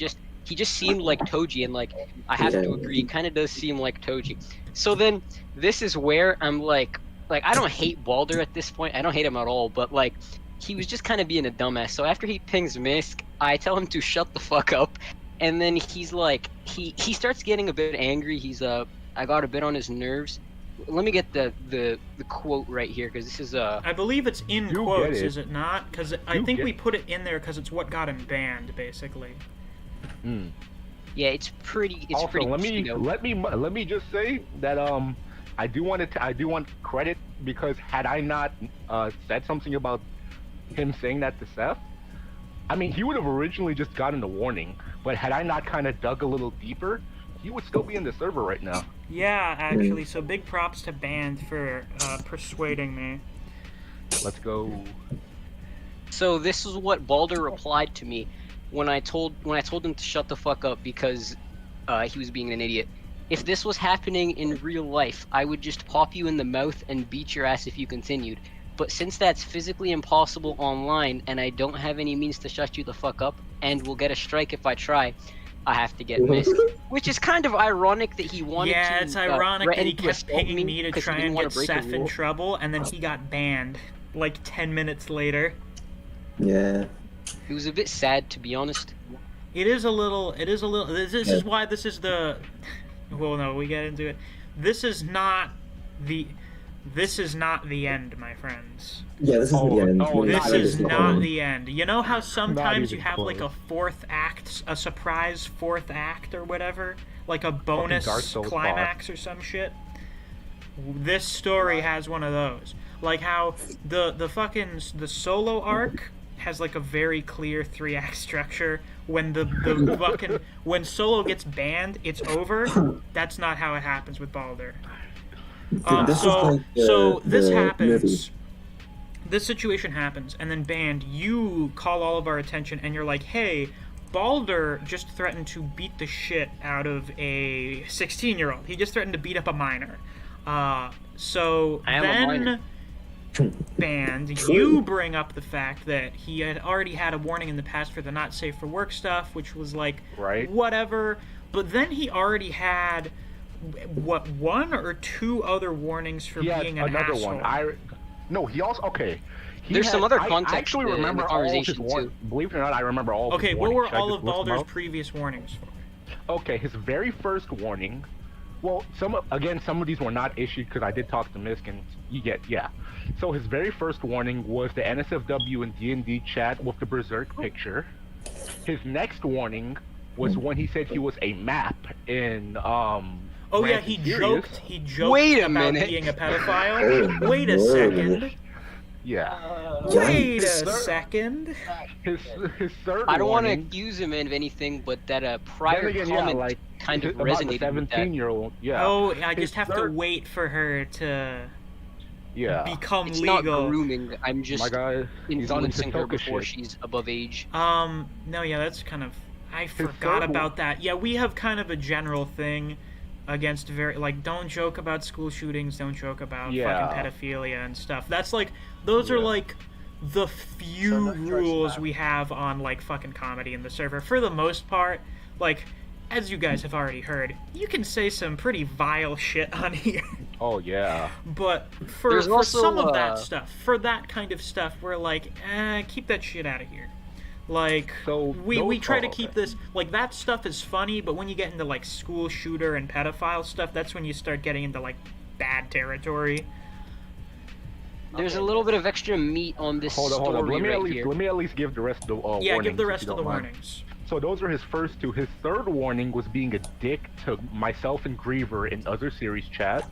Speaker 5: just seemed like Toji, and like I have to agree, he kind of does seem like Toji. So then this is where I'm like I don't hate Balder at this point. I don't hate him at all, but like he was just kind of being a dumbass. So after he pings Misc, I tell him to shut the fuck up, and then he's like he starts getting a bit angry. He's I got a bit on his nerves. Let me get the quote right here, because this is
Speaker 1: I believe it's in quotes, is it not? Because I think we put it in there because it's what got him banned, basically.
Speaker 5: Yeah, it's pretty. It's
Speaker 3: also,
Speaker 5: pretty.
Speaker 3: Let me just say that I do want credit, because had I not said something about him saying that to Seth, I mean, he would have originally just gotten a warning. But had I not kind of dug a little deeper, he would still be in the server right now.
Speaker 1: Yeah, actually, so big props to Band for persuading me.
Speaker 3: Let's go.
Speaker 5: So this is what Balder replied to me when I told him to shut the fuck up because he was being an idiot. If this was happening in real life, I would just pop you in the mouth and beat your ass if you continued. But since that's physically impossible online and I don't have any means to shut you the fuck up and will get a strike if I try, I have to get Misc. Which is kind of ironic that he wanted to...
Speaker 1: Yeah, it's ironic that he kept pinging me to try and get Seth in trouble, and then he got banned, like 10 minutes later.
Speaker 4: Yeah.
Speaker 5: It was a bit sad, to be honest.
Speaker 1: It is a little. It is a little. This is why this is the. Well, no, we get into it. This is not the. This is not the end, my friends.
Speaker 4: Yeah, this isn't the end.
Speaker 3: no,
Speaker 1: This
Speaker 3: not
Speaker 1: is
Speaker 3: even
Speaker 1: not
Speaker 3: close.
Speaker 1: the end. You know how sometimes you
Speaker 3: even
Speaker 1: have like a
Speaker 3: close.
Speaker 1: fourth act, a surprise fourth act or whatever, like a
Speaker 3: Dark
Speaker 1: bonus
Speaker 3: Souls
Speaker 1: climax or some shit. This story has one of those. Like how the solo arc has like a very clear 3-act structure. When the fucking when Solo gets banned, it's over. That's not how it happens with Baldur.
Speaker 4: This is
Speaker 1: So
Speaker 4: like
Speaker 1: this
Speaker 4: the
Speaker 1: happens.
Speaker 4: movie.
Speaker 1: This situation happens, and then Band, you call all of our attention, and you're like, "Hey, Baldur just threatened to beat the shit out of a 16-year-old. He just threatened to beat up a minor." So
Speaker 5: I am a
Speaker 1: then,
Speaker 5: minor.
Speaker 1: Band, you bring up the fact that he had already had a warning in the past for the not safe for work stuff, which was like,
Speaker 3: Right.
Speaker 1: whatever. But then he already had what, 1 or 2 other warnings for
Speaker 3: He had
Speaker 1: being an
Speaker 3: another
Speaker 1: asshole.
Speaker 3: one. No, he also
Speaker 5: There's some other
Speaker 3: I
Speaker 5: context
Speaker 3: actually
Speaker 5: in the
Speaker 3: remember all of his
Speaker 5: conversation,
Speaker 3: warnings. Believe it or not, I remember all of
Speaker 1: Okay,
Speaker 3: his
Speaker 1: what
Speaker 3: warnings.
Speaker 1: were
Speaker 3: Should I
Speaker 1: all
Speaker 3: just
Speaker 1: of
Speaker 3: list them
Speaker 1: Baldur's
Speaker 3: out?
Speaker 1: previous warnings for?
Speaker 3: Okay, his very first warning. Well, some of these were not issued because I did talk to Misc, and yeah. So his very first warning was the NSFW and D&D chat with the Berserk picture. His next warning was when he said he was a map in
Speaker 1: Oh yeah,
Speaker 3: Rant
Speaker 1: he
Speaker 3: and Furious.
Speaker 1: joked. He joked
Speaker 5: Wait a
Speaker 1: about
Speaker 5: minute.
Speaker 1: being a pedophile. Wait a second.
Speaker 3: Yeah.
Speaker 1: Wait a
Speaker 3: His third-
Speaker 1: second.
Speaker 3: His third
Speaker 5: I don't want to
Speaker 3: warning.
Speaker 5: accuse him of anything, but that
Speaker 3: Then
Speaker 5: prior
Speaker 3: again, yeah,
Speaker 5: comment
Speaker 3: like
Speaker 5: kind of
Speaker 3: about the
Speaker 5: resonated with that.
Speaker 3: 17-year-old. Yeah.
Speaker 1: Oh, I
Speaker 3: His
Speaker 1: just have to
Speaker 3: third-
Speaker 1: wait for her to
Speaker 3: Yeah.
Speaker 1: become
Speaker 5: It's not
Speaker 1: legal.
Speaker 5: grooming. I'm just
Speaker 3: My guy, he's on his
Speaker 5: influencing her
Speaker 3: Hisoka
Speaker 5: before
Speaker 3: shit.
Speaker 5: she's above age.
Speaker 1: No, yeah, that's kind of. I forgot
Speaker 3: third
Speaker 1: about that. Yeah, we have kind of a general thing against don't joke about school shootings, don't joke about
Speaker 3: Yeah.
Speaker 1: fucking pedophilia and stuff. That's like, those are
Speaker 3: Yeah.
Speaker 1: like the few
Speaker 9: no choice
Speaker 1: rules
Speaker 9: left.
Speaker 1: we have on like fucking comedy in the server. For the most part, like, as you guys have already heard, you can say some pretty vile shit on here.
Speaker 3: Oh yeah.
Speaker 1: But for
Speaker 5: There's also,
Speaker 1: some of that stuff, for that kind of stuff, we're like, keep that shit out of here. Like,
Speaker 3: So
Speaker 1: we
Speaker 3: those-
Speaker 1: try to
Speaker 3: oh,
Speaker 1: keep
Speaker 3: okay.
Speaker 1: this, like, that stuff is funny, but when you get into, like, school shooter and pedophile stuff, that's when you start getting into, like, bad territory.
Speaker 5: There's a little bit of extra meat on this
Speaker 3: Hold
Speaker 5: story
Speaker 3: on. Let me
Speaker 5: right
Speaker 3: at least
Speaker 5: here.
Speaker 3: let me at least give the rest of the
Speaker 1: Yeah,
Speaker 3: warnings,
Speaker 1: give the
Speaker 3: if
Speaker 1: rest
Speaker 3: you
Speaker 1: of the
Speaker 3: don't mind.
Speaker 1: warnings.
Speaker 3: So those are his first two. His third warning was being a dick to myself and Griever in other series chat.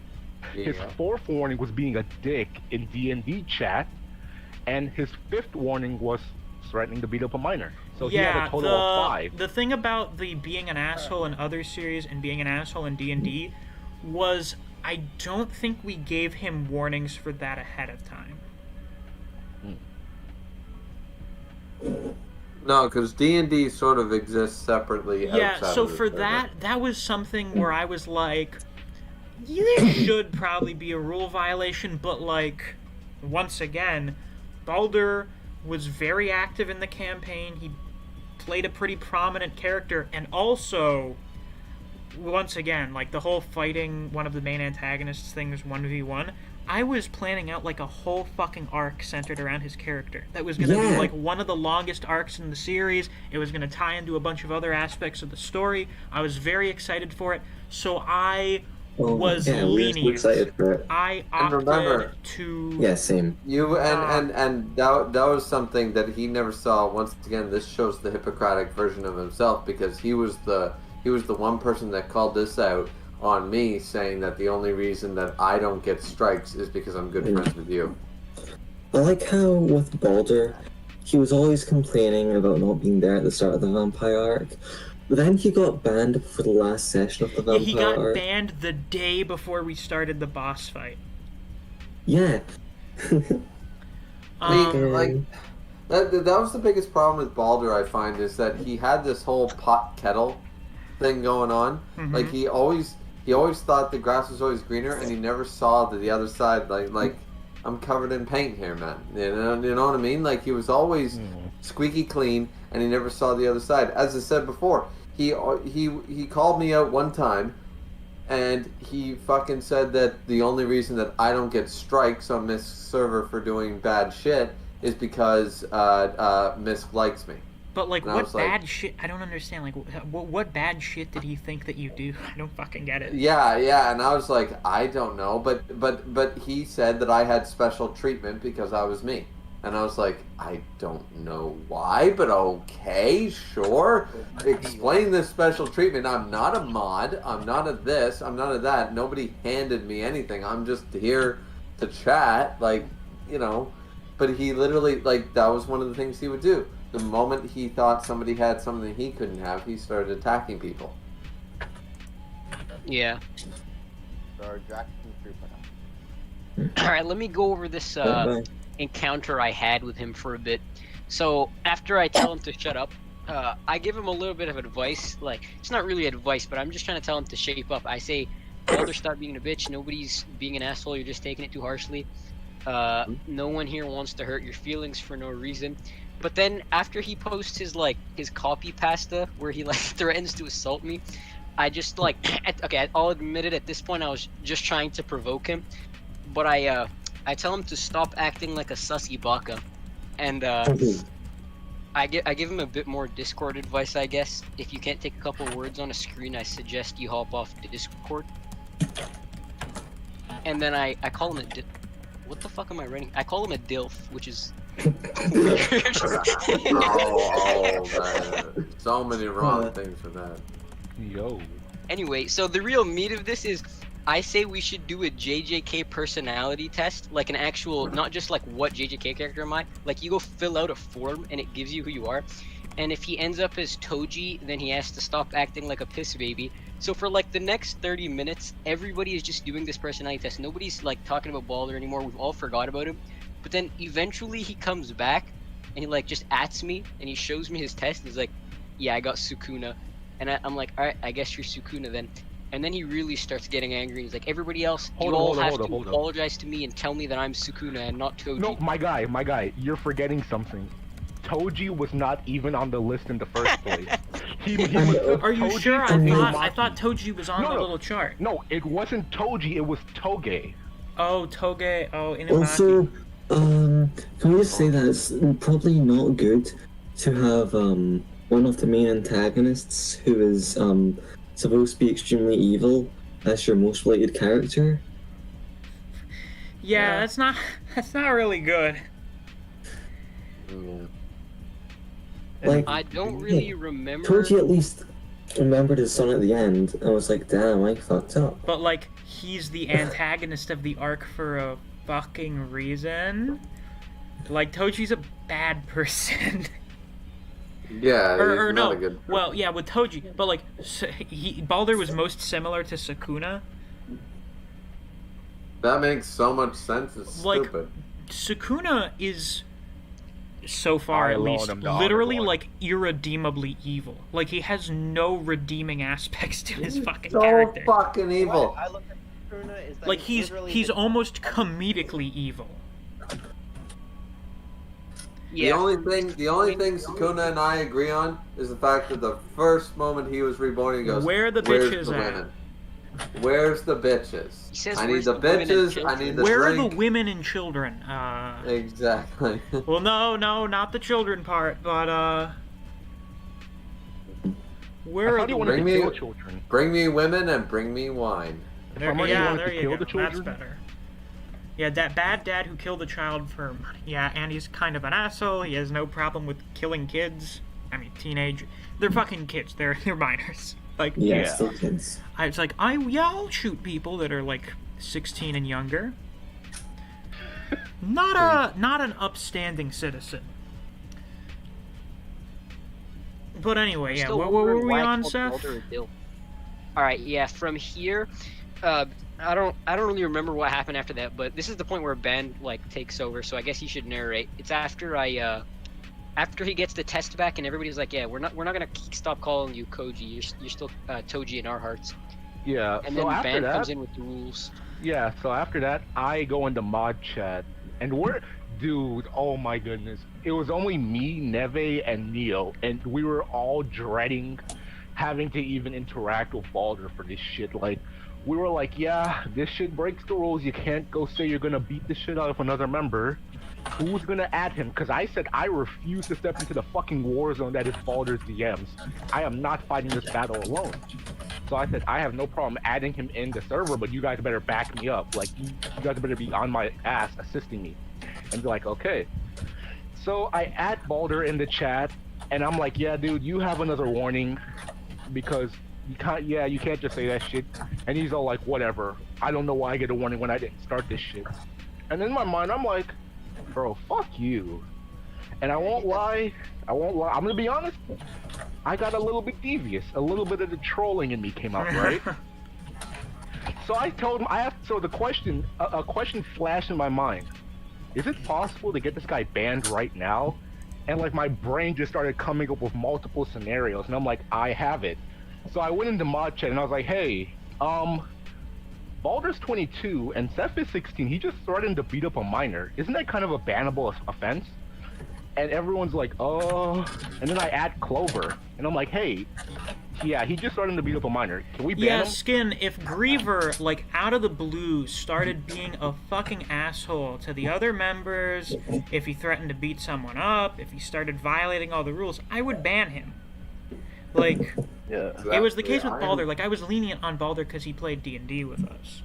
Speaker 3: His fourth warning was being a dick in D&D chat, and his fifth warning was threatening to beat up a minor. So he had a total of 5.
Speaker 1: The thing about the being an asshole in other series and being an asshole in D&D was I don't think we gave him warnings for that ahead of time.
Speaker 2: No, because D&D sort of exists separately.
Speaker 1: Yeah,
Speaker 2: outside
Speaker 1: so
Speaker 2: of the
Speaker 1: for
Speaker 2: server.
Speaker 1: that was something where I was like, there should probably be a rule violation, but like, once again, Baldur was very active in the campaign. He played a pretty prominent character, and also, once again, like the whole fighting one of the main antagonists thing was 1v1. I was planning out like a whole fucking arc centered around his character. That was going to be like one of the longest arcs in the series. It was going to tie into a bunch of other aspects of the story. I was very excited for it. So I was lenient.
Speaker 4: Excited for it.
Speaker 1: I
Speaker 2: And
Speaker 1: opted
Speaker 2: remember-
Speaker 1: to.
Speaker 4: Yeah, same.
Speaker 2: You and that was something that he never saw. Once again, this shows the Hippocratic version of himself, because he was the one person that called this out on me, saying that the only reason that I don't get strikes is because I'm good friends with you.
Speaker 4: I like how with Baldur, he was always complaining about not being there at the start of the vampire arc. But then he got banned for the last session of the
Speaker 1: Yeah,
Speaker 4: vampire
Speaker 1: he got
Speaker 4: arc.
Speaker 1: banned the day before we started the boss fight.
Speaker 4: Yeah.
Speaker 2: I mean, like that was the biggest problem with Baldur, I find, is that he had this whole pot kettle thing going on.
Speaker 1: Mhm.
Speaker 2: Like he always thought the grass was always greener, and he never saw the other side. Like I'm covered in paint here, man. You know what I mean? Like he was always squeaky clean, and he never saw the other side. As I said before, he called me out one time, and he fucking said that the only reason that I don't get strikes on Misc server for doing bad shit is because Misc likes me.
Speaker 1: But like,
Speaker 2: And I
Speaker 1: what
Speaker 2: was like,
Speaker 1: bad shit? I don't understand. Like, what bad shit did he think that you do? I don't fucking get it.
Speaker 2: yeah, and I was like, I don't know, but he said that I had special treatment because I was me, and I was like, I don't know why, but okay, sure. Explain this special treatment. I'm not a mod. I'm not a this. I'm not a that. Nobody handed me anything. I'm just here to chat, like, you know. But he literally, like, that was one of the things he would do. The moment he thought somebody had something he couldn't have, he started attacking people.
Speaker 5: Yeah.
Speaker 9: Or Jackson Trooper.
Speaker 5: All right, let me go over this encounter I had with him for a bit. So after I tell him to shut up, I give him a little bit of advice. Like, it's not really advice, but I'm just trying to tell him to shape up. I say, Balder, stop being a bitch. Nobody's being an asshole. You're just taking it too harshly. No one here wants to hurt your feelings for no reason. But then after he posts his copy pasta where he like threatens to assault me, I just like okay, I'll admit it, at this point I was just trying to provoke him. But I tell him to stop acting like a sussy baka. And I give him a bit more Discord advice, I guess. If you can't take a couple words on a screen, I suggest you hop off the Discord. And then I call him a what the fuck am I writing? I call him a DILF, which is weird.
Speaker 2: Man. So many wrong things for that.
Speaker 3: Yo.
Speaker 5: Anyway, so the real meat of this is I say we should do a JJK personality test, like an actual, not just like what JJK character am I, like you go fill out a form and it gives you who you are. And if he ends up as Toji, then he has to stop acting like a piss baby. So for like the next 30 minutes, everybody is just doing this personality test. Nobody's like talking about Balder anymore. We've all forgot about him. But then eventually he comes back and he like just ats me and he shows me his test. He's like, yeah, I got Sukuna. And I'm like, all right, I guess you're Sukuna then. And then he really starts getting angry. He's like, everybody else, you all have to apologize to me and tell me that I'm Sukuna and not Toji.
Speaker 3: No, my guy, you're forgetting something. Toji was not even on the list in the first place. He was
Speaker 1: Are you
Speaker 3: Toji
Speaker 1: sure? I thought Toji was on the little chart.
Speaker 3: No, it wasn't Toji, it was Toge.
Speaker 1: Oh, Toge. Oh, Inumaki.
Speaker 4: Also, can we just say that it's probably not good to have one of the main antagonists who is supposed to be extremely evil as your most related character?
Speaker 1: Yeah, that's not really good.
Speaker 2: Yeah.
Speaker 4: Like,
Speaker 5: I don't really remember.
Speaker 4: Toji at least remembered his son at the end. I was like, damn, I fucked up.
Speaker 1: But like, he's the antagonist of the arc for a fucking reason. Like, Toji's a bad person.
Speaker 2: Yeah,
Speaker 1: or
Speaker 2: he's
Speaker 1: no.
Speaker 2: not a good.
Speaker 1: Well, yeah, with Toji, but like, Balder was most similar to Sukuna.
Speaker 2: That makes so much sense. It's
Speaker 1: Like,
Speaker 2: stupid.
Speaker 1: Sukuna is, so far at least, literally like irredeemably evil. Like, he has no redeeming aspects to his fucking character.
Speaker 2: So fucking evil.
Speaker 9: I look at Sukuna is that
Speaker 1: Like, he's almost comedically evil.
Speaker 2: The only thing Sukuna and I agree on is the fact that the first moment he was reborn, he goes,
Speaker 1: Where the
Speaker 2: "Where's
Speaker 1: bitches
Speaker 2: the
Speaker 1: at?"
Speaker 2: women? Where's the bitches?
Speaker 5: He says,
Speaker 2: I need
Speaker 5: "Where's
Speaker 2: the
Speaker 5: the women and
Speaker 2: bitches. I
Speaker 5: children?"
Speaker 2: need the
Speaker 1: Where
Speaker 2: drink."
Speaker 1: are the women and children?
Speaker 2: Exactly.
Speaker 1: Well, no, not the children part, but where are the
Speaker 2: bring
Speaker 1: women?
Speaker 2: me
Speaker 3: children?
Speaker 2: Bring me women and bring me wine.
Speaker 1: There,
Speaker 3: Somebody
Speaker 1: yeah,
Speaker 3: wanted
Speaker 1: there
Speaker 3: to
Speaker 1: you
Speaker 3: kill
Speaker 1: go.
Speaker 3: the children?
Speaker 1: That's better. Yeah, that bad dad who killed a child for money. Yeah, and he's kind of an asshole. He has no problem with killing kids. I mean, teenage. They're fucking kids. They're minors. Like,
Speaker 4: Yeah, still kids.
Speaker 1: It's like, I'll shoot people that are like 16 and younger. Not an upstanding citizen. But anyway, yeah, what were we on, Seth?
Speaker 5: Alright, yeah, from here, I don't really remember what happened after that, but this is the point where Ben like takes over, so I guess he should narrate. It's after after he gets the test back and everybody's like, yeah, we're not gonna stop calling you Koji. You're still Toji in our hearts.
Speaker 3: Yeah.
Speaker 5: And
Speaker 3: so
Speaker 5: then
Speaker 3: after
Speaker 5: Ben
Speaker 3: that,
Speaker 5: comes in with the rules.
Speaker 3: Yeah. So after that, I go into mod chat, and dude, oh my goodness, it was only me, Neve, and Neo, and we were all dreading having to even interact with Balder for this shit. Like, we were like, yeah, this shit breaks the rules. You can't go say you're gonna beat the shit out of another member. who's gonna add him? Because I said I refuse to step into the fucking war zone that is Baldur's DMs. I am not fighting this battle alone. So I said I have no problem adding him in the server, but you guys better back me up. Like, you guys better be on my ass assisting me. And be like, okay. So I add Baldur in the chat, and I'm like, yeah, dude, you have another warning, because you can't just say that shit. And he's all like, whatever. I don't know why I get a warning when I didn't start this shit. And in my mind, I'm like, bro, fuck you. And I won't lie. I'm gonna be honest. I got a little bit devious. A little bit of the trolling in me came out, right? So I told him, a question flashed in my mind. Is it possible to get this guy banned right now? And like my brain just started coming up with multiple scenarios, and I'm like, I have it. So I went into mod chat and I was like, hey, Baldur's 22 and Seth is 16. He just threatened to beat up a minor. Isn't that kind of a bannable offense? And everyone's like, oh. And then I add Clover, and I'm like, hey, yeah, he just threatened to beat up a minor. Can we ban him?
Speaker 1: Skin, if Griever, like, out of the blue, started being a fucking asshole to the other members, if he threatened to beat someone up, if he started violating all the rules, I would ban him. Like, it was the case with Baldur. Like, I was lenient on Baldur because he played D&D with us.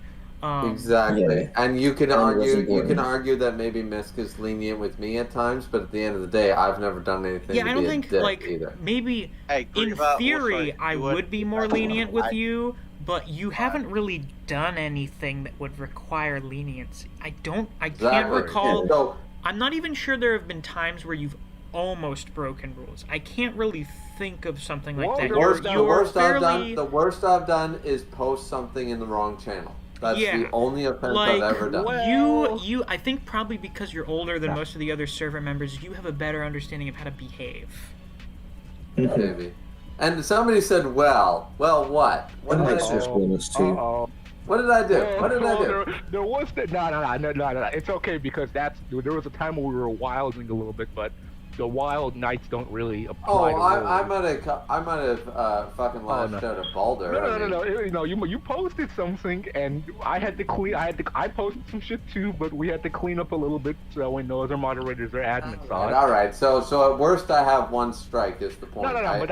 Speaker 2: Exactly, and you can argue that maybe Misc is lenient with me at times, but at the end of the day, I've never done anything.
Speaker 1: Yeah,
Speaker 2: to
Speaker 1: I don't
Speaker 2: be
Speaker 1: think
Speaker 2: a dick
Speaker 1: like
Speaker 2: either.
Speaker 1: maybe in theory I would be more lenient with you, but you haven't really done anything that would require leniency. I can't recall.
Speaker 2: Yeah. So,
Speaker 1: I'm not even sure there have been times where you've almost broken rules. I can't really think of something like that.
Speaker 2: The worst I've done is post something in the wrong channel. That's the only offense I've ever done.
Speaker 1: I think probably because you're older than most of the other server members, you have a better understanding of how to behave.
Speaker 2: Maybe. And somebody said, well, what? What did I do? What did I do? What did I do?
Speaker 3: There was that. No. It's okay, because there was a time when we were wilding a little bit, but the wild nights don't really apply.
Speaker 2: I might have fucking lashed out at Baldur.
Speaker 3: No. You posted something, and I posted some shit too, but we had to clean up a little bit so when no other moderators or admins saw it.
Speaker 2: All right. So at worst, I have one strike. Is the point?
Speaker 3: No.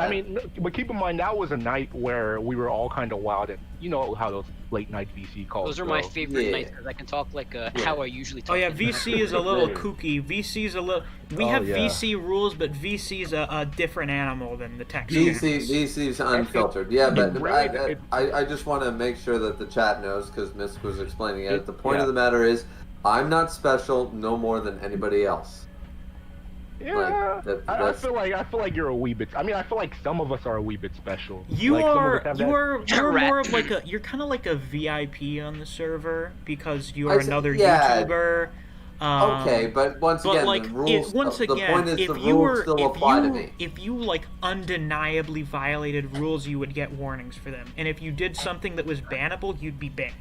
Speaker 3: But keep in mind that was a night where we were all kind of wild, and you know how those late night VC calls.
Speaker 5: Those are my favorite nights because I can talk like how I usually talk.
Speaker 1: Oh yeah, VC is a little kooky. VC's a little. We have VC rules, but VC's a different animal than the text.
Speaker 2: VC's unfiltered. Yeah, but I just want to make sure that the chat knows, because Misc was explaining it. The point of the matter is, I'm not special no more than anybody else.
Speaker 3: Yeah, I feel like you're a wee bit. I mean, I feel like some of us are a wee bit special.
Speaker 1: You're more of like you're kind of like a VIP on the server because you are another YouTuber.
Speaker 2: Okay, but once again, the rules. The point is, the rules still apply to me.
Speaker 1: If you like undeniably violated rules, you would get warnings for them, and if you did something that was bannable, you'd be banned.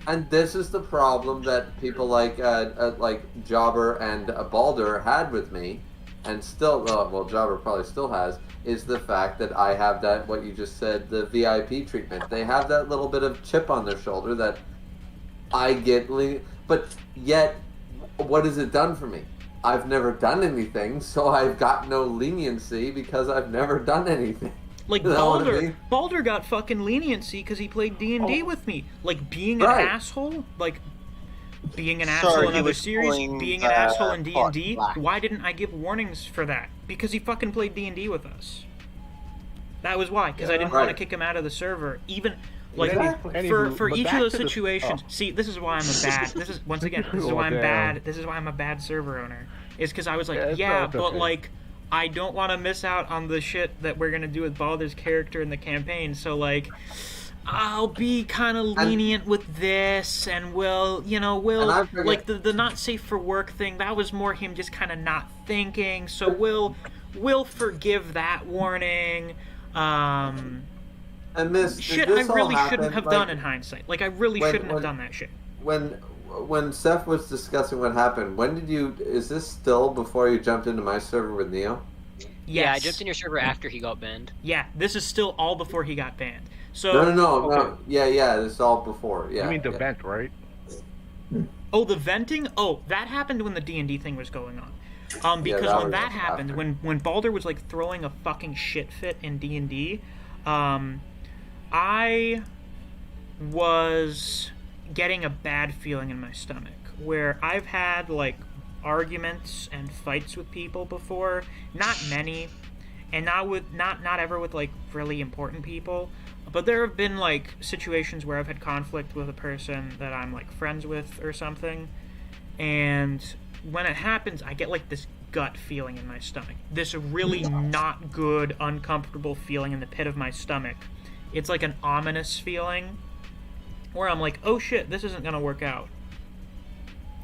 Speaker 2: And this is the problem that people like Jobber and Baldur had with me, and still, Jobber probably still has, is the fact that I have that, what you just said, the VIP treatment. They have that little bit of chip on their shoulder that I get, but yet, what has it done for me? I've never done anything, so I've got no leniency because I've never done anything.
Speaker 1: Like Baldur got fucking leniency because he played D&D with me. Like being an asshole, like being an asshole in other series, being an asshole in D&D. Why didn't I give warnings for that? Because he fucking played D&D with us. That was why. Because I didn't want to kick him out of the server. Even like for each of those situations. See, this is why I'm a bad. This is once again. This is why I'm bad. This is why I'm a bad server owner. Is because I was like, but like. I don't want to miss out on the shit that we're gonna do with Baldur's character in the campaign, so like, I'll be kind of lenient with this, and we'll like the not safe for work thing. That was more him just kind of not thinking, so we'll forgive that warning.
Speaker 2: And Miss,
Speaker 1: shit, I really shouldn't have done in hindsight. Like, I really shouldn't have done that shit.
Speaker 2: When Seth was discussing what happened, is this still before you jumped into my server with Neo?
Speaker 1: Yes.
Speaker 5: Yeah, I jumped in your server after he got banned.
Speaker 1: Yeah, this is still all before he got banned. So
Speaker 2: No. Yeah, this is all before. Yeah.
Speaker 3: You mean the vent, right?
Speaker 1: Oh, the venting? Oh, that happened when the D&D thing was going on. Because
Speaker 2: that
Speaker 1: when
Speaker 2: was
Speaker 1: that happened,
Speaker 2: after.
Speaker 1: when Balder was like throwing a fucking shit fit in D&D, I was getting a bad feeling in my stomach where I've had like arguments and fights with people before, not many, and not ever with like really important people, but there have been like situations where I've had conflict with a person that I'm like friends with or something, and when it happens I get like this gut feeling in my stomach, this really not good, uncomfortable feeling in the pit of my stomach. It's like an ominous feeling where I'm like, oh shit, this isn't gonna work out.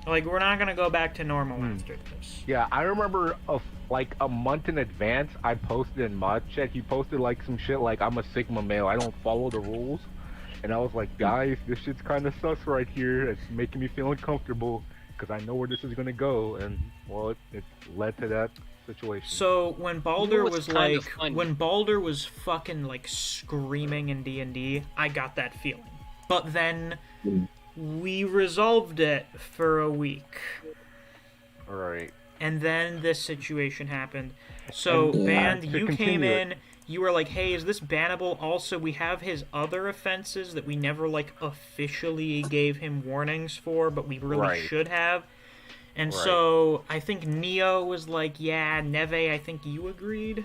Speaker 1: Like, we're not gonna go back to normal after this.
Speaker 3: Yeah, I remember like a month in advance, I posted in Mod Check. He posted like some shit like, I'm a Sigma male, I don't follow the rules. And I was like, guys, this shit's kind of sus right here. It's making me feel uncomfortable because I know where this is gonna go. And well, it led to that situation.
Speaker 1: So when Balder
Speaker 5: what's
Speaker 1: was
Speaker 5: kind of
Speaker 1: like,
Speaker 5: funny?
Speaker 1: when Balder was fucking like screaming in D&D, I got that feeling. But then we resolved it for a week.
Speaker 3: Alright.
Speaker 1: And then this situation happened. So,
Speaker 3: And,
Speaker 1: Band,
Speaker 3: to
Speaker 1: you came
Speaker 3: continue it-
Speaker 1: in, you were like, hey, is this bannable? Also, we have his other offenses that we never, like, officially gave him warnings for, but we really
Speaker 3: Right.
Speaker 1: should have. And
Speaker 3: Right.
Speaker 1: so, I think Neo was like, yeah, Neve, I think you agreed?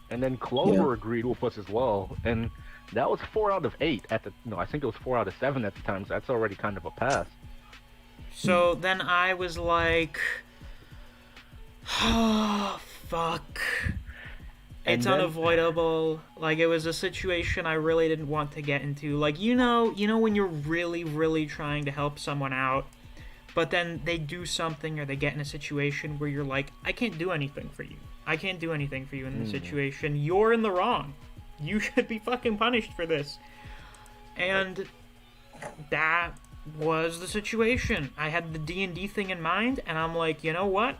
Speaker 3: And then Clover agreed with us as well. And that was 4 out of 8 at the... No, I think it was 4 out of 7 at the time, so that's already kind of a pass.
Speaker 1: So then I was like, oh, fuck. It's
Speaker 3: then-
Speaker 1: unavoidable. Like, it was a situation I really didn't want to get into. Like, you know when you're really, really trying to help someone out, but then they do something or they get in a situation where you're like, I can't do anything for you. I can't do anything for you in this situation. You're in the wrong. You should be fucking punished for this. And that was the situation. I had the D&D thing in mind, and I'm like, you know what?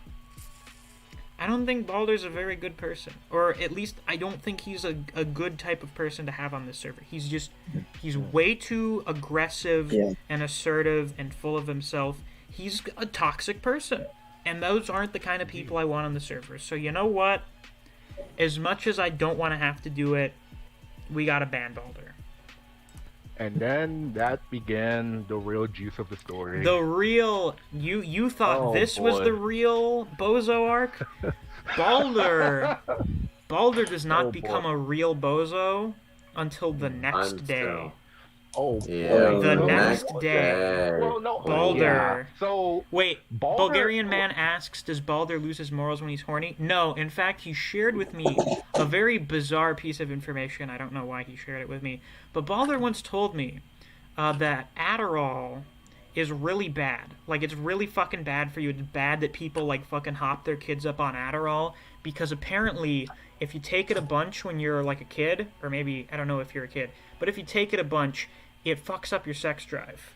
Speaker 1: I don't think Balder's a very good person. Or at least I don't think he's a good type of person to have on this server. He's way too aggressive and assertive and full of himself. He's a toxic person. And those aren't the kind of people I want on the server. So you know what? As much as I don't want to have to do it, we gotta ban Balder.
Speaker 3: And then that began the real juice of the story.
Speaker 1: The real... You thought this was
Speaker 3: boy.
Speaker 1: the real Bozo arc? Balder does not
Speaker 3: Oh,
Speaker 1: become
Speaker 3: boy.
Speaker 1: a real Bozo until the next
Speaker 2: I'm
Speaker 1: day.
Speaker 2: still-
Speaker 3: Oh,
Speaker 2: Yeah,
Speaker 1: The
Speaker 3: no.
Speaker 1: next day.
Speaker 3: Well, no,
Speaker 1: Balder.
Speaker 3: yeah. So
Speaker 1: Wait,
Speaker 3: Balder-
Speaker 1: Bulgarian man asks, does Balder lose his morals when he's horny? No, in fact, he shared with me a very bizarre piece of information. I don't know why he shared it with me. But Balder once told me that Adderall is really bad. Like, it's really fucking bad for you. It's bad that people, like, fucking hop their kids up on Adderall. Because apparently, if you take it a bunch when you're, like, a kid, or maybe, I don't know if you're a kid, but if you take it a bunch, it fucks up your sex drive.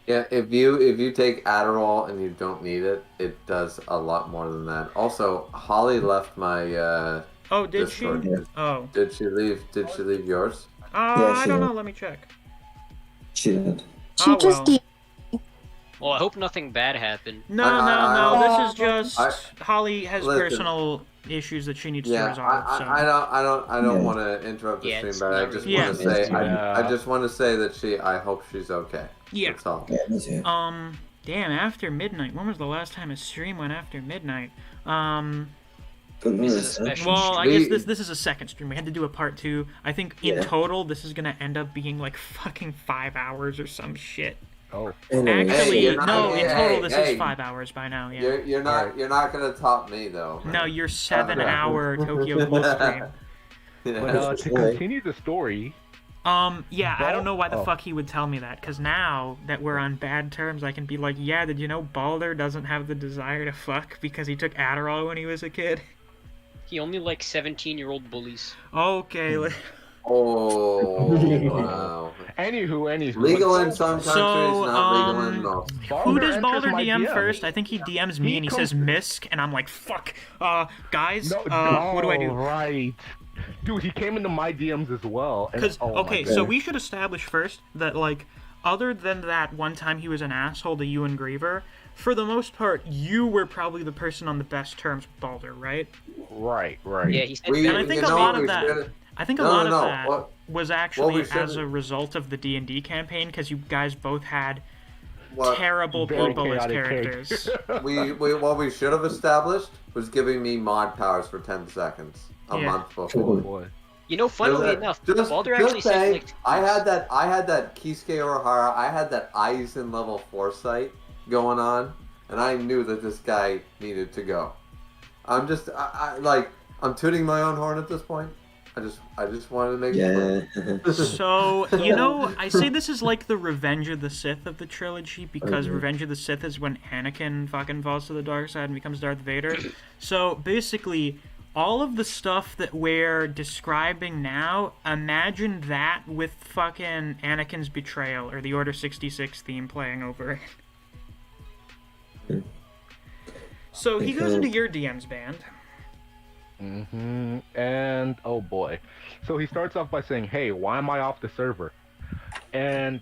Speaker 2: Yeah, if you take Adderall and you don't need it, it does a lot more than that. Also, Holly left my
Speaker 1: Oh, did she?
Speaker 2: Discord.
Speaker 1: Oh.
Speaker 2: Did she leave yours?
Speaker 1: I
Speaker 4: she
Speaker 1: don't
Speaker 4: did.
Speaker 1: know. Let me check.
Speaker 4: She did.
Speaker 10: She
Speaker 1: Oh,
Speaker 10: just
Speaker 1: well.
Speaker 5: Well, I hope nothing bad happened.
Speaker 1: No,
Speaker 2: I-
Speaker 1: this is just Holly has
Speaker 2: Listen.
Speaker 1: personal issues that she needs to
Speaker 2: Yeah,
Speaker 1: resolve. So.
Speaker 2: I don't
Speaker 4: Yeah.
Speaker 2: want to interrupt the
Speaker 5: Yeah,
Speaker 2: stream,
Speaker 5: it's
Speaker 2: but I
Speaker 5: not
Speaker 2: just
Speaker 5: really-
Speaker 2: want to say
Speaker 3: Yeah.
Speaker 2: I just want to say that I hope she's okay.
Speaker 1: Yeah.
Speaker 2: That's all.
Speaker 4: Yeah, me too.
Speaker 1: Damn, after midnight. When was the last time a stream went after midnight?
Speaker 4: But no,
Speaker 5: This is
Speaker 4: it's
Speaker 5: a
Speaker 4: not.
Speaker 5: special
Speaker 1: Well, I
Speaker 2: We-
Speaker 1: guess this is a second stream. We had to do a part 2. I think in
Speaker 4: Yeah.
Speaker 1: total this is gonna end up being like fucking 5 hours or some shit.
Speaker 3: oh,
Speaker 4: Anyways,
Speaker 1: Actually,
Speaker 2: you're not-
Speaker 1: no, in
Speaker 2: hey,
Speaker 1: total this
Speaker 2: hey.
Speaker 1: is 5 hours by now. Yeah.
Speaker 2: You're not gonna top me though.
Speaker 1: No,
Speaker 2: man.
Speaker 1: your 7-hour
Speaker 2: Yeah.
Speaker 1: Tokyo Ghoul stream.
Speaker 3: but to continue the story,
Speaker 1: Yeah, I don't know why the
Speaker 3: Oh.
Speaker 1: fuck he would tell me that, because now that we're on bad terms, I can be like, yeah, did you know Balder doesn't have the desire to fuck because he took Adderall when he was a kid?
Speaker 5: He only likes 17-year-old bullies.
Speaker 1: Okay,
Speaker 2: Oh wow.
Speaker 3: anywho,
Speaker 2: Legal in some countries,
Speaker 1: So,
Speaker 2: not legal in most.
Speaker 1: who does
Speaker 3: enters
Speaker 1: Balder
Speaker 3: my
Speaker 1: DM
Speaker 3: DM.
Speaker 1: first? I think he DMs me
Speaker 3: He
Speaker 1: and he
Speaker 3: comes-
Speaker 1: says Misc, and I'm like, fuck, guys,
Speaker 3: No,
Speaker 1: what do I do?
Speaker 3: Right, dude, he came into my DMs as well. and-
Speaker 1: Because
Speaker 3: oh my
Speaker 1: okay,
Speaker 3: God.
Speaker 1: so we should establish first that like other than that one time he was an asshole to you and Griever, for the most part, you were probably the person on the best terms with Balder, right?
Speaker 3: Right.
Speaker 5: Yeah, he said.
Speaker 1: And I think a lot of that.
Speaker 2: should've-
Speaker 1: I think a
Speaker 2: No,
Speaker 1: lot
Speaker 2: no,
Speaker 1: of
Speaker 2: no.
Speaker 1: that
Speaker 2: What-
Speaker 1: was
Speaker 2: what
Speaker 1: actually
Speaker 2: we
Speaker 1: as
Speaker 2: should've-
Speaker 1: a result of the D&D campaign, because you guys both had
Speaker 2: What
Speaker 1: terrible
Speaker 3: Very
Speaker 1: people as
Speaker 3: chaotic
Speaker 1: characters.
Speaker 2: what we should have established was giving me mod powers for 10 seconds a
Speaker 1: Yeah.
Speaker 2: month
Speaker 3: Oh
Speaker 2: before.
Speaker 3: boy.
Speaker 5: You know, funnily enough, Balder
Speaker 2: just
Speaker 5: actually said
Speaker 2: saying,
Speaker 5: like.
Speaker 2: I had that Kisuke Urahara, I had that Aizen level foresight going on, and I knew that this guy needed to go. I'm I'm tooting my own horn at this point. I just wanted to make sure.
Speaker 1: So, I say this is like the Revenge of the Sith of the trilogy, because Revenge of the Sith is when Anakin fucking falls to the dark side and becomes Darth Vader. So, basically, all of the stuff that we're describing now, imagine that with fucking Anakin's betrayal, or the Order 66 theme playing over it. So, he goes into your DM's band.
Speaker 3: And oh boy. So he starts off by saying, "Hey, why am I off the server?" And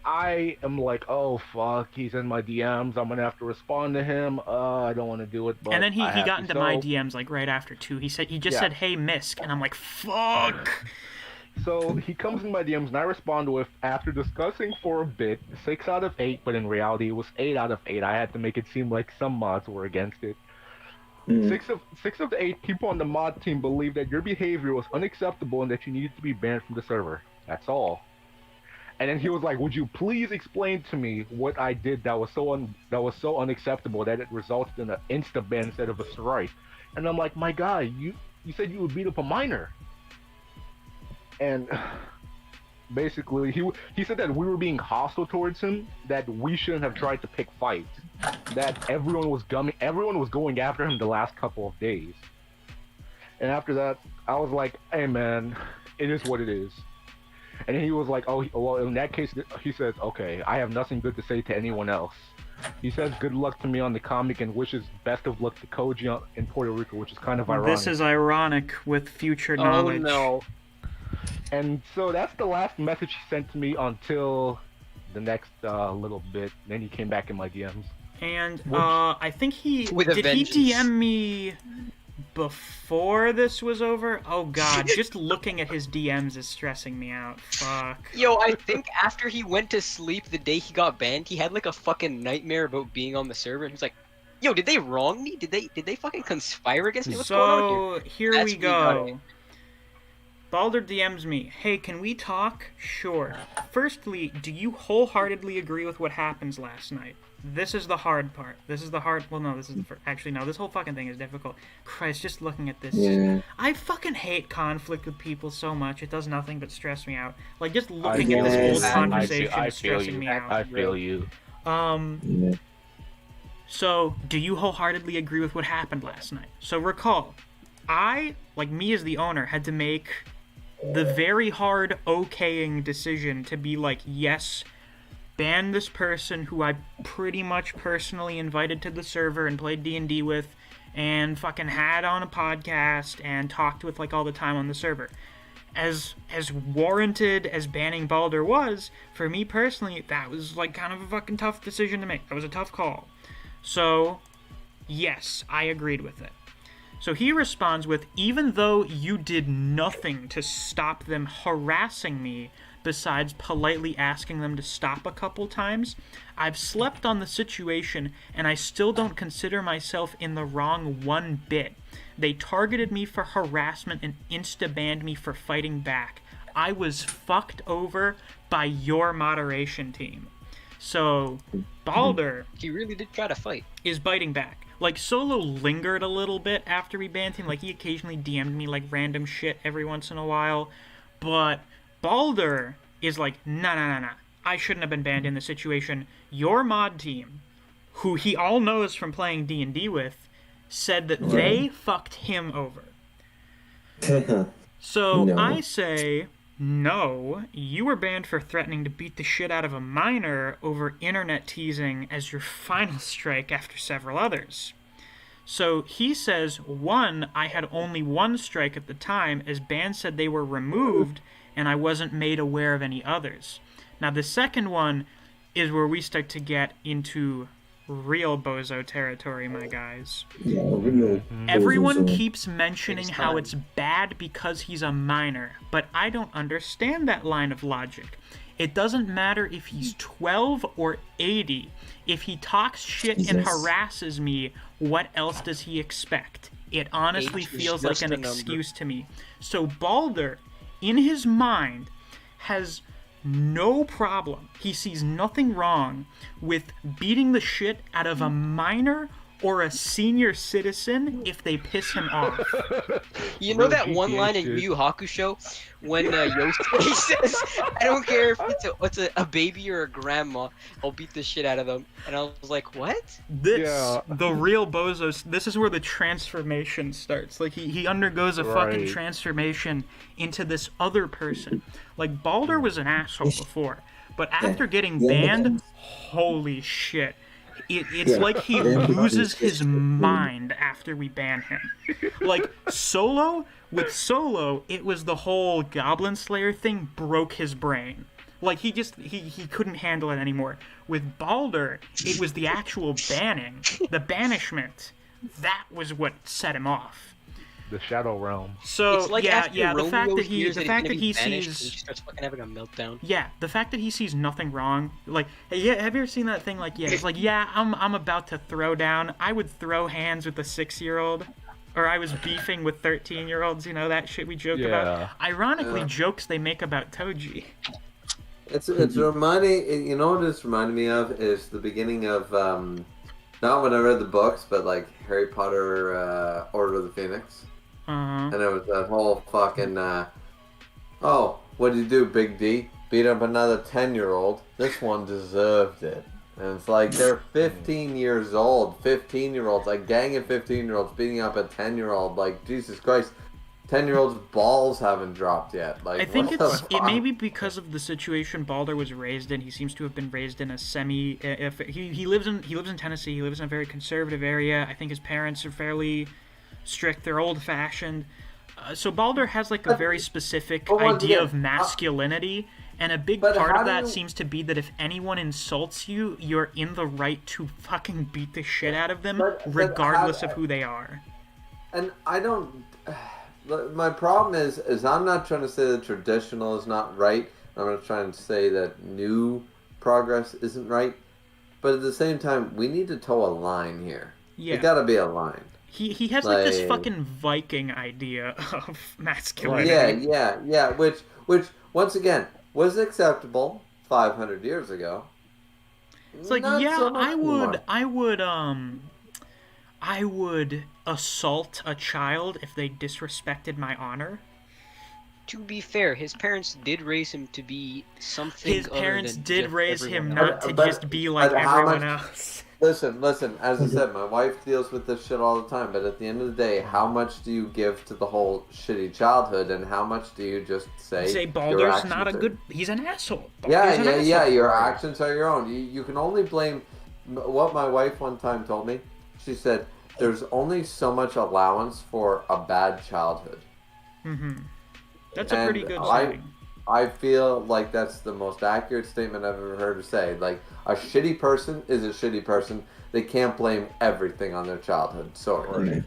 Speaker 3: I am like, "Oh fuck, he's in my DMs. I'm gonna have to respond to him. I don't want to do it." But
Speaker 1: And then he
Speaker 3: I have
Speaker 1: got
Speaker 3: to.
Speaker 1: into
Speaker 3: So-
Speaker 1: my DMs like right after too. He just said, "Hey, Misc," and I'm like, "Fuck."
Speaker 3: So he comes in my DMs and I respond with, after discussing for a bit, 6 out of 8, but in reality it was 8 out of 8. I had to make it seem like some mods were against it. 6 of the 8 people on the mod team believe that your behavior was unacceptable and that you needed to be banned from the server. That's all. And then he was like, "Would you please explain to me what I did that was so unacceptable that it resulted in an insta ban instead of a strike?" And I'm like, "My guy, you said you would beat up a minor." And basically, he said that we were being hostile towards him, that we shouldn't have tried to pick fights, that everyone was going after him the last couple of days. And after that, I was like, "Hey man, it is what it is." And he was like, "Oh, well, in that case," he says, "Okay, I have nothing good to say to anyone else." He says good luck to me on the comic and wishes best of luck to Koji in Puerto Rico, which is kind of ironic.
Speaker 1: This is ironic with future knowledge.
Speaker 5: Oh no.
Speaker 3: And so that's the last message he sent to me until the next little bit. Then he came back in my DMs.
Speaker 1: And I think
Speaker 5: With a
Speaker 1: did
Speaker 5: vengeance.
Speaker 1: he DM me before this was over? Oh god, just looking at his DMs is stressing me out. Fuck.
Speaker 5: Yo, I think after he went to sleep the day he got banned, he had like a fucking nightmare about being on the server, and he was like, "Yo, did they wrong me? Did they fucking conspire against me? What's going on
Speaker 1: So
Speaker 5: here?"
Speaker 1: here
Speaker 5: That's
Speaker 1: we
Speaker 5: when he got it.
Speaker 1: go. Balder DMs me, "Hey, can we talk?" Sure. Firstly, do you wholeheartedly agree with what happens last night? This is the hard part. This is the hard... Well, no, this is the first... Actually, no, this whole fucking thing is difficult. Christ, just looking at this...
Speaker 4: Yeah.
Speaker 1: I fucking hate conflict with people so much. It does nothing but stress me out. Like, just looking at
Speaker 4: guess
Speaker 1: this whole
Speaker 4: I
Speaker 1: conversation
Speaker 3: I
Speaker 1: is
Speaker 3: feel
Speaker 1: stressing
Speaker 3: you.
Speaker 1: me out.
Speaker 3: I feel you.
Speaker 4: Yeah.
Speaker 1: So, do you wholeheartedly agree with what happened last night? So recall, I, like me as the owner, had to make the very hard okaying decision to be like, yes, ban this person who I pretty much personally invited to the server and played D&D with and fucking had on a podcast and talked with like all the time on the server. As warranted as banning Balder was, for me personally, that was like kind of a fucking tough decision to make. That was a tough call. So, yes, I agreed with it. So he responds with, "Even though you did nothing to stop them harassing me, besides politely asking them to stop a couple times, I've slept on the situation and I still don't consider myself in the wrong one bit. They targeted me for harassment and insta-banned me for fighting back. I was fucked over by your moderation team." So, Balder
Speaker 5: He really did try to fight.
Speaker 1: is biting back. Like, Solo lingered a little bit after we banned him. Like, he occasionally DM'd me, like, random shit every once in a while. But Balder is like, nah. I shouldn't have been banned in this situation. Your mod team, who he all knows from playing D&D with, said that they fucked him over. So,
Speaker 4: No.
Speaker 1: I say... No, you were banned for threatening to beat the shit out of a minor over internet teasing as your final strike after several others. So he says, 1, I had only 1 strike at the time as ban said they were removed and I wasn't made aware of any others. Now the second one is where we start to get into real bozo territory, my guys.
Speaker 4: Yeah, real.
Speaker 1: Everyone
Speaker 4: Bozos.
Speaker 1: keeps mentioning
Speaker 5: It's
Speaker 1: how
Speaker 5: time.
Speaker 1: it's bad because he's a minor, but I don't understand that line of logic. It doesn't matter if he's 12 or 80. If he talks shit and
Speaker 4: Jesus.
Speaker 1: harasses me, what else does he expect? It honestly
Speaker 5: Age is
Speaker 1: feels like
Speaker 5: just
Speaker 1: an
Speaker 5: a number.
Speaker 1: excuse to me. So Balder, in his mind, has no problem. He sees nothing wrong with beating the shit out of a minor or a senior citizen if they piss him off.
Speaker 5: You know
Speaker 3: Real
Speaker 5: that one
Speaker 3: GTA
Speaker 5: line in
Speaker 3: shit.
Speaker 5: Yu Yu Hakusho when Yosuke says, "I don't care if it's a baby or a grandma, I'll beat the shit out of them." And I was like, "What?"
Speaker 1: This,
Speaker 3: Yeah.
Speaker 1: the real Bozos, this is where the transformation starts. Like, he undergoes a fucking
Speaker 3: Right.
Speaker 1: transformation into this other person. Like, Balder was an asshole before, but after getting
Speaker 4: Yeah,
Speaker 1: banned, holy shit. It's
Speaker 4: Yeah.
Speaker 1: like he
Speaker 4: Yeah.
Speaker 1: loses his mind after we ban him. Like, with Solo, it was the whole Goblin Slayer thing broke his brain. Like, he couldn't handle it anymore. With Balder, it was the actual banning, the banishment. That was what set him off.
Speaker 3: The Shadow Realm.
Speaker 1: So
Speaker 5: It's like
Speaker 1: yeah,
Speaker 5: after
Speaker 1: the
Speaker 5: Romeo
Speaker 1: fact that
Speaker 5: hears
Speaker 1: the
Speaker 5: he's
Speaker 1: fact
Speaker 5: gonna
Speaker 1: that
Speaker 5: be
Speaker 1: he
Speaker 5: banished, he
Speaker 1: sees
Speaker 5: just starts fucking having a meltdown.
Speaker 1: yeah, the fact that he sees nothing wrong, like, hey, yeah, have you ever seen that thing? Like, yeah, it's like, yeah, I'm about to throw down. I would throw hands with a 6-year-old, or I was beefing with 13-year-olds. You know that shit we joke about. Ironically, jokes they make about Toji.
Speaker 2: It's reminding. You know what it's reminding me of is the beginning of not when I read the books, but like Harry Potter, Order of the Phoenix, and it was that whole fucking. Oh, what did you do, Big D? Beat up another 10-year-old. This one deserved it. And it's like they're 15 years old, 15-year-olds, a gang of 15-year-olds beating up a 10-year-old. Like, Jesus Christ, 10-year-olds' balls haven't dropped yet. Like,
Speaker 1: I think
Speaker 2: what the
Speaker 1: it
Speaker 2: fuck?
Speaker 1: may be because of the situation Balder was raised in. He seems to have been raised in a semi. If he lives in Tennessee, he lives in a very conservative area. I think his parents are fairly strict. They're old-fashioned. So Balder has like a very specific
Speaker 2: But once
Speaker 1: idea
Speaker 2: again,
Speaker 1: of masculinity, and a big
Speaker 2: but
Speaker 1: part
Speaker 2: how
Speaker 1: of
Speaker 2: do
Speaker 1: that
Speaker 2: you-
Speaker 1: seems to be that if anyone insults you, you're in the right to fucking beat the shit out of them,
Speaker 2: But
Speaker 1: regardless
Speaker 2: how-
Speaker 1: of who they are.
Speaker 2: And I don't. My problem is I'm not trying to say that traditional is not right. I'm not trying to say that new progress isn't right. But at the same time, we need to toe a line here.
Speaker 1: Yeah.
Speaker 2: There gotta be a line.
Speaker 1: He has like this
Speaker 2: Like-
Speaker 1: fucking Viking idea of masculinity.
Speaker 2: Yeah. Which once again was acceptable 500 years ago.
Speaker 1: It's like,
Speaker 2: Not
Speaker 1: yeah,
Speaker 2: so much
Speaker 1: I would assault a child if they disrespected my honor.
Speaker 5: To be fair, his parents did raise him to be something.
Speaker 1: His
Speaker 5: other
Speaker 1: parents
Speaker 5: than
Speaker 1: did
Speaker 5: just
Speaker 1: raise him
Speaker 5: everyone
Speaker 1: not
Speaker 5: else.
Speaker 1: to
Speaker 2: But-
Speaker 1: just be like
Speaker 2: but how
Speaker 1: everyone
Speaker 2: much-
Speaker 1: else.
Speaker 2: Listen. As I said, my wife deals with this shit all the time. But at the end of the day, how much do you give to the whole shitty childhood, and how much do you just say?
Speaker 1: Say
Speaker 2: your
Speaker 1: Balder's not a
Speaker 2: actions are-
Speaker 1: good. He's an asshole.
Speaker 2: Yeah,
Speaker 1: Balder's an asshole.
Speaker 2: Your actions are your own. You can only blame. What my wife one time told me, she said, "There's only so much allowance for a bad childhood."
Speaker 1: That's a
Speaker 2: And
Speaker 1: pretty good saying.
Speaker 2: I feel like that's the most accurate statement I've ever heard her say. Like, a shitty person is a shitty person. They can't blame everything on their childhood. Sorry.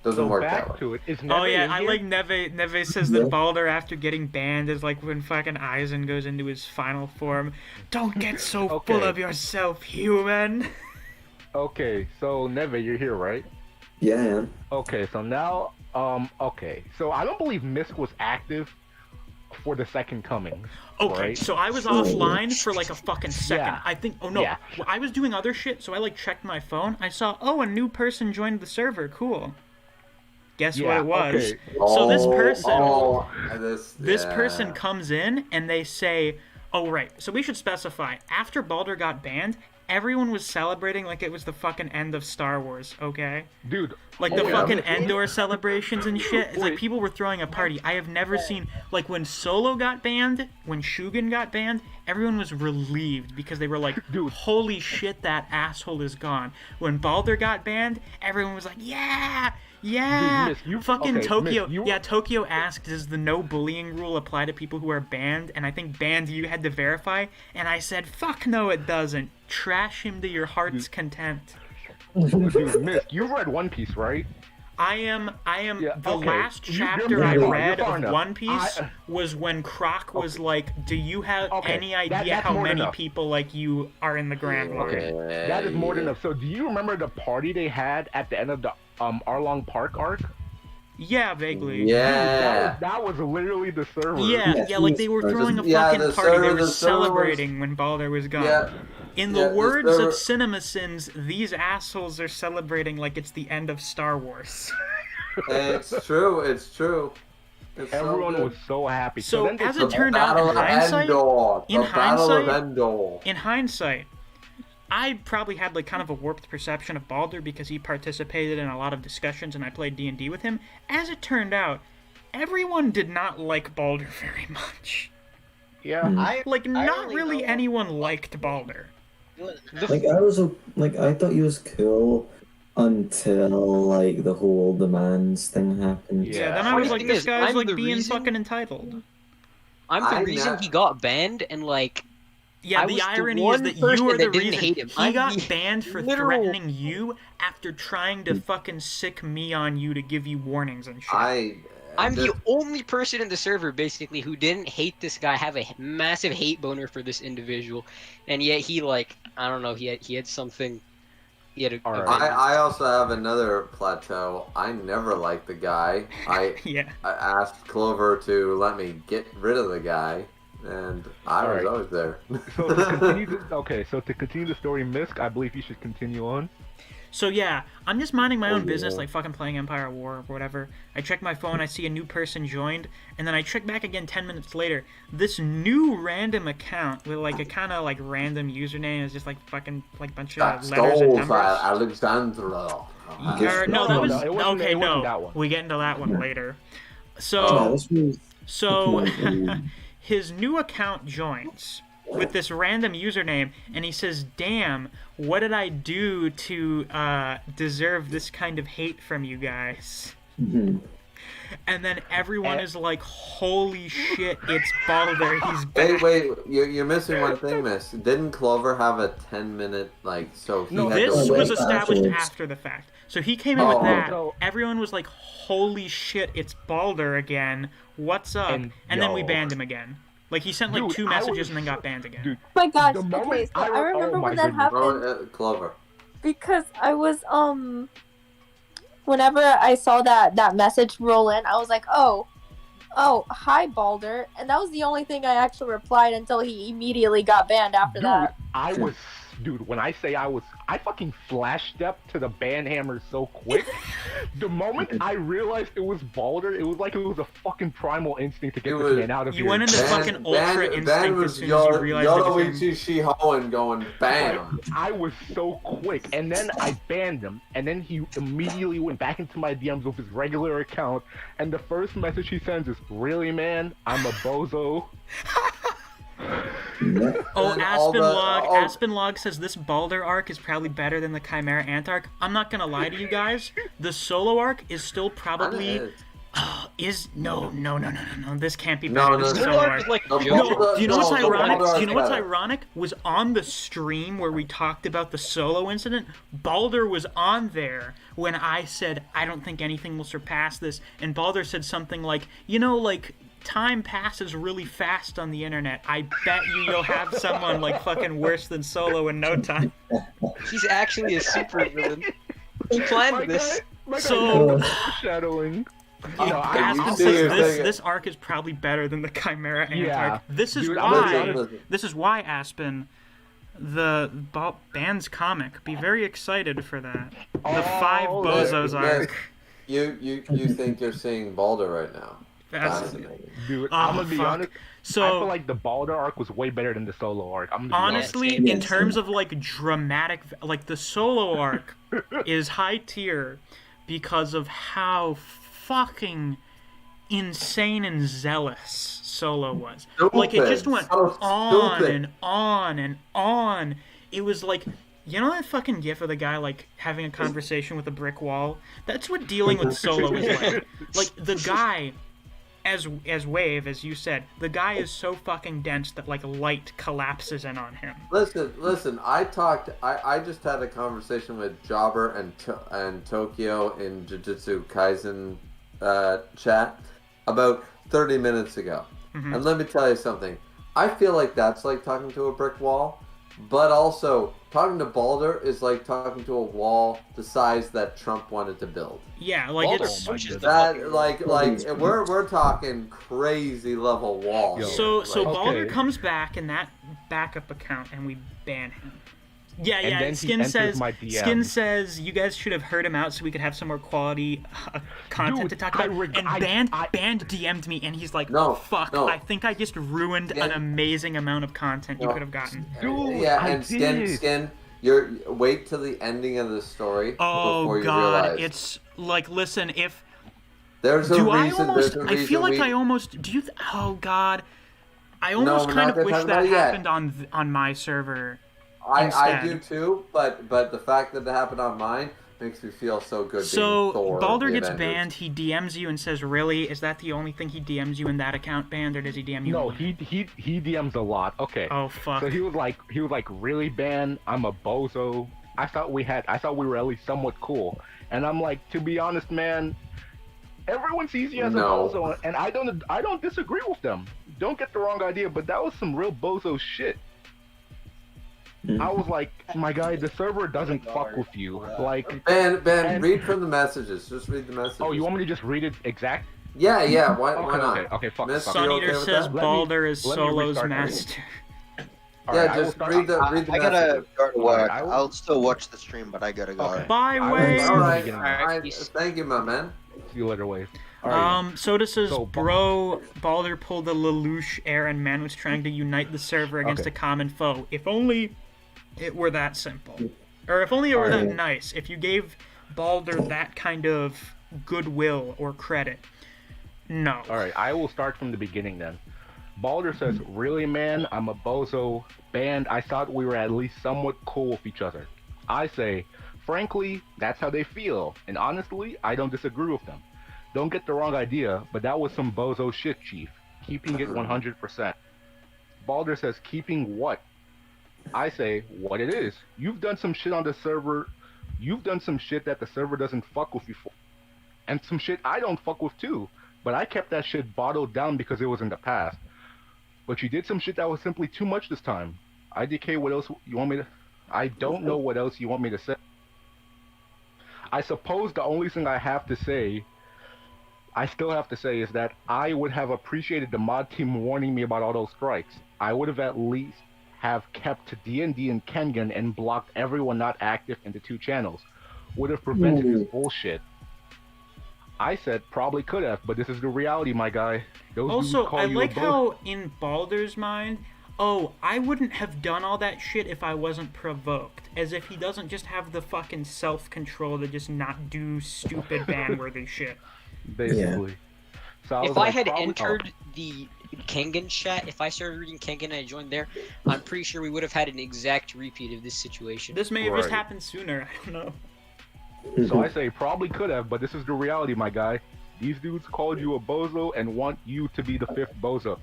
Speaker 2: Doesn't
Speaker 3: So
Speaker 2: work that
Speaker 3: back
Speaker 2: way.
Speaker 3: to it. Is
Speaker 1: Oh
Speaker 3: Neve
Speaker 1: yeah,
Speaker 3: in
Speaker 1: I
Speaker 3: here?
Speaker 1: like Neve. Neve says that Balder, after getting banned, is like when fucking Aizen goes into his final form. Don't get so
Speaker 3: Okay.
Speaker 1: full of yourself, human.
Speaker 3: Okay, so Neve, you're here, right?
Speaker 4: Yeah, I am.
Speaker 3: Okay, so now, okay, so I don't believe Misc was active for the second coming.
Speaker 1: Okay,
Speaker 3: right?
Speaker 1: so I was offline for like a fucking second.
Speaker 3: Yeah.
Speaker 1: I think. Oh no,
Speaker 3: Yeah.
Speaker 1: I was doing other shit. So I like checked my phone. I saw, oh, a new person joined the server. Cool. Guess what
Speaker 3: Yeah,
Speaker 1: it was?
Speaker 3: okay.
Speaker 1: So this person, this
Speaker 2: yeah.
Speaker 1: person comes in and they say, oh right. So we should specify. After Balder got banned, everyone was celebrating like it was the fucking end of Star Wars. Okay.
Speaker 3: Dude,
Speaker 1: Like the
Speaker 3: okay,
Speaker 1: fucking
Speaker 3: I'm-
Speaker 1: Endor celebrations and shit. It's like
Speaker 3: Wait.
Speaker 1: people were throwing a party. I have never seen, like when Solo got banned, when Shugen got banned, everyone was relieved because they were like,
Speaker 3: Dude.
Speaker 1: holy shit, that asshole is gone. When Balder got banned, everyone was like, yeah, yeah.
Speaker 3: Dude, Misc, you-
Speaker 1: Fucking
Speaker 3: okay,
Speaker 1: Tokyo.
Speaker 3: Misc, you-
Speaker 1: Yeah, Tokyo asked, does the no bullying rule apply to people who are banned? And I think banned you had to verify. And I said, fuck no, it doesn't. Trash him to your heart's content.
Speaker 3: Dude, Misc, you read One Piece, right?
Speaker 1: I am
Speaker 3: Yeah,
Speaker 1: the
Speaker 3: okay.
Speaker 1: last
Speaker 3: You're
Speaker 1: chapter I
Speaker 3: far
Speaker 1: read
Speaker 3: enough.
Speaker 1: of One Piece
Speaker 3: I-
Speaker 1: was when Croc was like, do you have
Speaker 3: Okay,
Speaker 1: any
Speaker 3: that-
Speaker 1: idea
Speaker 3: that's
Speaker 1: how
Speaker 3: more than
Speaker 1: many
Speaker 3: enough.
Speaker 1: people like you are in the Grand Line?
Speaker 3: Okay, that is more than enough. So, do you remember the party they had at the end of the Arlong Park arc?
Speaker 1: Yeah, vaguely.
Speaker 2: Yeah.
Speaker 3: That was literally the server.
Speaker 1: Yeah, like they were throwing a
Speaker 2: Yeah,
Speaker 1: fucking
Speaker 2: the
Speaker 1: party. They
Speaker 2: server-
Speaker 1: were
Speaker 2: the server was-
Speaker 1: celebrating when Balder was gone.
Speaker 2: Yeah.
Speaker 1: In
Speaker 2: Yeah,
Speaker 1: the
Speaker 2: the
Speaker 1: words
Speaker 2: server-
Speaker 1: of CinemaSins, these assholes are celebrating like it's the end of Star Wars.
Speaker 2: It's true. It's true. It's
Speaker 3: Everyone
Speaker 2: so
Speaker 3: was so happy.
Speaker 1: So
Speaker 3: then they
Speaker 1: as
Speaker 3: took-
Speaker 1: it turned out,
Speaker 2: Battle
Speaker 1: in
Speaker 2: of
Speaker 1: hindsight,
Speaker 2: Endor.
Speaker 1: in
Speaker 2: The Battle of
Speaker 1: hindsight-
Speaker 2: Endor.
Speaker 1: in hindsight, I probably had like kind of a warped perception of Balder because he participated in a lot of discussions and I played D&D with him. As it turned out, everyone did not like Balder very much.
Speaker 3: yeah.
Speaker 1: Like,
Speaker 9: I
Speaker 1: not
Speaker 9: only
Speaker 1: really
Speaker 9: know-
Speaker 1: anyone liked Balder.
Speaker 4: Like I thought he was cool until like the whole demands thing happened.
Speaker 3: Yeah.
Speaker 1: Yeah, then I
Speaker 5: Funny
Speaker 1: was like,
Speaker 5: thing
Speaker 1: this
Speaker 5: is,
Speaker 1: guy's
Speaker 5: I'm
Speaker 1: like
Speaker 5: the
Speaker 1: being
Speaker 5: reason-
Speaker 1: fucking entitled.
Speaker 5: I'm the
Speaker 2: I'm
Speaker 5: reason
Speaker 2: not-
Speaker 5: he got banned, and like
Speaker 1: Yeah,
Speaker 5: I
Speaker 1: the
Speaker 5: was the
Speaker 1: irony is
Speaker 5: one
Speaker 1: that
Speaker 5: person
Speaker 1: you are the
Speaker 5: that didn't
Speaker 1: reason
Speaker 5: hate him.
Speaker 1: he
Speaker 5: I'm
Speaker 1: got
Speaker 5: the
Speaker 1: banned for
Speaker 5: literal-
Speaker 1: threatening you after trying to fucking sick me on you to give you warnings and shit.
Speaker 5: I'm the only person in the server basically who didn't hate this guy, have a massive hate boner for this individual, and yet he like I don't know, he had something. He had a
Speaker 3: Alright.
Speaker 5: vengeance.
Speaker 2: I also have another plateau. I never liked the guy.
Speaker 1: Yeah.
Speaker 2: I asked Clover to let me get rid of the guy, and I was
Speaker 3: Alright.
Speaker 2: always there.
Speaker 3: So to continue to continue the story, Misc, I believe you should continue on.
Speaker 1: So yeah, I'm just minding my own
Speaker 2: Oh,
Speaker 1: business,
Speaker 2: yeah.
Speaker 1: like fucking playing Empire War or whatever. I check my phone, I see a new person joined, and then I check back again 10 minutes later. This new random account with like a kind of like random username is just like fucking like bunch of letters and numbers.
Speaker 2: Alexandra.
Speaker 1: No, that
Speaker 3: No,
Speaker 1: was
Speaker 3: it wasn't-
Speaker 1: okay.
Speaker 3: it wasn't
Speaker 1: No,
Speaker 3: that one.
Speaker 1: we get into that one later. So,
Speaker 4: Yeah, this was
Speaker 1: so
Speaker 4: Pokemon.
Speaker 1: his new account joins with this random username, and he says, "Damn, what did I do to deserve this kind of hate from you guys?"
Speaker 4: Mhm.
Speaker 1: And then everyone is like, "Holy shit, it's Balder! He's back!"
Speaker 2: Wait, you're missing one thing, Miss. Didn't Clover have a 10-minute, like, so he
Speaker 3: No,
Speaker 2: had
Speaker 1: This
Speaker 2: to
Speaker 1: was
Speaker 2: wait?
Speaker 1: established
Speaker 4: afterwards.
Speaker 1: after the fact. So he came in with
Speaker 2: Oh.
Speaker 1: that.
Speaker 3: So-
Speaker 1: Everyone was like, "Holy shit, it's Balder again! What's up?" And then we
Speaker 3: yo.
Speaker 1: banned him again. Like he sent like
Speaker 3: Dude,
Speaker 1: 2
Speaker 3: I
Speaker 1: messages
Speaker 3: was-
Speaker 1: and then got banned again.
Speaker 3: Dude,
Speaker 10: Oh my gosh.
Speaker 3: The moment
Speaker 10: Okay, so
Speaker 3: I
Speaker 10: I
Speaker 3: re- oh
Speaker 10: remember
Speaker 3: my
Speaker 10: when that
Speaker 3: goodness.
Speaker 10: happened
Speaker 2: Clover.
Speaker 10: because I was whenever I saw that message roll in, I was like, oh, hi Balder, and that was the only thing I actually replied until he immediately got banned after
Speaker 3: dude,
Speaker 10: that.
Speaker 3: when I say I fucking flash stepped to the ban hammer so quick. The moment I realized it was Balder, it was like it was a fucking primal instinct to get
Speaker 2: It
Speaker 3: this
Speaker 2: was-
Speaker 3: man out of
Speaker 1: You
Speaker 3: here.
Speaker 1: went into fucking ultra instinct as
Speaker 2: was
Speaker 1: soon as you realized it was him.
Speaker 2: Yoruichi Shihoen going bam.
Speaker 3: I was so quick, and then I banned him, and then he immediately went back into my DMs with his regular account, and the first message he sends is, "Really, man? I'm a bozo."
Speaker 1: Oh,
Speaker 2: And all
Speaker 1: Aspen Log says this Balder arc is probably better than the Chimera Ant arc. I'm not gonna lie to you guys. The solo arc is still probably no. This can't be better
Speaker 2: No,
Speaker 1: than
Speaker 2: no,
Speaker 1: the
Speaker 2: no.
Speaker 1: solo
Speaker 5: Arc
Speaker 1: arc.
Speaker 5: is like
Speaker 2: No,
Speaker 5: joke.
Speaker 1: No, do you know what's
Speaker 2: No,
Speaker 1: ironic?
Speaker 2: Balder
Speaker 1: Do you know what's
Speaker 2: better.
Speaker 1: ironic? Was on the stream where we talked about the solo incident, Balder was on there when I said, I don't think anything will surpass this, and Balder said something like, like, time passes really fast on the internet. I bet you'll have someone, like, fucking worse than Solo in no time.
Speaker 5: He's actually a super villain. He planned this.
Speaker 1: So-
Speaker 3: foreshadowing.
Speaker 1: Aspen
Speaker 2: you
Speaker 1: says
Speaker 2: see-
Speaker 1: this arc is probably better than the Chimera Ant
Speaker 3: Yeah.
Speaker 1: arc. This is
Speaker 3: Dude,
Speaker 1: why. This is why, Aspen, the band's comic. Be very excited for that. The 5 Bozos arc.
Speaker 2: You think you're seeing Balder right now? Fascinating.
Speaker 3: Dude,
Speaker 1: Oh,
Speaker 3: I'm gonna be
Speaker 1: fuck.
Speaker 3: honest.
Speaker 1: So
Speaker 3: I feel like the Balder arc was way better than the solo arc. I'm gonna be
Speaker 1: honestly,
Speaker 5: Yeah,
Speaker 1: in terms of like dramatic, like the solo arc is high tier because of how fucking insane and zealous Solo was.
Speaker 2: Stupid.
Speaker 1: Like, it just went
Speaker 2: So
Speaker 1: on
Speaker 2: stupid.
Speaker 1: and on and on. It was like, you know that fucking gif of the guy, like, having a conversation with a brick wall? That's what dealing with Solo is like. Like, the guy, as Wave, as you said, the guy is so fucking dense that, like, light collapses in on him.
Speaker 2: Listen. I just had a conversation with Jobber and Tokyo in Jujutsu Kaisen chat about 30 minutes ago.
Speaker 1: Mm-hmm.
Speaker 2: And let me tell you something. I feel like that's like talking to a brick wall, but also talking to Balder is like talking to a wall the size that Trump wanted to build.
Speaker 1: Yeah, like,
Speaker 5: Balder
Speaker 1: it's...
Speaker 5: pushes the
Speaker 2: That
Speaker 5: fucking
Speaker 2: like we're talking crazy level wall.
Speaker 3: Yo.
Speaker 2: here.
Speaker 1: So
Speaker 2: Like,
Speaker 1: Balder
Speaker 3: Okay.
Speaker 1: comes back in that backup account, and we ban him. Yeah,
Speaker 3: And then he
Speaker 1: Skin
Speaker 3: enters
Speaker 1: says.
Speaker 3: my DM.
Speaker 1: Skin says you guys should have heard him out so we could have some more quality content
Speaker 3: Dude,
Speaker 1: to talk about. Band DM'd me, and he's like,
Speaker 2: No,
Speaker 1: "Fuck,
Speaker 2: no.
Speaker 1: I think I just ruined an amazing amount of content you
Speaker 2: No.
Speaker 1: could have gotten."
Speaker 3: Dude,
Speaker 2: yeah,
Speaker 3: I
Speaker 2: and
Speaker 3: did.
Speaker 2: Skin, wait till the ending of the story
Speaker 1: Oh
Speaker 2: before you
Speaker 1: God,
Speaker 2: realize.
Speaker 1: it's like, listen, if
Speaker 2: There's a
Speaker 1: do
Speaker 2: reason.
Speaker 1: I almost?
Speaker 2: There's a
Speaker 1: I feel
Speaker 2: reason
Speaker 1: like I almost. Do you? Oh God, I almost
Speaker 2: we're
Speaker 1: kind
Speaker 2: not
Speaker 1: of
Speaker 2: gonna
Speaker 1: wish
Speaker 2: talk
Speaker 1: that
Speaker 2: about it yet.
Speaker 1: happened on my server.
Speaker 2: I
Speaker 1: instead.
Speaker 2: do too, but the fact that it happened on mine makes me feel so good.
Speaker 1: So
Speaker 2: being Thor,
Speaker 1: Balder
Speaker 2: the
Speaker 1: gets
Speaker 2: Avengers.
Speaker 1: banned. He DMs you and says, "Really? Is that the only thing he DMs you in that account banned, or does he DM you?"
Speaker 3: No,
Speaker 1: more?
Speaker 3: he DMs a lot. Okay.
Speaker 1: Oh fuck.
Speaker 3: So he was like, really, Ben? I'm a bozo. I thought we were at least somewhat cool. And I'm like, to be honest, man, everyone sees you as
Speaker 2: No.
Speaker 3: a bozo, and I don't disagree with them. Don't get the wrong idea, but that was some real bozo shit. I was like, my guy, the server doesn't fuck with you. Like,
Speaker 2: Ben,
Speaker 3: and-
Speaker 2: read from the messages. Just read the messages.
Speaker 3: oh, you want me to just read it exact?
Speaker 2: Yeah. Why
Speaker 3: Okay,
Speaker 2: not?
Speaker 3: okay, fuck.
Speaker 2: Miss,
Speaker 3: fuck.
Speaker 2: you
Speaker 1: Sun
Speaker 2: okay
Speaker 1: Eater
Speaker 2: with
Speaker 1: says
Speaker 2: that?
Speaker 1: Balder is
Speaker 3: let me
Speaker 1: Solo's
Speaker 3: restart the reading.
Speaker 1: master.
Speaker 3: All right,
Speaker 2: Yeah,
Speaker 3: I will
Speaker 2: just
Speaker 3: start-
Speaker 2: read the
Speaker 9: I
Speaker 2: messages.
Speaker 9: gotta go to work.
Speaker 3: I will-
Speaker 9: I'll still watch the stream, but I gotta go.
Speaker 3: Okay.
Speaker 1: Bye,
Speaker 3: I will
Speaker 1: Wave.
Speaker 3: start
Speaker 2: All
Speaker 3: from the
Speaker 2: right.
Speaker 3: beginning.
Speaker 2: Thank you, my man.
Speaker 3: See you later, Wave. All right.
Speaker 1: Soda says,
Speaker 3: So,
Speaker 1: bro, Balder pulled the Lelouch air and man was trying to unite the server against
Speaker 3: Okay.
Speaker 1: a common foe. If only it were that simple. Or if only it were that
Speaker 4: Alright.
Speaker 1: nice. If you gave Balder that kind of goodwill or credit. No.
Speaker 3: All right, I will start from the beginning then. Balder says, really, man, I'm a bozo. Band, I thought we were at least somewhat cool with each other. I say, frankly, that's how they feel. And honestly, I don't disagree with them. Don't get the wrong idea, but that was some bozo shit, Chief. Keeping it 100%. Balder says, keeping what? I say, what it is. You've done some shit on the server. You've done some shit that the server doesn't fuck with you for. And some shit I don't fuck with too. But I kept that shit bottled down because it was in the past. But you did some shit that was simply too much this time. IDK, what else you want me to... I don't know what else you want me to say. I suppose the only thing I still have to say is that I would have appreciated the mod team warning me about all those strikes. I would have at least have kept D&D and Kengan and blocked everyone not active in the two channels. Would have prevented this bullshit. I said probably could have, but this is the reality, my guy. Those
Speaker 1: Also,
Speaker 3: dudes call
Speaker 1: I
Speaker 3: you
Speaker 1: like
Speaker 3: a bozo.
Speaker 1: how in Balder's mind, oh, I wouldn't have done all that shit if I wasn't provoked. As if he doesn't just have the fucking self-control to just not do stupid ban-worthy shit.
Speaker 3: Basically. So I was
Speaker 5: If I
Speaker 3: like,
Speaker 5: had
Speaker 3: probably-
Speaker 5: entered the Kengan chat, if I started reading Kengan and I joined there, I'm pretty sure we would have had an exact repeat of this situation.
Speaker 1: This may have just
Speaker 3: Right.
Speaker 1: happened sooner, I don't know.
Speaker 3: So I say probably could have, but this is the reality, my guy. These dudes called you a bozo and want you to be the fifth bozo.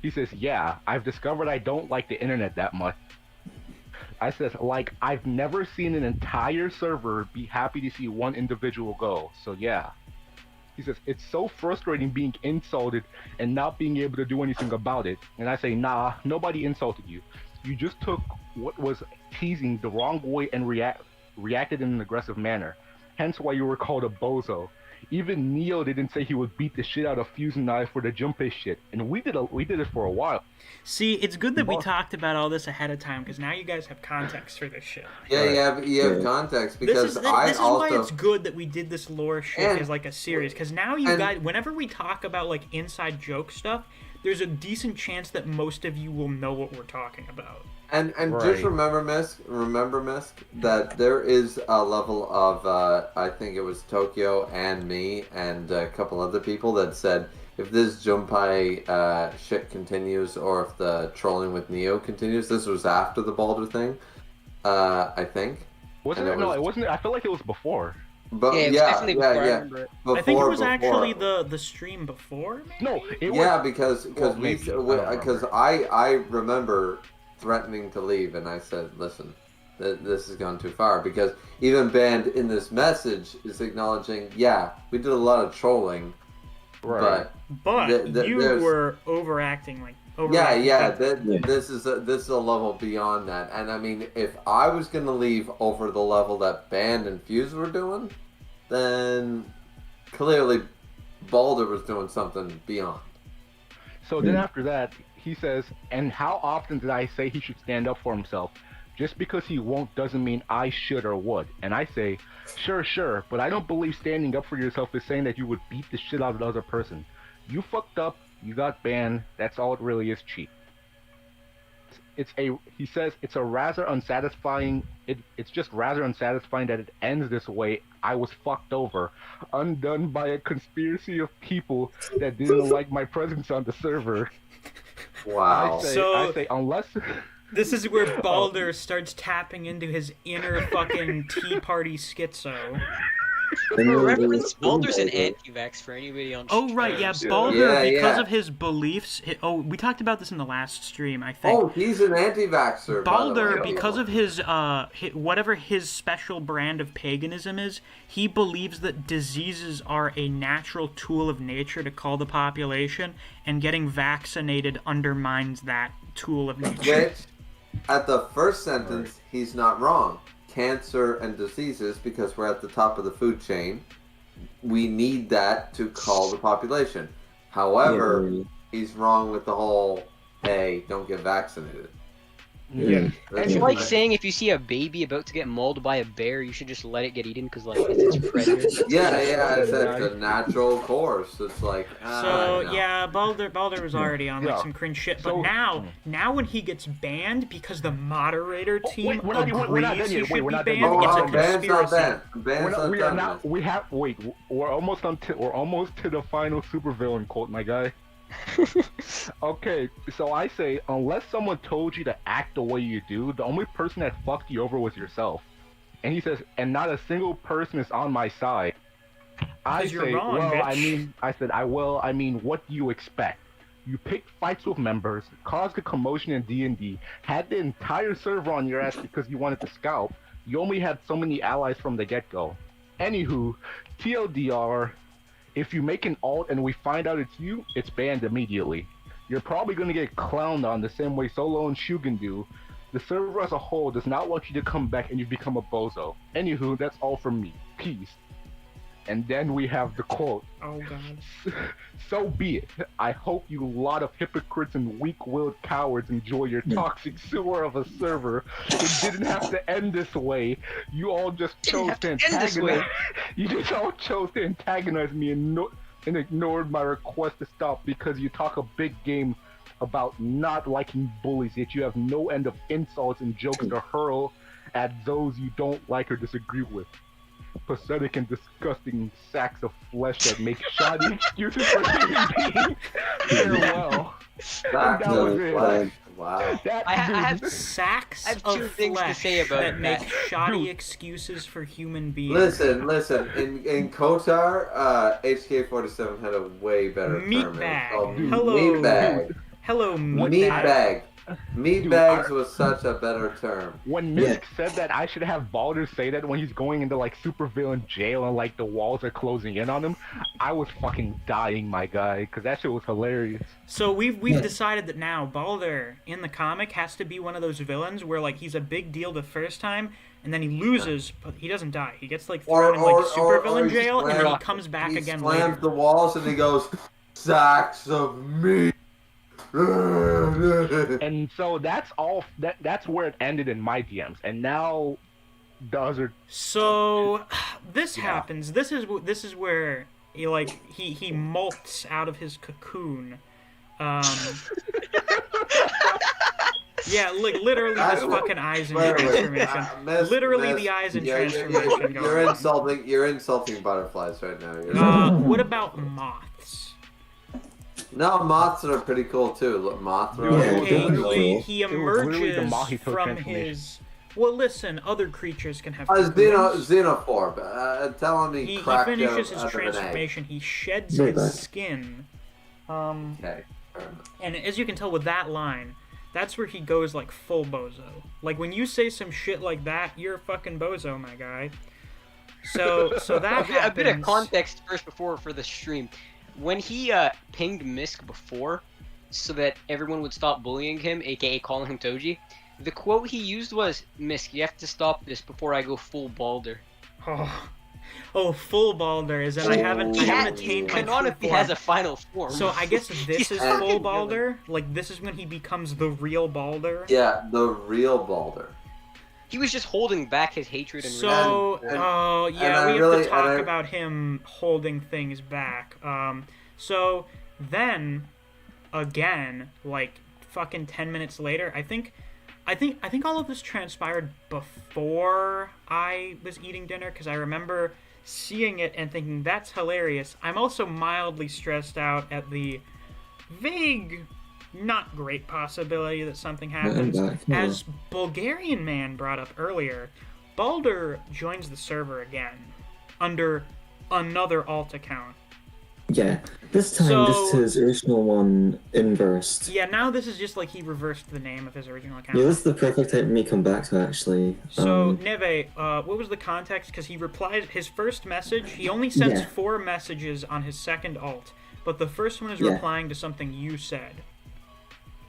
Speaker 3: He says, yeah, I've discovered I don't like the internet that much. I says, like, I've never seen an entire server be happy to see one individual go, so yeah. He says, it's so frustrating being insulted and not being able to do anything about it. And I say, nah, nobody insulted you. You just took what was teasing the wrong way and reacted in an aggressive manner. Hence why you were called a bozo. Even Neo didn't say he would beat the shit out of Fuse and I for the Junpei shit, and we did it for a while.
Speaker 1: See, it's good that we talked about all this ahead of time, because now you guys have context for this shit.
Speaker 2: Yeah, you have context because
Speaker 1: This
Speaker 2: I
Speaker 1: is
Speaker 2: also.
Speaker 1: why it's good that we did this lore shit
Speaker 2: And-
Speaker 1: as like a series, because now you
Speaker 2: and-
Speaker 1: guys, whenever we talk about like inside joke stuff, there's a decent chance that most of you will know what we're talking about.
Speaker 2: And just
Speaker 3: Right.
Speaker 2: remember, Misc, that there is a level of I think it was Tokyo and me and a couple other people that said if this Junpei shit continues or if the trolling with Neo continues, this was after the Baldur thing, I think.
Speaker 3: Wasn't
Speaker 2: And
Speaker 3: it? No,
Speaker 2: was,
Speaker 3: it wasn't. I feel like it was before.
Speaker 2: but
Speaker 5: Yeah, it was definitely before. I remember it.
Speaker 2: Before,
Speaker 1: I think it was actually
Speaker 2: before.
Speaker 1: the stream before. Maybe?
Speaker 3: No, it
Speaker 2: Yeah,
Speaker 3: was.
Speaker 2: because
Speaker 3: Well, maybe. I don't remember.
Speaker 2: I remember threatening to leave, and I said, "Listen, this has gone too far." Because even Band in this message is acknowledging, yeah, we did a lot of trolling,
Speaker 3: Right.
Speaker 1: But you
Speaker 2: there's
Speaker 1: were overacting like
Speaker 2: yeah,
Speaker 1: overacting.
Speaker 2: yeah.
Speaker 4: Yeah.
Speaker 2: This is a level beyond that, and I mean, if I was gonna leave over the level that Band and Fuse were doing, then clearly Baldur was doing something beyond.
Speaker 3: So then after that, he says, and how often did I say he should stand up for himself? Just because he won't doesn't mean I should or would. And I say, sure, but I don't believe standing up for yourself is saying that you would beat the shit out of the other person. You fucked up, you got banned, that's all it really is, cheat. He says it's a rather unsatisfying, it's just rather unsatisfying that it ends this way. I was fucked over, undone by a conspiracy of people that didn't like my presence on the server.
Speaker 2: Wow.
Speaker 3: I say unless
Speaker 1: This is where Baldur starts tapping into his inner fucking Tea Party schizo.
Speaker 5: For reference, Baldur's an anti-vax for anybody on
Speaker 1: Oh right, yeah,
Speaker 5: stream.
Speaker 1: Baldur because of his beliefs. We talked about this in the last stream, I think.
Speaker 2: Oh, he's an anti-vaxxer.
Speaker 1: Baldur, because of his whatever his special brand of paganism is, he believes that diseases are a natural tool of nature to cull the population, and getting vaccinated undermines that tool of nature.
Speaker 2: Which, at the first sentence, he's not wrong. Cancer and diseases, because we're at the top of the food chain, we need that to cull the population. However, he's wrong with the whole, hey, don't get vaccinated.
Speaker 3: Yeah.
Speaker 5: It's like saying if you see a baby about to get mauled by a bear, you should just let it get eaten because like it's its predator.
Speaker 2: Yeah, it's a natural course. It's like
Speaker 1: yeah, Baldur was already on like some cringe shit, but now when he gets banned because the moderator team agrees he should be banned, it's a conspiracy.
Speaker 3: We're almost to the final supervillain quote, my guy. Okay, so I say, unless someone told you to act the way you do, the only person that fucked you over was yourself. And he says, and not a single person is on my side. I say,
Speaker 1: you're wrong,
Speaker 3: well,
Speaker 1: bitch.
Speaker 3: I mean, what do you expect? You picked fights with members, caused a commotion in D&D, had the entire server on your ass because you wanted to scalp. You only had so many allies from the get-go. Anywho, TLDR, if you make an alt and we find out it's you, it's banned immediately. You're probably going to get clowned on the same way Solo and Shugen do. The server as a whole does not want you to come back and you become a bozo. Anywho, that's all from me. Peace. And then we have the quote.
Speaker 1: Oh god.
Speaker 3: So be it. I hope you lot of hypocrites and weak-willed cowards enjoy your toxic sewer of a server. It didn't have to end this way. You all just chose to antagonize. You just all chose to antagonize me and ignored my request to stop because you talk a big game about not liking bullies, yet you have no end of insults and jokes to hurl at those you don't like or disagree with. Pathetic and disgusting sacks of flesh that make shoddy excuses for human beings. Farewell. That was it.
Speaker 2: Wow.
Speaker 5: I have
Speaker 1: sacks
Speaker 5: I have
Speaker 1: of
Speaker 5: two things to
Speaker 1: flesh
Speaker 5: say about
Speaker 1: that make
Speaker 5: that.
Speaker 1: shoddy excuses for human beings.
Speaker 2: Listen. In Kotar, HK47 had a way better term.
Speaker 1: Meatbag.
Speaker 2: Hello. Meatbag.
Speaker 1: Hello,
Speaker 2: Meatbag. Meatbags was such a better term.
Speaker 3: When Misc said that I should have Baldur say that when he's going into like supervillain jail and like the walls are closing in on him, I was fucking dying, my guy, because that shit was hilarious.
Speaker 1: So we've decided that now Baldur in the comic has to be one of those villains where like he's a big deal the first time and then he loses, but he doesn't die. He gets like thrown in like supervillain jail and then he comes back again later.
Speaker 2: He slams the walls and he goes, "Sacks of meat."
Speaker 3: And so that's all. That's where it ended in my DMs. And now the other.
Speaker 1: So this happens. This is where he molts out of his cocoon. Yeah, like literally this fucking eyes in
Speaker 2: Wait,
Speaker 1: transformation. Literally the eyes in transformation.
Speaker 2: You're insulting butterflies right now.
Speaker 1: What about moths?
Speaker 2: No, moths are pretty cool too. Look, moth
Speaker 4: Yeah,
Speaker 1: Okay,
Speaker 4: they're cool.
Speaker 1: he
Speaker 3: literally the
Speaker 1: emerges
Speaker 3: Mahito
Speaker 1: from
Speaker 3: transformation.
Speaker 1: his. Well, listen, other creatures can have.
Speaker 2: Xenophorb. Tell him
Speaker 1: He
Speaker 2: cracked
Speaker 1: finishes his
Speaker 2: out of an egg.
Speaker 1: transformation. He sheds
Speaker 4: Very
Speaker 1: his
Speaker 4: bad.
Speaker 1: skin.
Speaker 2: Okay.
Speaker 1: And as you can tell with that line, that's where he goes like full bozo. Like when you say some shit like that, you're a fucking bozo, my guy. So that
Speaker 5: A bit of
Speaker 1: happens.
Speaker 5: context first before for the stream. When he pinged Misc before, so that everyone would stop bullying him, aka calling him Toji, the quote he used was, "Misc, you have to stop this before I go full Balder."
Speaker 1: Oh, full Balder is in. I haven't attained my true
Speaker 5: canonically
Speaker 1: form.
Speaker 5: has a final form.
Speaker 1: So I guess this is
Speaker 5: Yeah.
Speaker 1: full Balder. Like this is when he becomes the real Balder.
Speaker 2: Yeah, the real Balder.
Speaker 5: He was just holding back his hatred and
Speaker 1: So,
Speaker 2: And-
Speaker 1: oh
Speaker 2: and
Speaker 1: yeah,
Speaker 2: I
Speaker 1: we have
Speaker 2: really-
Speaker 1: to talk
Speaker 2: and I-
Speaker 1: about him holding things back. So then, again, like fucking 10 minutes later, I think all of this transpired before I was eating dinner because I remember seeing it and thinking that's hilarious. I'm also mildly stressed out at the vague, not great possibility that something happens.
Speaker 4: back.
Speaker 1: As Bulgarian Man brought up earlier, Balder joins the server again under another alt account.
Speaker 4: Yeah, this time
Speaker 1: So-
Speaker 4: just his original one inversed.
Speaker 1: Yeah, now this is just like he reversed the name of his original account.
Speaker 4: Yeah, this is the perfect time for me to come back to actually.
Speaker 1: So, Neve, what was the context? Because he replied his first message. He only sends
Speaker 4: Yeah.
Speaker 1: 4 messages on his second alt, but the first one is
Speaker 4: Yeah.
Speaker 1: replying to something you said.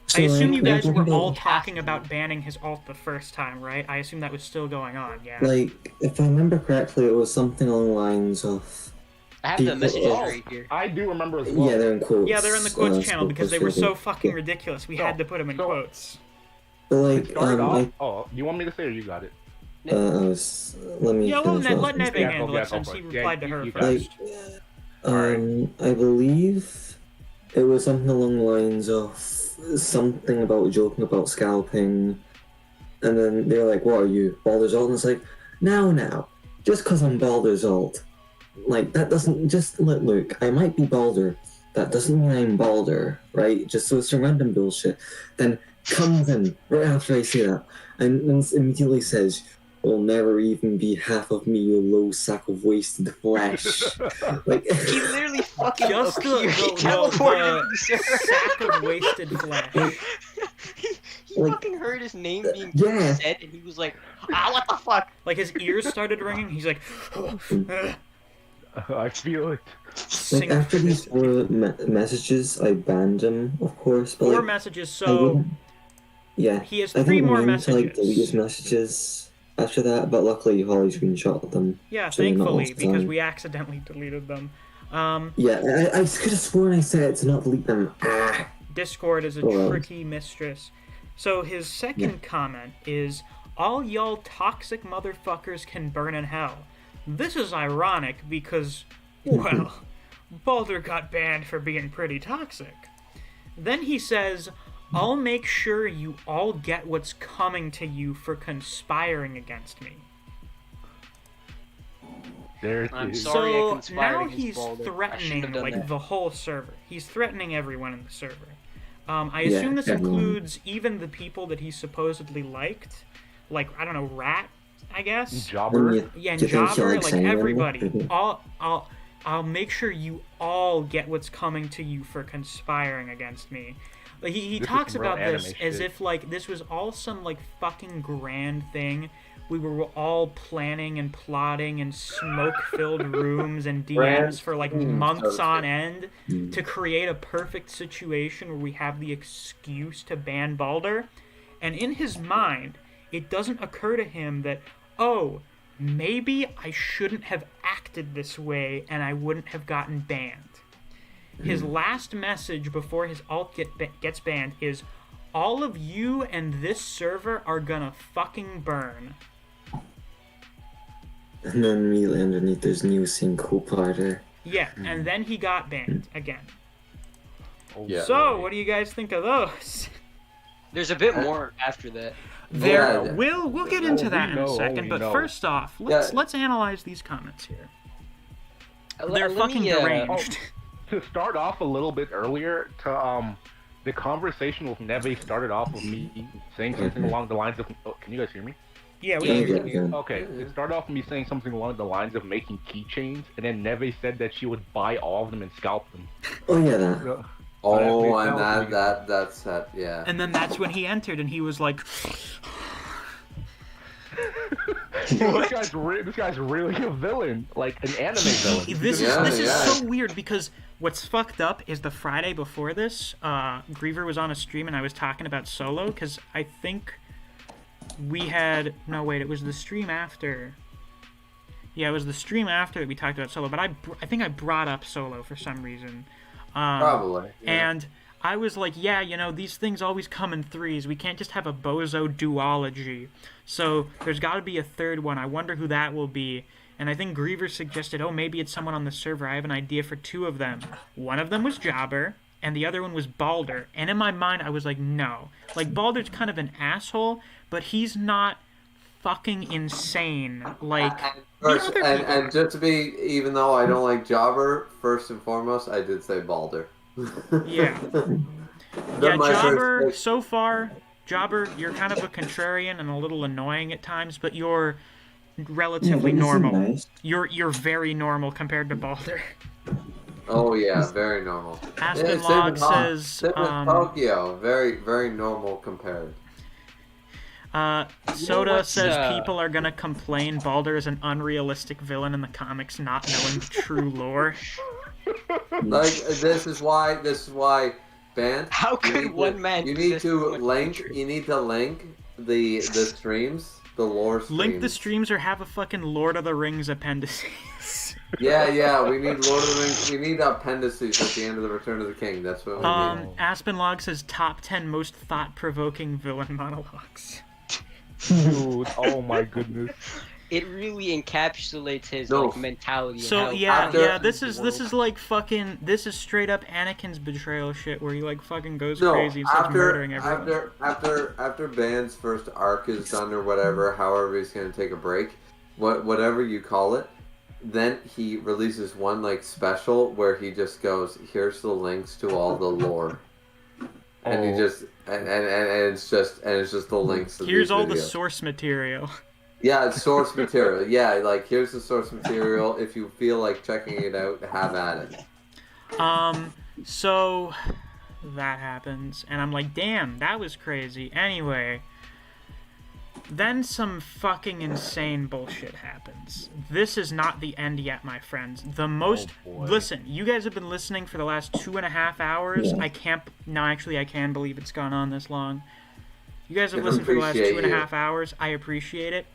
Speaker 4: so,
Speaker 1: I assume
Speaker 4: like,
Speaker 1: you guys
Speaker 4: we're
Speaker 1: were
Speaker 4: talking
Speaker 1: all
Speaker 4: about-
Speaker 1: talking about banning his alt the first time, right? I assume that was still going on, yeah.
Speaker 4: Like, if I remember correctly, it was something along the lines of.
Speaker 5: I have the
Speaker 4: people-
Speaker 5: messages
Speaker 4: oh,
Speaker 5: right here.
Speaker 3: I do remember as well.
Speaker 4: Yeah, they're in quotes.
Speaker 1: Yeah, they're in the quotes channel
Speaker 4: so
Speaker 1: because they were so
Speaker 4: frustrating.
Speaker 1: fucking
Speaker 4: Yeah.
Speaker 1: ridiculous. We
Speaker 3: So-
Speaker 1: had to put them in
Speaker 3: so-
Speaker 1: quotes.
Speaker 4: But
Speaker 3: It
Speaker 4: like,
Speaker 3: started off.
Speaker 4: I
Speaker 3: Oh, you want me to say or you got it?
Speaker 4: I was. Let me.
Speaker 1: Yeah, well,
Speaker 4: finish what I was
Speaker 1: let
Speaker 4: gonna
Speaker 1: Neve
Speaker 4: say.
Speaker 3: Yeah,
Speaker 1: handle
Speaker 3: go
Speaker 1: it since
Speaker 3: for
Speaker 1: he
Speaker 3: it. Yeah,
Speaker 1: replied to her
Speaker 3: you got it.
Speaker 1: first.
Speaker 4: I believe it was something along the lines of something about joking about scalping, and then they're like, "What are you, Baldur's Ult?" And it's like, now, just because I'm Baldur's Ult, like that doesn't just look. I might be Baldur. That doesn't mean I'm Baldur, right? Just so it's some random bullshit. Then comes in right after I say that, and then immediately says, "Will never even be half of me, you low sack of wasted flesh." Like,
Speaker 5: He literally fucking
Speaker 1: Just
Speaker 5: appeared. He
Speaker 1: the
Speaker 5: teleported into the server.
Speaker 1: sack of wasted flesh.
Speaker 5: he
Speaker 4: Like,
Speaker 5: fucking heard his name being
Speaker 4: yeah.
Speaker 5: said, and he was like, what the fuck?
Speaker 1: Like his ears started ringing. He's like,
Speaker 3: I feel it.
Speaker 4: like
Speaker 1: sing
Speaker 4: after these 4 messages, I banned him, of course. But
Speaker 1: 4
Speaker 4: like,
Speaker 1: messages.
Speaker 4: I
Speaker 1: So
Speaker 4: wouldn't- yeah,
Speaker 1: he has
Speaker 4: I
Speaker 1: 3
Speaker 4: didn't
Speaker 1: more
Speaker 4: mean to like delete his
Speaker 1: messages.
Speaker 4: messages after that, but luckily Holly screenshot them.
Speaker 1: Yeah,
Speaker 4: so they're not
Speaker 1: thankfully,
Speaker 4: lost
Speaker 1: because
Speaker 4: time.
Speaker 1: we accidentally deleted them.
Speaker 4: Yeah, I could have sworn I said to not delete them. Ah.
Speaker 1: Discord is a
Speaker 4: Oh, well.
Speaker 1: tricky mistress. So his second comment is, all y'all toxic motherfuckers can burn in hell. This is ironic because, well, Baldur got banned for being pretty toxic. Then he says, I'll make sure you all get what's coming to you for conspiring against me.
Speaker 3: There it
Speaker 5: I'm
Speaker 3: is.
Speaker 5: sorry. I
Speaker 1: So
Speaker 5: conspired
Speaker 1: now
Speaker 5: against
Speaker 1: he's
Speaker 5: Baldur. I shouldn't
Speaker 1: threatening
Speaker 5: have done
Speaker 1: like
Speaker 5: that.
Speaker 1: the whole server. He's threatening everyone in the server. I
Speaker 4: Yeah,
Speaker 1: assume this
Speaker 4: everyone.
Speaker 1: includes even the people that he supposedly liked, like I don't know, Rat, I guess.
Speaker 3: Jobber.
Speaker 4: And
Speaker 1: Yeah, and
Speaker 4: do you think he
Speaker 1: Jobber,
Speaker 4: likes
Speaker 1: like
Speaker 4: anyone?
Speaker 1: everybody. I'll make sure you all get what's coming to you for conspiring against me. Like, he
Speaker 3: This is
Speaker 1: talks
Speaker 3: some real
Speaker 1: about this
Speaker 3: anime
Speaker 1: as
Speaker 3: shit.
Speaker 1: if like this was all some like fucking grand thing. We were all planning and plotting in smoke-filled rooms and DMs for like months on end to create a perfect situation where we have the excuse to ban Baldur. And in his mind, it doesn't occur to him that, oh, maybe I shouldn't have acted this way and I wouldn't have gotten banned. His last message before his alt gets banned is, all of you and this server are gonna fucking burn.
Speaker 4: And then immediately underneath there's new scene co-parter.
Speaker 1: Yeah, and then he got banned again.
Speaker 3: Oh,
Speaker 2: Yeah.
Speaker 1: So, what do you guys think of those?
Speaker 5: There's a bit more after that.
Speaker 1: We'll get into that in a second, but
Speaker 3: know.
Speaker 1: first off, let's analyze these comments here. They're fucking deranged.
Speaker 3: To start off a little bit earlier, the conversation with Neve started off with me saying something along the lines of. Oh, can you guys hear me?
Speaker 1: Yeah, we can hear you.
Speaker 3: Okay, it started off with me saying something along the lines of making keychains, and then Neve said that she would buy all of them and scalp them.
Speaker 4: Oh yeah, that.
Speaker 2: Oh, and that set, yeah.
Speaker 1: And then that's when he entered, and he was like.
Speaker 3: This guy's really a villain, like an anime villain.
Speaker 1: This is so weird because what's fucked up is the Friday before this, Griever was on a stream and I was talking about Solo because I think we had it was the stream after. Yeah, it was the stream after that we talked about Solo, but I think I brought up Solo for some reason.
Speaker 2: Probably. Yeah.
Speaker 1: And I was like, yeah, these things always come in threes. We can't just have a Bozo duology. So there's got to be a third one. I wonder who that will be. And I think Griever suggested, maybe it's someone on the server. I have an idea for two of them. One of them was Jobber, and the other one was Balder. And in my mind, I was like, no. Like, Balder's kind of an asshole, but he's not fucking insane. Like,
Speaker 2: and just to be, even though I don't like Jobber, first and foremost, I did say Balder.
Speaker 1: Yeah. Jobber, so far, Jobber, you're kind of a contrarian and a little annoying at times, but you're relatively normal.
Speaker 4: Nice.
Speaker 1: You're very normal compared to Balder.
Speaker 2: Oh yeah, very normal.
Speaker 1: Aspen Log says
Speaker 2: Tokyo, very, very normal compared.
Speaker 1: Soda says people are gonna complain Balder is an unrealistic villain in the comics, not knowing the true lore.
Speaker 2: Like this is why band.
Speaker 5: How could one man?
Speaker 2: You need to link the streams, the lore streams.
Speaker 1: Link the streams or have a fucking Lord of the Rings appendices.
Speaker 2: Yeah, we need Lord of the Rings. We need appendices at the end of the Return of the King. That's what we need.
Speaker 1: Aspen Log says top 10 most thought-provoking villain monologues.
Speaker 3: Dude, oh my goodness.
Speaker 5: It really encapsulates his mentality.
Speaker 1: So this is like fucking. This is straight up Anakin's betrayal shit, where he like fucking goes crazy and starts murdering everyone.
Speaker 2: After Band's first arc is done or whatever, however he's gonna take a break, whatever you call it, then he releases one like special where he just goes, "Here's the links to all the lore," and he just and it's just the links. To
Speaker 1: Here's
Speaker 2: these
Speaker 1: all
Speaker 2: videos.
Speaker 1: the source material.
Speaker 2: Yeah, it's source material. Yeah, like here's the source material. If you feel like checking it out, have at it.
Speaker 1: So that happens, and I'm like, damn, that was crazy. Anyway, then some fucking insane bullshit happens. This is not the end yet, my friends. Listen, you guys have been listening for the last 2.5 hours.
Speaker 4: Yeah.
Speaker 1: I can believe it's gone on this long. You guys have listened for the last 2.5 hours. I appreciate it.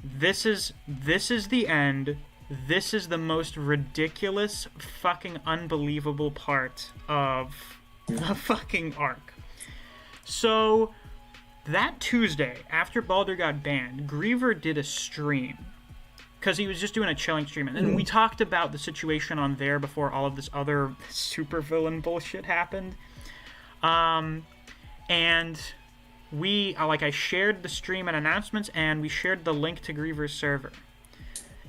Speaker 1: This is the end. This is the most ridiculous, fucking unbelievable part of the fucking arc. So, that Tuesday, after Balder got banned, Griever did a stream. Because he was just doing a chilling stream. And then we talked about the situation on there before all of this other supervillain bullshit happened. And I shared the stream and announcements, and we shared the link to Griever's server.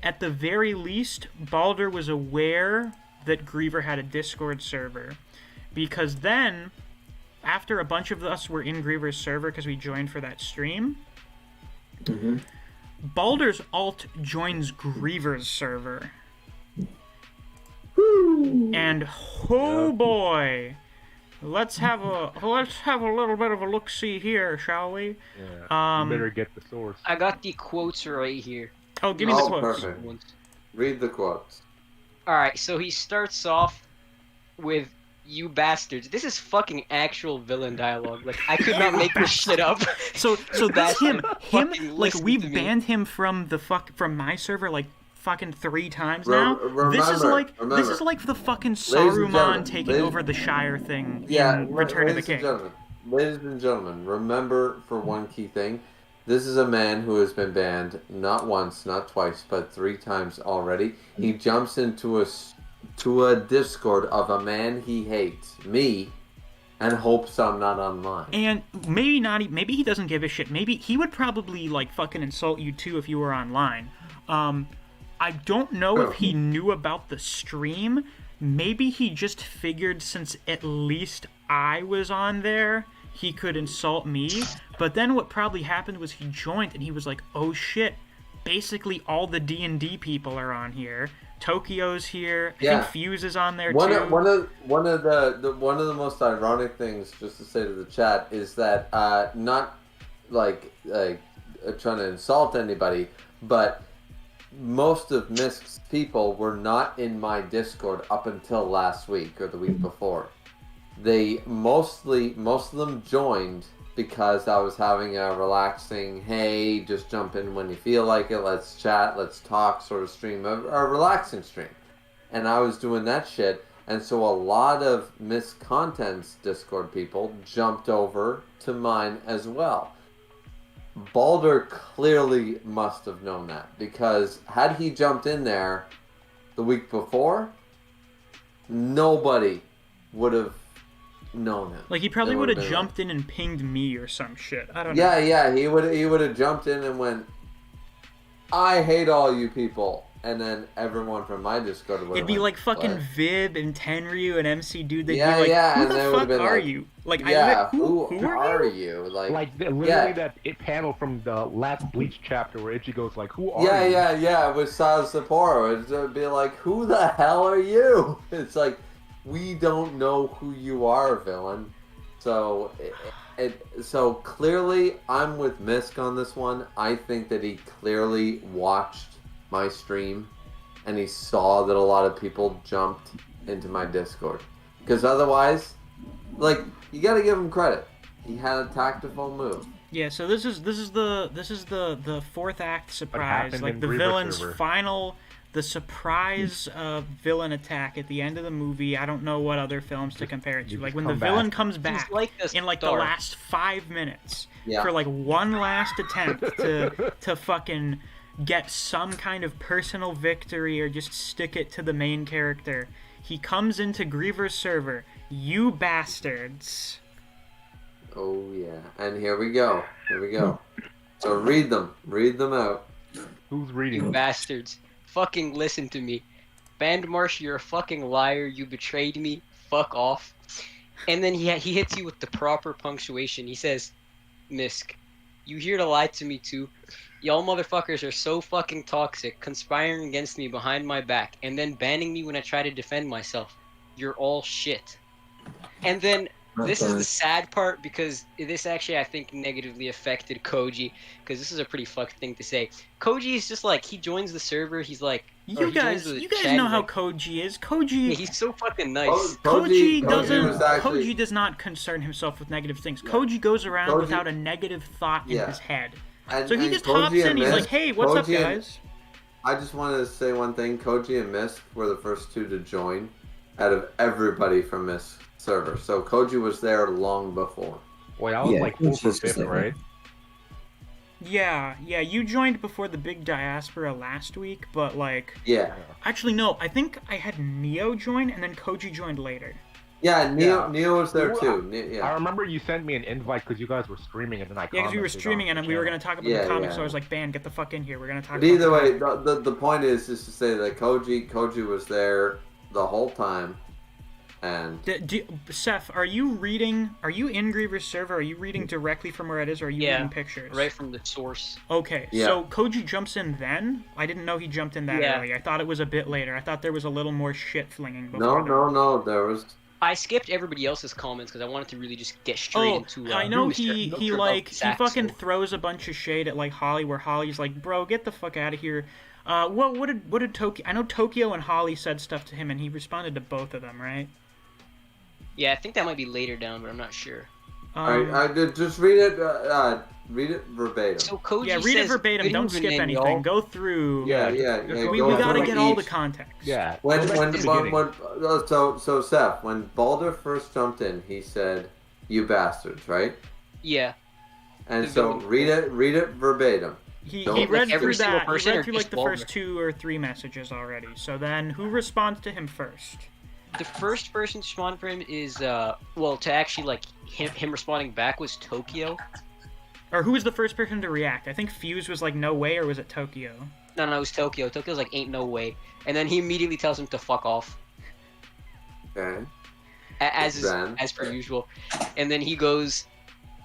Speaker 1: At the very least, Balder was aware that Griever had a Discord server, because then, after a bunch of us were in Griever's server because we joined for that stream, Balder's alt joins Griever's server. And oh boy, let's have a little bit of a look-see here, shall we?
Speaker 3: Yeah. You better get the source.
Speaker 5: I got the quotes right here.
Speaker 1: Oh, give me the quotes.
Speaker 2: Perfect. Read the quotes.
Speaker 5: Alright, so he starts off with, "You bastards." This is fucking actual villain dialogue. Like, I could not make this shit up.
Speaker 1: So that's him. Like, we
Speaker 5: listen to me.
Speaker 1: banned him from from my server, like, fucking 3 times now. This is like the fucking Saruman taking over the Shire thing in Return of the King.
Speaker 2: Ladies and gentlemen, remember for one key thing, this is a man who has been banned not once, not twice, but 3 times already. He jumps into a Discord of a man he hates, me, and hopes I'm not online.
Speaker 1: And maybe not. Maybe he doesn't give a shit. Maybe he would probably like fucking insult you too if you were online. I don't know if he knew about the stream. Maybe he just figured since at least I was on there, he could insult me. But then what probably happened was he joined and he was like, "Oh shit! Basically all the D&D people are on here. Tokyo's here. I think Fuse is on there too."
Speaker 2: One of the most ironic things, just to say to the chat, is that not like trying to insult anybody, but most of Misc's people were not in my Discord up until last week or the week before. They most of them joined because I was having a relaxing, hey, just jump in when you feel like it, let's chat, let's talk sort of stream, a relaxing stream. And I was doing that shit, and so a lot of Misc Content's Discord people jumped over to mine as well. Balder clearly must have known that, because had he jumped in there the week before, nobody would have known him.
Speaker 1: Like, he probably would have jumped in and pinged me or some shit. I don't know.
Speaker 2: Yeah, he would have jumped in and went, "I hate all you people." And then everyone from my Discord would have
Speaker 1: It'd be like fucking
Speaker 2: what?
Speaker 1: Vib and Tenryu and MC Dude. They'd be
Speaker 2: Yeah,
Speaker 1: like,
Speaker 2: yeah,
Speaker 1: who
Speaker 2: and
Speaker 1: the
Speaker 2: they would've
Speaker 1: fuck
Speaker 2: been
Speaker 1: are
Speaker 2: like,
Speaker 1: you? Like,
Speaker 2: yeah,
Speaker 1: who
Speaker 2: are you?
Speaker 3: Like literally that panel from the last Bleach chapter where Ichi goes like, "Who are you?"
Speaker 2: Yeah, with Saz Sapporo. It'd be like, "Who the hell are you?" It's like, we don't know who you are, villain. So, so clearly, I'm with Misc on this one. I think that he clearly watched my stream, and he saw that a lot of people jumped into my Discord. Because otherwise, like, you got to give him credit. He had a tactful move.
Speaker 1: Yeah, so this is the fourth act surprise, like the villain's final. The surprise villain attack at the end of the movie. I don't know what other films to compare it to. Like when the villain comes back in like the last 5 minutes for like one last attempt to fucking get some kind of personal victory or just stick it to the main character. He comes into Griever's server. You bastards.
Speaker 2: Oh yeah, and here we go. So read them out.
Speaker 3: Who's reading?
Speaker 5: You bastards. Fucking listen to me. Bandmarsh, you're a fucking liar. You betrayed me. Fuck off. And then he hits you with the proper punctuation. He says, "Misc, you here to lie to me too? Y'all motherfuckers are so fucking toxic, conspiring against me behind my back, and then banning me when I try to defend myself. You're all shit." And then this is the sad part, because this actually, I think, negatively affected Koji, because this is a pretty fucked thing to say. Koji is just like, he joins the server, he's like...
Speaker 1: You guys know how Koji is. Koji...
Speaker 5: Yeah, he's so fucking nice.
Speaker 1: Koji does not concern himself with negative things. Yeah. Koji goes around without a negative thought in his head. So he just hops in, he's like, "Hey, what's up, guys?"
Speaker 2: I just wanted to say one thing. Koji and Misc were the first two to join out of everybody from Misc server. So Koji was there long before.
Speaker 3: Wait, I was like 4th or 5th, right?
Speaker 1: Yeah, you joined before the big diaspora last week, but like...
Speaker 2: Yeah.
Speaker 1: Actually, no, I think I had Neo join, and then Koji joined later.
Speaker 2: Yeah, Neo was there too.
Speaker 3: I remember you sent me an invite because you guys were streaming, and then I
Speaker 1: commented. Yeah, because we were streaming, and we were going to talk about the comics, so I was like, "Ban, get the fuck in here, we're going to talk about
Speaker 2: either way, the point is to say that Koji was there the whole time. And
Speaker 1: Seth, are you in Griever's server? Are you reading directly from where it is, or are you reading pictures?
Speaker 5: Right from the source.
Speaker 1: Okay, so Koji jumps in then? I didn't know he jumped in that early. I thought it was a bit later. I thought there was a little more shit flinging before.
Speaker 2: No, there was...
Speaker 5: I skipped everybody else's comments because I wanted to really just get straight into...
Speaker 1: I know he fucking throws a bunch of shade at like Holly, where Holly's like, "Bro, get the fuck out of here." What did Tokyo... I know Tokyo and Holly said stuff to him, and he responded to both of them, right?
Speaker 5: Yeah, I think that might be later down, but I'm not sure.
Speaker 2: I did just read it. Read it verbatim.
Speaker 5: So Koji
Speaker 1: read it verbatim. Don't skip anything. Go through.
Speaker 2: Yeah.
Speaker 1: We gotta get all the context.
Speaker 3: Yeah.
Speaker 2: So Seth, when Balder first jumped in, he said, "You bastards," right?
Speaker 5: Yeah.
Speaker 2: And so read it verbatim.
Speaker 1: He read through that. He read through like the first 2 or 3 messages already. So then, who responds to him first?
Speaker 5: the first person to respond for him is well, to actually like him responding back was Tokyo.
Speaker 1: Or who was the first person to react? I think Fuse was like, no way, or was it Tokyo?
Speaker 5: No, it was Tokyo. Tokyo's like, ain't no way. And then he immediately tells him to fuck off.
Speaker 2: Okay.
Speaker 5: As per usual. And then he goes,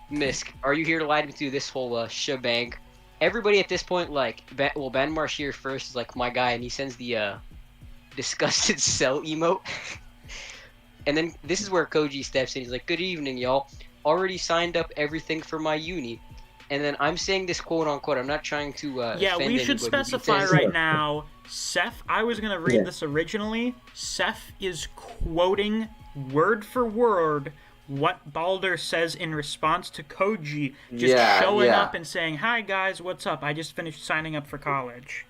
Speaker 5: Misc, are you here to lie to me through this whole shebang? Everybody at this point, like, Ban Marshir first is like, my guy, and he sends the disgusted cell emote. And then this is where Koji steps in. He's like, good evening, y'all. Already signed up everything for my uni. And then I'm saying this quote unquote. I'm not trying to
Speaker 1: yeah,
Speaker 5: offend
Speaker 1: we should
Speaker 5: anybody.
Speaker 1: specify right now. Seth, I was gonna read this originally. Seth is quoting word for word what Balder says in response to Koji, just showing up and saying, "Hi guys, what's up? I just finished signing up for college."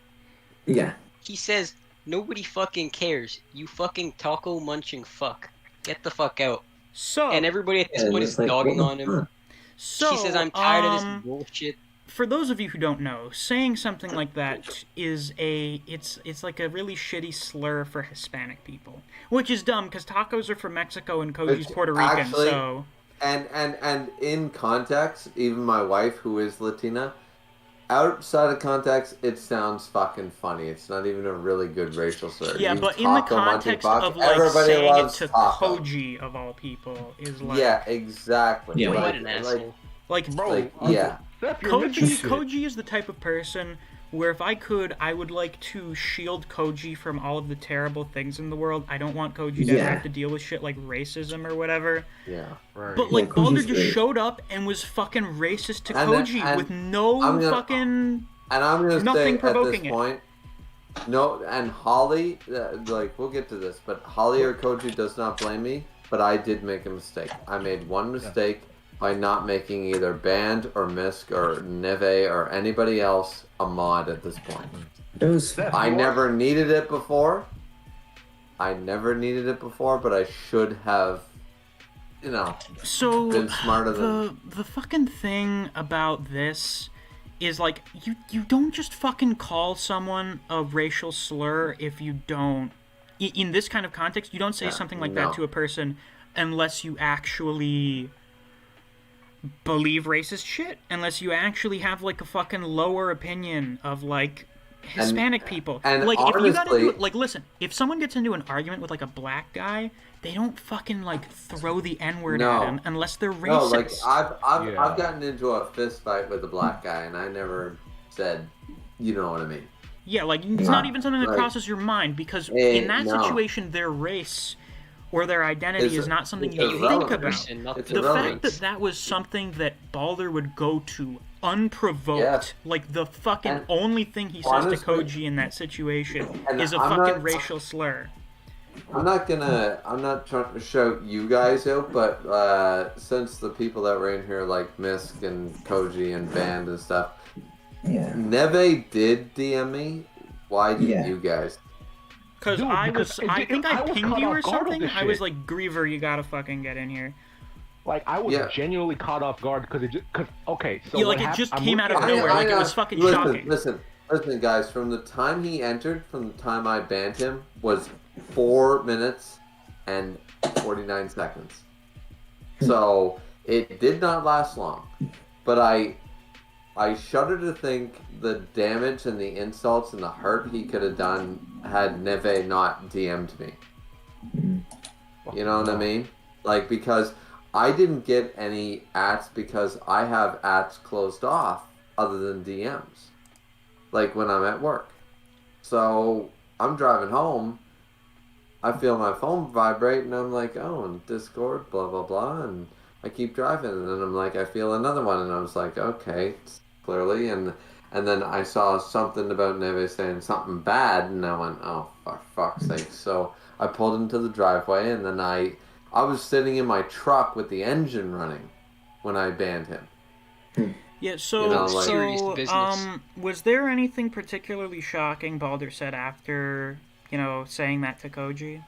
Speaker 4: Yeah.
Speaker 5: He says, "Nobody fucking cares. You fucking taco munching fuck. Get the fuck out."
Speaker 1: So
Speaker 5: and everybody at this point is dogging on him.
Speaker 1: So,
Speaker 5: he says, I'm tired of this bullshit.
Speaker 1: For those of you who don't know, saying something like that is it's like a really shitty slur for Hispanic people. Which is dumb, because tacos are from Mexico and Koji's Puerto Rican,
Speaker 2: actually,
Speaker 1: so...
Speaker 2: And in context, even my wife, who is Latina, outside of context, it sounds fucking funny. It's not even a really good racial slur.
Speaker 1: Yeah, but in the context of, like, saying it to Koji, of all people, is like...
Speaker 2: Yeah, exactly.
Speaker 1: Yeah,
Speaker 5: what an asshole.
Speaker 1: Like,
Speaker 2: bro, yeah.
Speaker 1: Koji is the type of person where if I could, I would like to shield Koji from all of the terrible things in the world. I don't want Koji to have to deal with shit like racism or whatever.
Speaker 2: Yeah, right.
Speaker 1: But, like, Balder just showed up and was fucking racist to Koji with no fucking...
Speaker 2: And I'm gonna
Speaker 1: nothing
Speaker 2: say
Speaker 1: provoking
Speaker 2: at this point, no, and Holly, like, we'll get to this, but Holly or Koji does not blame me, but I did make a mistake. I made one mistake by not making either Band or Misc or Neve or anybody else a mod at this point. I never needed it before. But I should have, been smarter than...
Speaker 1: The fucking thing about this is, like, you don't just fucking call someone a racial slur if you don't... In this kind of context, you don't say something like that to a person unless you actually believe racist shit, unless you actually have, like, a fucking lower opinion of, like, Hispanic people.
Speaker 2: And
Speaker 1: like,
Speaker 2: honestly,
Speaker 1: if you got into, like, listen, if someone gets into an argument with, like, a black guy, they don't fucking, like, throw the N-word at him unless they're racist.
Speaker 2: No, like, I've gotten into a fist fight with a black guy, and I never said, you know what I mean.
Speaker 1: Yeah, like, it's not even something that crosses your mind, because in that situation, their race or their identity is not something you think about. The fact that that was something that Balder would go to unprovoked, like the fucking only thing he says to Koji in that situation is a fucking racial slur.
Speaker 2: I'm not trying to shout you guys out, but since the people that were in here, like Misc and Koji and Band and stuff, Neve did DM me. Why didn't you guys?
Speaker 1: Because I think I pinged you or something. I was like, Griever, you gotta fucking get in here.
Speaker 3: Like, I was genuinely caught off guard because so
Speaker 1: yeah, like it just came out of nowhere. Like it was fucking shocking.
Speaker 2: Listen, guys. From the time he entered, from the time I banned him, was 4 minutes and 49 seconds. So it did not last long, but I shudder to think the damage and the insults and the hurt he could have done had Neve not DM'd me. You know what I mean? Like, because I didn't get any ats because I have ats closed off other than DMs. Like when I'm at work. So I'm driving home, I feel my phone vibrate and I'm like, oh, and Discord, blah, blah, blah. And I keep driving and then I'm like, I feel another one. And I was like, okay, clearly. And then I saw something about Neve saying something bad, and I went, oh, for fuck's sake. So I pulled into the driveway, and then I was sitting in my truck with the engine running when I banned him.
Speaker 1: Yeah, so, was there anything particularly shocking Balder said after, saying that to Koji?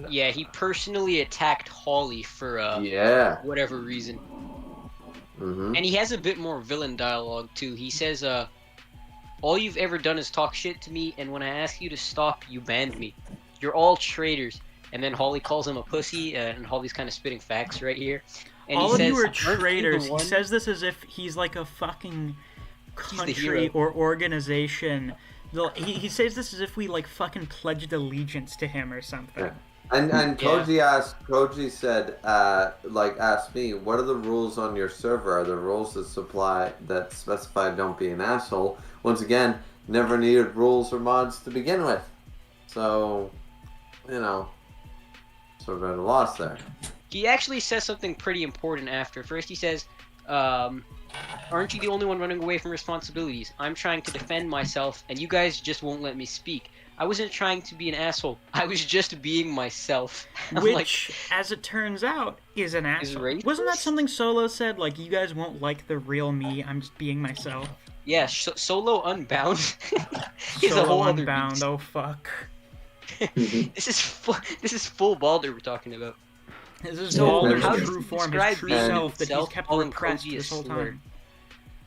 Speaker 5: Yeah, he personally attacked Holly for, whatever reason.
Speaker 2: Mm-hmm.
Speaker 5: And he has a bit more villain dialogue too. He says, all you've ever done is talk shit to me, and when I ask you to stop, you banned me. You're all traitors. And then Holly calls him a pussy, and Holly's kind of spitting facts right here. And
Speaker 1: All
Speaker 5: he
Speaker 1: of
Speaker 5: says,
Speaker 1: you are
Speaker 5: "Aren't you the
Speaker 1: traitors." He
Speaker 5: one-"
Speaker 1: says this as if he's like a fucking
Speaker 5: He's the
Speaker 1: country
Speaker 5: hero.
Speaker 1: or organization. He says this as if we like fucking pledged allegiance to him or something.
Speaker 2: Yeah. And Koji said, asked me, what are the rules on your server? Are the rules that specify don't be an asshole? Once again, never needed rules or mods to begin with. So, sort of at a loss there.
Speaker 5: He actually says something pretty important after. First he says, aren't you the only one running away from responsibilities? I'm trying to defend myself, and you guys just won't let me speak. I wasn't trying to be an asshole. I was just being myself.
Speaker 1: Which, as it turns out, is an asshole. Wasn't that something Solo said? Like, you guys won't like the real me. I'm just being myself.
Speaker 5: Yeah, Solo Unbound.
Speaker 1: Solo Unbound. Oh fuck.
Speaker 5: This is full Baldur we're talking about.
Speaker 1: This is Balder's
Speaker 5: how
Speaker 1: true form, his true self that he's kept repressed this whole time.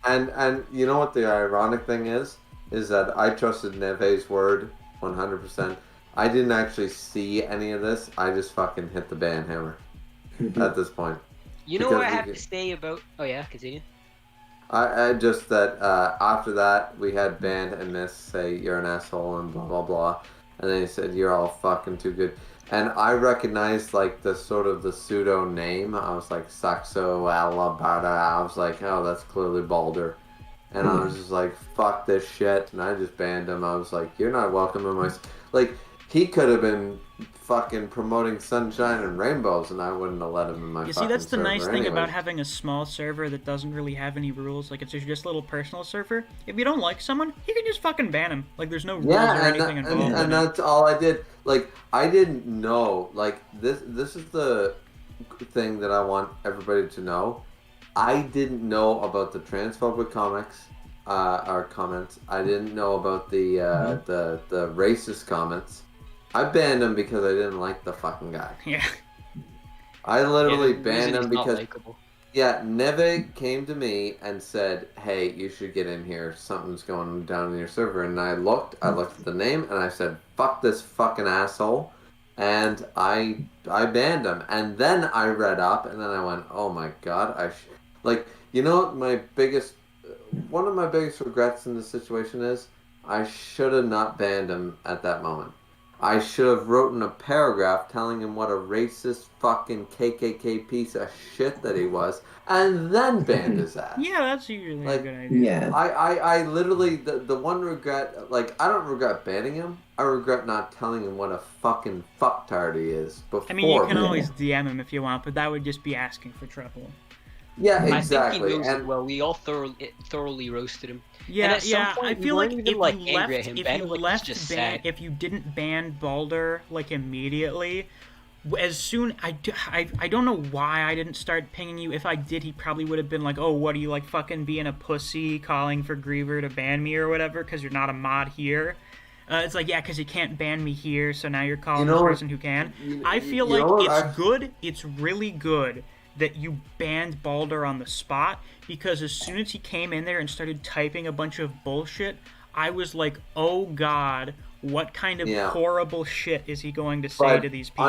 Speaker 2: And you know what the ironic thing is that I trusted Neve's word 100%. I didn't actually see any of this. I just fucking hit the ban hammer at this point.
Speaker 5: You know what I have to say about... Oh yeah, continue.
Speaker 2: I just that after that we had Band and Misc say you're an asshole and blah blah blah, and then he said you're all fucking too good. And I recognized like the sort of the pseudo name. I was like Saxo Alabata. I was like, oh, that's clearly Baldur. And I was just like, fuck this shit. And I just banned him. I was like, you're not welcome in my... Like, he could have been fucking promoting sunshine and rainbows, and I wouldn't have let him in my fucking server.
Speaker 1: You see, that's the nice thing
Speaker 2: anyways.
Speaker 1: about having a small server that doesn't really have any rules. Like, it's just a little personal server. If you don't like someone, you can just fucking ban them. Like, there's no rules or anything involved.
Speaker 2: And that's all I did. Like, I didn't know. Like, this is the thing that I want everybody to know. I didn't know about the transphobic comments. I didn't know about the racist comments. I banned him because I didn't like the fucking guy.
Speaker 1: Yeah.
Speaker 2: I literally banned him because Neve came to me and said, "Hey, you should get in here. Something's going down in your server." And I looked at the name and I said, "Fuck this fucking asshole." And I banned him. And then I read up and then I went, "Oh my god, you know what one of my biggest regrets in this situation is I should have not banned him at that moment. I should have written a paragraph telling him what a racist fucking KKK piece of shit that he was, and then banned his ass."
Speaker 1: Yeah, that's usually a good idea.
Speaker 4: Yeah.
Speaker 2: I literally, the one regret, like, I don't regret banning him. I regret not telling him what a fucking fucktard he is before.
Speaker 1: I mean, you can always DM him if you want, but that would just be asking for trouble.
Speaker 2: Yeah, exactly.
Speaker 5: I think he knows it well. We all thoroughly roasted him.
Speaker 1: Yeah,
Speaker 5: and at some point,
Speaker 1: I feel like
Speaker 5: if
Speaker 1: you didn't ban Baldur like immediately, as soon I don't know why I didn't start pinging you. If I did, he probably would have been like, "Oh, what are you like fucking being a pussy, calling for Griever to ban me or whatever because you're not a mod here." It's like, yeah, because you can't ban me here, so now you're calling the person who can. I feel like it's good. It's really good that you banned Baldur on the spot, because as soon as he came in there and started typing a bunch of bullshit, I was like, oh god, what kind of horrible shit is he going to say to these people?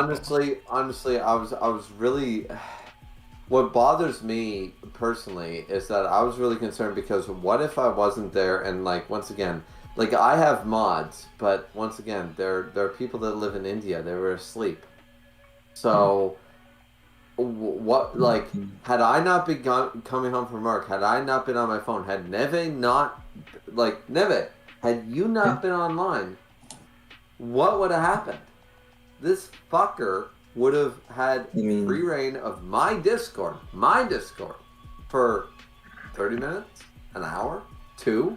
Speaker 2: Honestly, I was really... What bothers me personally is that I was really concerned because what if I wasn't there and, like, once again, like, I have mods, but once again, there are people that live in India. They were asleep. So... What, like, had I not been coming home from work, had I not been on my phone, had Neve not, like, Neve, had you not been online, what would have happened? This fucker would have had free reign of my Discord, for 30 minutes, an hour, 2.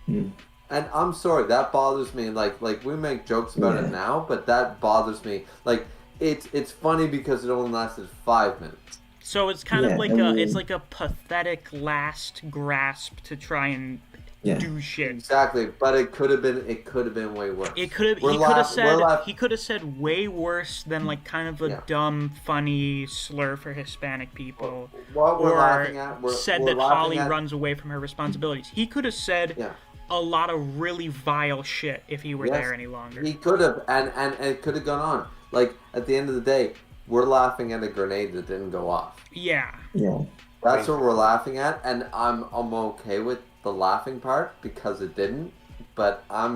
Speaker 2: And I'm sorry, that bothers me. Like we make jokes about it now, but that bothers me. Like, it's funny because it only lasted 5 minutes.
Speaker 1: So it's kind of like a pathetic last grasp to try and do shit.
Speaker 2: Exactly, but it could have been way worse.
Speaker 1: He could have said way worse than like kind of a dumb, funny slur for Hispanic people, said that Holly runs away from her responsibilities. He could have said a lot of really vile shit if he were there any longer.
Speaker 2: He could have, and it could have gone on. like at the end of the day, we're laughing at a grenade that didn't go off.
Speaker 1: Yeah.
Speaker 4: Yeah.
Speaker 2: That's what we're laughing at, and I'm okay with the laughing part because it didn't. But I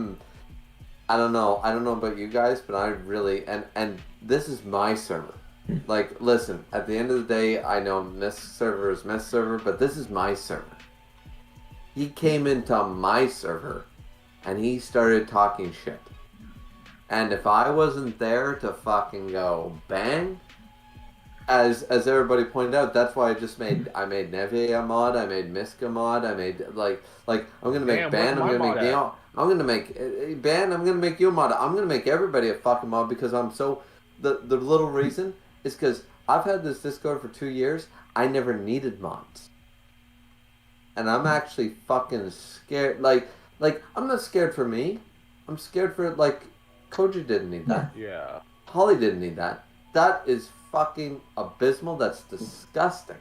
Speaker 2: don't know about you guys, but I really and this is my server. Like, listen, at the end of the day, I know Misc server is Misc server, but this is my server. He came into my server, and he started talking shit. And if I wasn't there to fucking go bang, as everybody pointed out, that's why I made Neve a mod, I made Misc a mod, I made like I'm gonna make Ban, I'm gonna make Neon, I'm gonna make Ban, I'm gonna make you a mod, I'm gonna make everybody a fucking mod because I'm so the little reason is because I've had this Discord for 2 years. I never needed mods, and I'm actually fucking scared. Like I'm not scared for me. I'm scared for like Koji didn't need that.
Speaker 3: Yeah.
Speaker 2: Holly didn't need that. That is fucking abysmal. That's disgusting.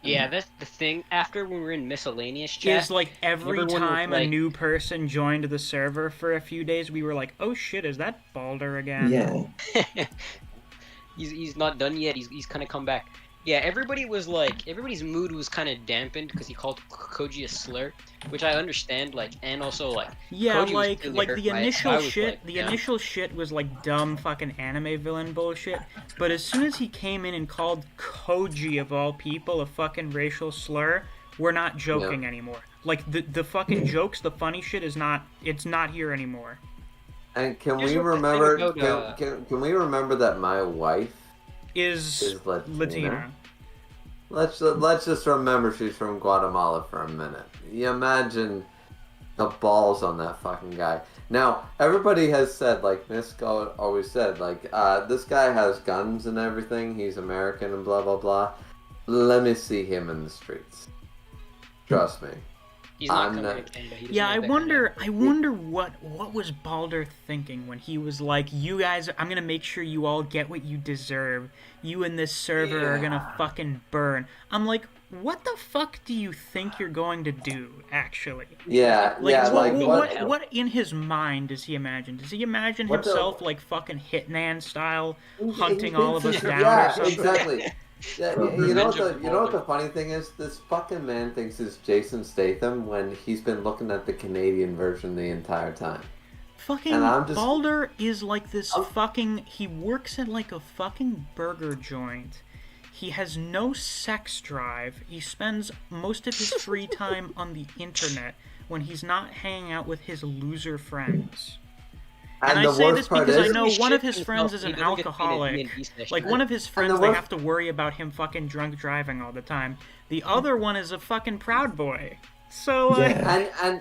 Speaker 5: Yeah, that's the thing. After when we were in miscellaneous chat,
Speaker 1: Is like every
Speaker 5: everyone was
Speaker 1: time a
Speaker 5: like-
Speaker 1: new person joined the server for a few days, we were like, "Oh shit, is that Balder again?"
Speaker 4: Yeah.
Speaker 5: he's not done yet. He's kind of come back. Yeah, everybody's mood was kind of dampened because he called Koji a slur, which I understand. Like, and also like,
Speaker 1: Yeah,
Speaker 5: Koji was
Speaker 1: like
Speaker 5: really hurt
Speaker 1: the
Speaker 5: by it, so
Speaker 1: initial
Speaker 5: I was
Speaker 1: shit.
Speaker 5: like,
Speaker 1: The
Speaker 5: yeah.
Speaker 1: initial shit was like dumb fucking anime villain bullshit. But as soon as he came in and called Koji of all people a fucking racial slur, we're not joking anymore. Like the fucking jokes, the funny shit is not. It's not here anymore.
Speaker 2: And can
Speaker 5: Here's
Speaker 2: we
Speaker 5: what the thing
Speaker 2: remember?
Speaker 5: about,
Speaker 2: Can we remember that my wife
Speaker 1: Is Latina.
Speaker 2: Let's just remember she's from Guatemala for a minute. You imagine the balls on that fucking guy. Now, everybody has said, like Misc always said, like, this guy has guns and everything, he's American and blah, blah, blah. Let me see him in the streets. Trust me.
Speaker 5: He's not
Speaker 2: I'm
Speaker 5: coming
Speaker 2: not-
Speaker 5: to Canada. He doesn't
Speaker 1: Yeah,
Speaker 5: have
Speaker 1: I
Speaker 5: that
Speaker 1: wonder.
Speaker 5: kind
Speaker 1: I wonder what was Balder thinking when he was like, "You guys, I'm gonna make sure you all get what you deserve. You and this server are gonna fucking burn." I'm like, what the fuck do you think you're going to do? Actually,
Speaker 2: Yeah,
Speaker 1: like,
Speaker 2: yeah, like
Speaker 1: what in his mind does he imagine? Does he imagine
Speaker 2: What the-
Speaker 1: himself like fucking Hitman style, hunting all of us down or
Speaker 2: Yeah,
Speaker 1: something?
Speaker 2: exactly. Yeah, you know
Speaker 5: Revenge of
Speaker 2: you know what the
Speaker 5: Balder.
Speaker 2: funny thing is? This fucking man thinks it's Jason Statham when he's been looking at the Canadian version the entire time.
Speaker 1: Fucking
Speaker 2: And I'm just-
Speaker 1: Balder is like this fucking. He works at like a fucking burger joint. He has no sex drive. He spends most of his free time on the internet when he's not hanging out with his loser friends. And I
Speaker 2: the
Speaker 1: say
Speaker 2: worst
Speaker 1: this
Speaker 2: part
Speaker 1: because I
Speaker 2: is,
Speaker 1: know
Speaker 5: He
Speaker 1: one of
Speaker 5: shits
Speaker 1: his friends is
Speaker 5: himself.
Speaker 1: an
Speaker 5: He doesn't get to be in a
Speaker 1: alcoholic.
Speaker 5: D&D session.
Speaker 1: Like, one of his friends,
Speaker 2: the
Speaker 1: they
Speaker 2: worst-
Speaker 1: have to worry about him fucking drunk driving all the time. The other one is a fucking Proud Boy. So, like,
Speaker 4: Yeah.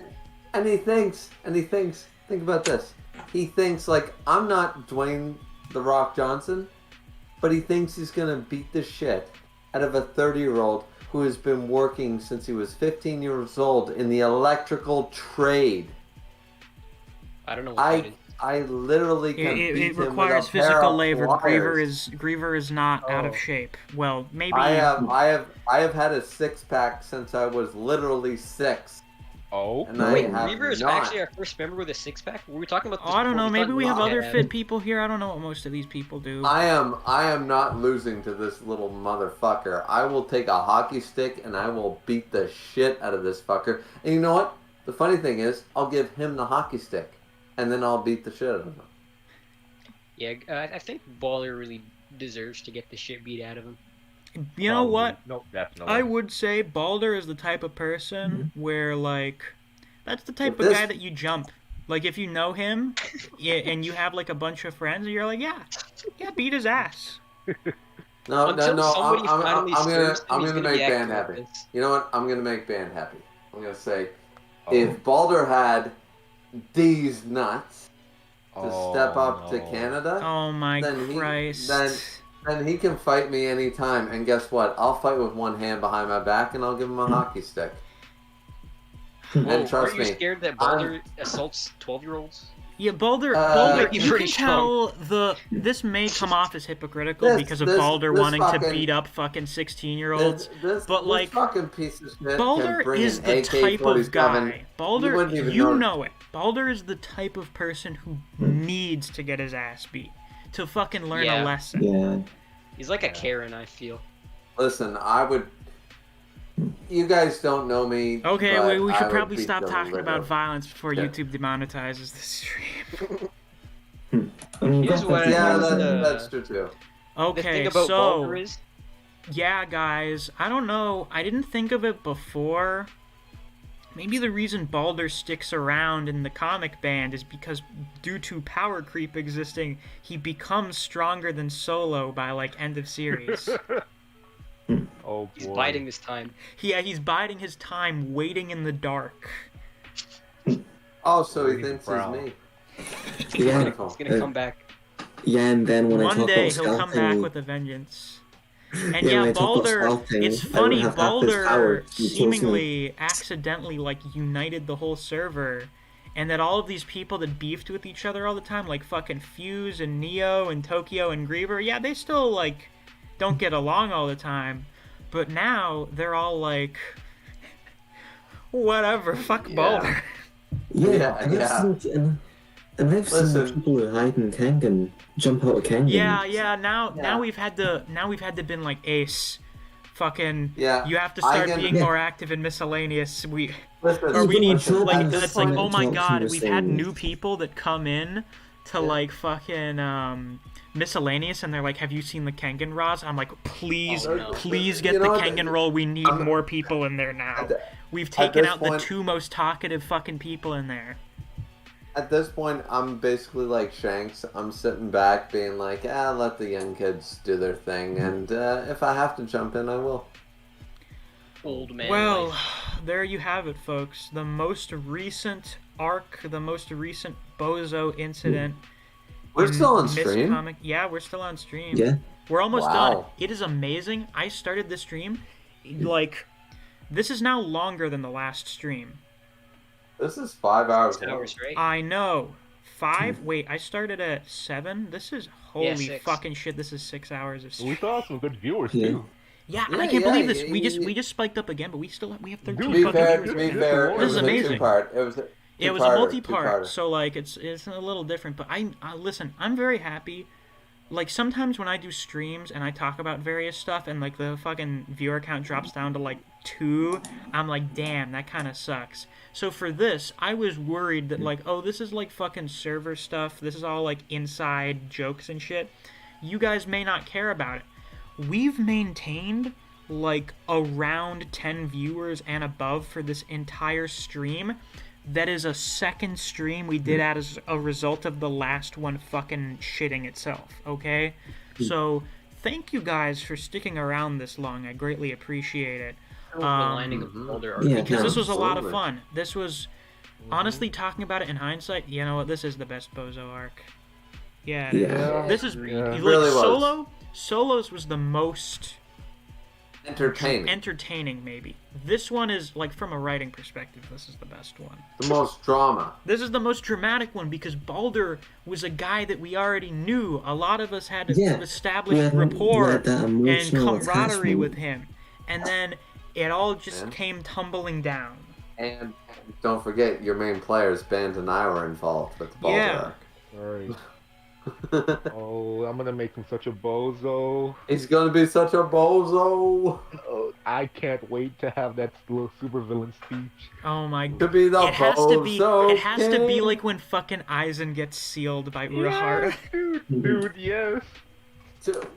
Speaker 2: and he thinks, think about this. He thinks, like, I'm not Dwayne The Rock Johnson, but he thinks he's gonna beat the shit out of a 30-year-old who has been working since he was 15 years old in the electrical trade.
Speaker 5: I don't know what that is.
Speaker 2: I literally can beat
Speaker 1: it
Speaker 2: him with
Speaker 1: requires
Speaker 2: a pair
Speaker 1: physical
Speaker 2: of
Speaker 1: labor.
Speaker 2: pliers.
Speaker 1: Griever is not out
Speaker 2: Oh.
Speaker 1: of shape. Well, maybe.
Speaker 2: I have had a six-pack since I was literally 6.
Speaker 3: Oh.
Speaker 2: And I
Speaker 5: Wait,
Speaker 2: have
Speaker 5: Reaver is
Speaker 2: not.
Speaker 5: actually our first member with a six-pack? Were we talking about this
Speaker 1: Oh, I don't
Speaker 5: before?
Speaker 1: know. Maybe
Speaker 5: thought
Speaker 1: we have
Speaker 5: Misc
Speaker 1: other
Speaker 5: had-
Speaker 1: fit people here. I don't know what most of these people do.
Speaker 2: I am not losing to this little motherfucker. I will take a hockey stick and I will beat the shit out of this fucker. And you know what? The funny thing is, I'll give him the hockey stick, and then I'll beat the shit out of him.
Speaker 5: Yeah, I think Baller really deserves to get the shit beat out of him.
Speaker 1: You know what?
Speaker 3: No, definitely.
Speaker 1: I would say Balder is the type of person where, like, that's the type
Speaker 2: If
Speaker 1: of
Speaker 2: this-
Speaker 1: guy that you jump. Like, if you know him and you have, like, a bunch of friends, and you're like, yeah, beat his ass.
Speaker 2: No,
Speaker 5: Until somebody finally
Speaker 2: I'm
Speaker 5: serves him, he's
Speaker 2: gonna
Speaker 5: gonna be
Speaker 2: make Band
Speaker 5: acting like
Speaker 2: happy.
Speaker 5: this.
Speaker 2: You know what? I'm gonna make Band happy. I'm gonna say,
Speaker 3: Oh.
Speaker 2: if Balder had these nuts to
Speaker 3: Oh,
Speaker 2: step up to
Speaker 3: no.
Speaker 2: Canada,
Speaker 1: Oh my
Speaker 2: Then he-
Speaker 1: Christ.
Speaker 2: then he can fight me anytime. And guess what? I'll fight with one hand behind my back, and I'll give him a hockey stick.
Speaker 5: Whoa,
Speaker 2: And trust
Speaker 5: are you
Speaker 2: me,
Speaker 5: scared that Balder assaults 12-year-olds?
Speaker 1: Yeah, Balder,
Speaker 2: You're
Speaker 1: you can
Speaker 5: pretty
Speaker 1: tell this may come off as hypocritical
Speaker 2: This-
Speaker 1: because of
Speaker 2: this-
Speaker 1: Balder
Speaker 2: this
Speaker 1: wanting to
Speaker 2: fucking-
Speaker 1: beat up fucking 16-year-olds.
Speaker 2: This
Speaker 1: But, like,
Speaker 2: fucking piece of shit
Speaker 1: Balder
Speaker 2: can bring
Speaker 1: is
Speaker 2: an
Speaker 1: the type of
Speaker 2: AK-47.
Speaker 1: guy. Balder,
Speaker 2: wouldn't even
Speaker 1: you
Speaker 2: know.
Speaker 1: know it. Balder is the type of person who needs to get his ass beat. to fucking learn
Speaker 5: Yeah.
Speaker 1: a lesson.
Speaker 4: Yeah.
Speaker 5: He's like a Karen, I feel.
Speaker 2: Listen, I would. You guys don't know me.
Speaker 1: Okay,
Speaker 2: but
Speaker 1: we
Speaker 2: I
Speaker 1: should
Speaker 2: would
Speaker 1: probably
Speaker 2: beat
Speaker 1: stop
Speaker 2: the
Speaker 1: talking
Speaker 2: living
Speaker 1: about
Speaker 2: out-
Speaker 1: violence before
Speaker 2: Yeah.
Speaker 1: YouTube demonetizes the stream.
Speaker 4: I mean,
Speaker 5: Here's
Speaker 4: that-
Speaker 5: what
Speaker 4: that's-
Speaker 2: Yeah,
Speaker 5: Here's the-
Speaker 2: that's true too.
Speaker 5: The
Speaker 1: Okay,
Speaker 5: thing about
Speaker 1: so
Speaker 5: Baldur is,
Speaker 1: yeah, guys, I don't know. I didn't think of it before. Maybe the reason Baldur sticks around in the comic band is because due to power creep existing, he becomes stronger than Solo by like end of series.
Speaker 3: Oh boy.
Speaker 5: he's biding his time.
Speaker 1: Yeah, he's biding his time, waiting in the dark.
Speaker 2: Oh, so he
Speaker 3: He's
Speaker 2: thinks
Speaker 3: brown.
Speaker 2: it's me.
Speaker 4: Yeah.
Speaker 2: Wonderful.
Speaker 5: He's gonna come back.
Speaker 4: Yeah, and then when I
Speaker 1: One
Speaker 4: talk
Speaker 1: day
Speaker 4: about
Speaker 1: he'll come back
Speaker 4: scalping,
Speaker 1: with a vengeance. And
Speaker 4: when
Speaker 1: yeah,
Speaker 4: I talk about
Speaker 1: Baldur,
Speaker 4: scalping,
Speaker 1: it's
Speaker 4: I would
Speaker 1: funny,
Speaker 4: have half his power.
Speaker 1: Baldur
Speaker 4: He kills me.
Speaker 1: seemingly accidentally, like, united the whole server. And that all of these people that beefed with each other all the time, like fucking Fuse and Neo and Tokyo and Griever, yeah, they still, like, don't get along all the time. But now, they're all like, whatever, fuck
Speaker 2: Yeah.
Speaker 1: Baldur.
Speaker 4: Yeah, and
Speaker 2: yeah.
Speaker 4: I've seen
Speaker 2: Listen.
Speaker 4: people who hide in Kangen jump out of Kangen.
Speaker 1: Yeah, now
Speaker 2: Yeah.
Speaker 1: we've had to been like Ace. Fucking,
Speaker 2: Yeah,
Speaker 1: you have to
Speaker 2: I
Speaker 1: start
Speaker 2: can-
Speaker 1: being
Speaker 4: Yeah.
Speaker 1: more active in miscellaneous. Or we
Speaker 4: Even
Speaker 1: need
Speaker 4: when
Speaker 1: to,
Speaker 4: Joe
Speaker 1: like,
Speaker 4: Biden
Speaker 1: it's like,
Speaker 4: finally
Speaker 1: oh my
Speaker 4: talks
Speaker 1: god,
Speaker 4: in
Speaker 1: we've
Speaker 4: the
Speaker 1: had
Speaker 4: same-
Speaker 1: new people that come in to, like, fucking, miscellaneous, and they're like, have you seen the Kengan Raws? I'm like, please,
Speaker 5: Oh, no.
Speaker 1: please get
Speaker 2: You
Speaker 1: the
Speaker 2: know what?
Speaker 1: Kengan roll, we need
Speaker 2: I'm-
Speaker 1: more people in there now.
Speaker 2: At the-
Speaker 1: We've
Speaker 2: at
Speaker 1: taken
Speaker 2: this
Speaker 1: out the
Speaker 2: point-
Speaker 1: 2 most talkative fucking people in there.
Speaker 2: At this point, I'm basically like Shanks. I'm sitting back, being like, let the young kids do their thing, and if I have to jump in, I will.
Speaker 5: Old man.
Speaker 1: Well,
Speaker 5: life.
Speaker 1: there you have it, folks. The most recent arc, the most recent Bozo incident.
Speaker 2: We're
Speaker 1: in
Speaker 2: still on
Speaker 1: Misc
Speaker 2: stream.
Speaker 1: Comic. Yeah, we're still on stream.
Speaker 4: Yeah.
Speaker 1: We're almost
Speaker 2: Wow.
Speaker 1: done. It is amazing. I started the stream, like, this is now longer than the last stream.
Speaker 2: This is 5 hours.
Speaker 5: 6 hours, right?
Speaker 1: I know. 5? Wait, I started at 7? This is, holy
Speaker 5: 6.
Speaker 1: fucking shit, this is 6 hours of
Speaker 3: We
Speaker 1: stream.
Speaker 3: saw some good viewers
Speaker 4: Yeah.
Speaker 3: too.
Speaker 1: Yeah, and
Speaker 2: Yeah,
Speaker 1: I can't
Speaker 2: yeah,
Speaker 1: believe this.
Speaker 2: yeah,
Speaker 1: We
Speaker 2: yeah.
Speaker 1: just spiked up again, but we have 13
Speaker 3: To
Speaker 2: To be
Speaker 1: fucking
Speaker 2: fair,
Speaker 1: viewers.
Speaker 2: to be
Speaker 3: This
Speaker 2: fair,
Speaker 3: is
Speaker 2: it was a
Speaker 1: amazing.
Speaker 2: two-part. It was a
Speaker 1: It was a
Speaker 2: two-parter,
Speaker 1: multi-part,
Speaker 2: two-parter.
Speaker 1: so like it's a little different. But I listen. I'm very happy. Like sometimes when I do streams and I talk about various stuff and like the fucking viewer count drops down to like 2, I'm like, damn, that kind of sucks. So for this, I was worried that like, oh, this is like fucking server stuff. This is all like inside jokes and shit. You guys may not care about it. We've maintained like around 10 viewers and above for this entire stream. That is a second stream we did as a result of the last one fucking shitting itself, okay? So, thank you guys for sticking around this long. I greatly appreciate it.
Speaker 5: The lining of
Speaker 2: Mhm.
Speaker 5: Baldur arc.
Speaker 4: Yeah,
Speaker 1: Because this was a lot of
Speaker 2: absolutely.
Speaker 1: fun. This was, honestly, talking about it in hindsight, you know what? This is the best Bozo arc. Yeah, it is.
Speaker 4: Yeah.
Speaker 1: This is,
Speaker 3: Yeah.
Speaker 1: like,
Speaker 2: It really was.
Speaker 1: Solos was the most
Speaker 2: Entertaining.
Speaker 1: entertaining, maybe. This one is, like, from a writing perspective, this is the best one.
Speaker 2: The most drama.
Speaker 1: This is the most dramatic one because Baldur was a guy that we already knew. A lot of us had
Speaker 4: Yeah.
Speaker 1: established
Speaker 4: We had
Speaker 1: rapport
Speaker 4: that
Speaker 1: and
Speaker 4: emotional
Speaker 1: camaraderie
Speaker 4: attachment.
Speaker 1: with him. And then it all just
Speaker 2: And?
Speaker 1: came tumbling down.
Speaker 2: And don't forget, your main players, Band and I, were involved with the Baldur
Speaker 1: Yeah.
Speaker 3: Alright.
Speaker 2: arc.
Speaker 3: Oh, I'm gonna make him such a bozo.
Speaker 2: He's gonna be such a bozo.
Speaker 3: Oh, I can't wait to have that little supervillain speech.
Speaker 1: Oh my
Speaker 2: To be the
Speaker 1: It has to be.
Speaker 2: bozo
Speaker 1: It has to be
Speaker 2: king.
Speaker 1: like when fucking Aizen gets sealed by Urahara.
Speaker 3: Yes, dude, yes.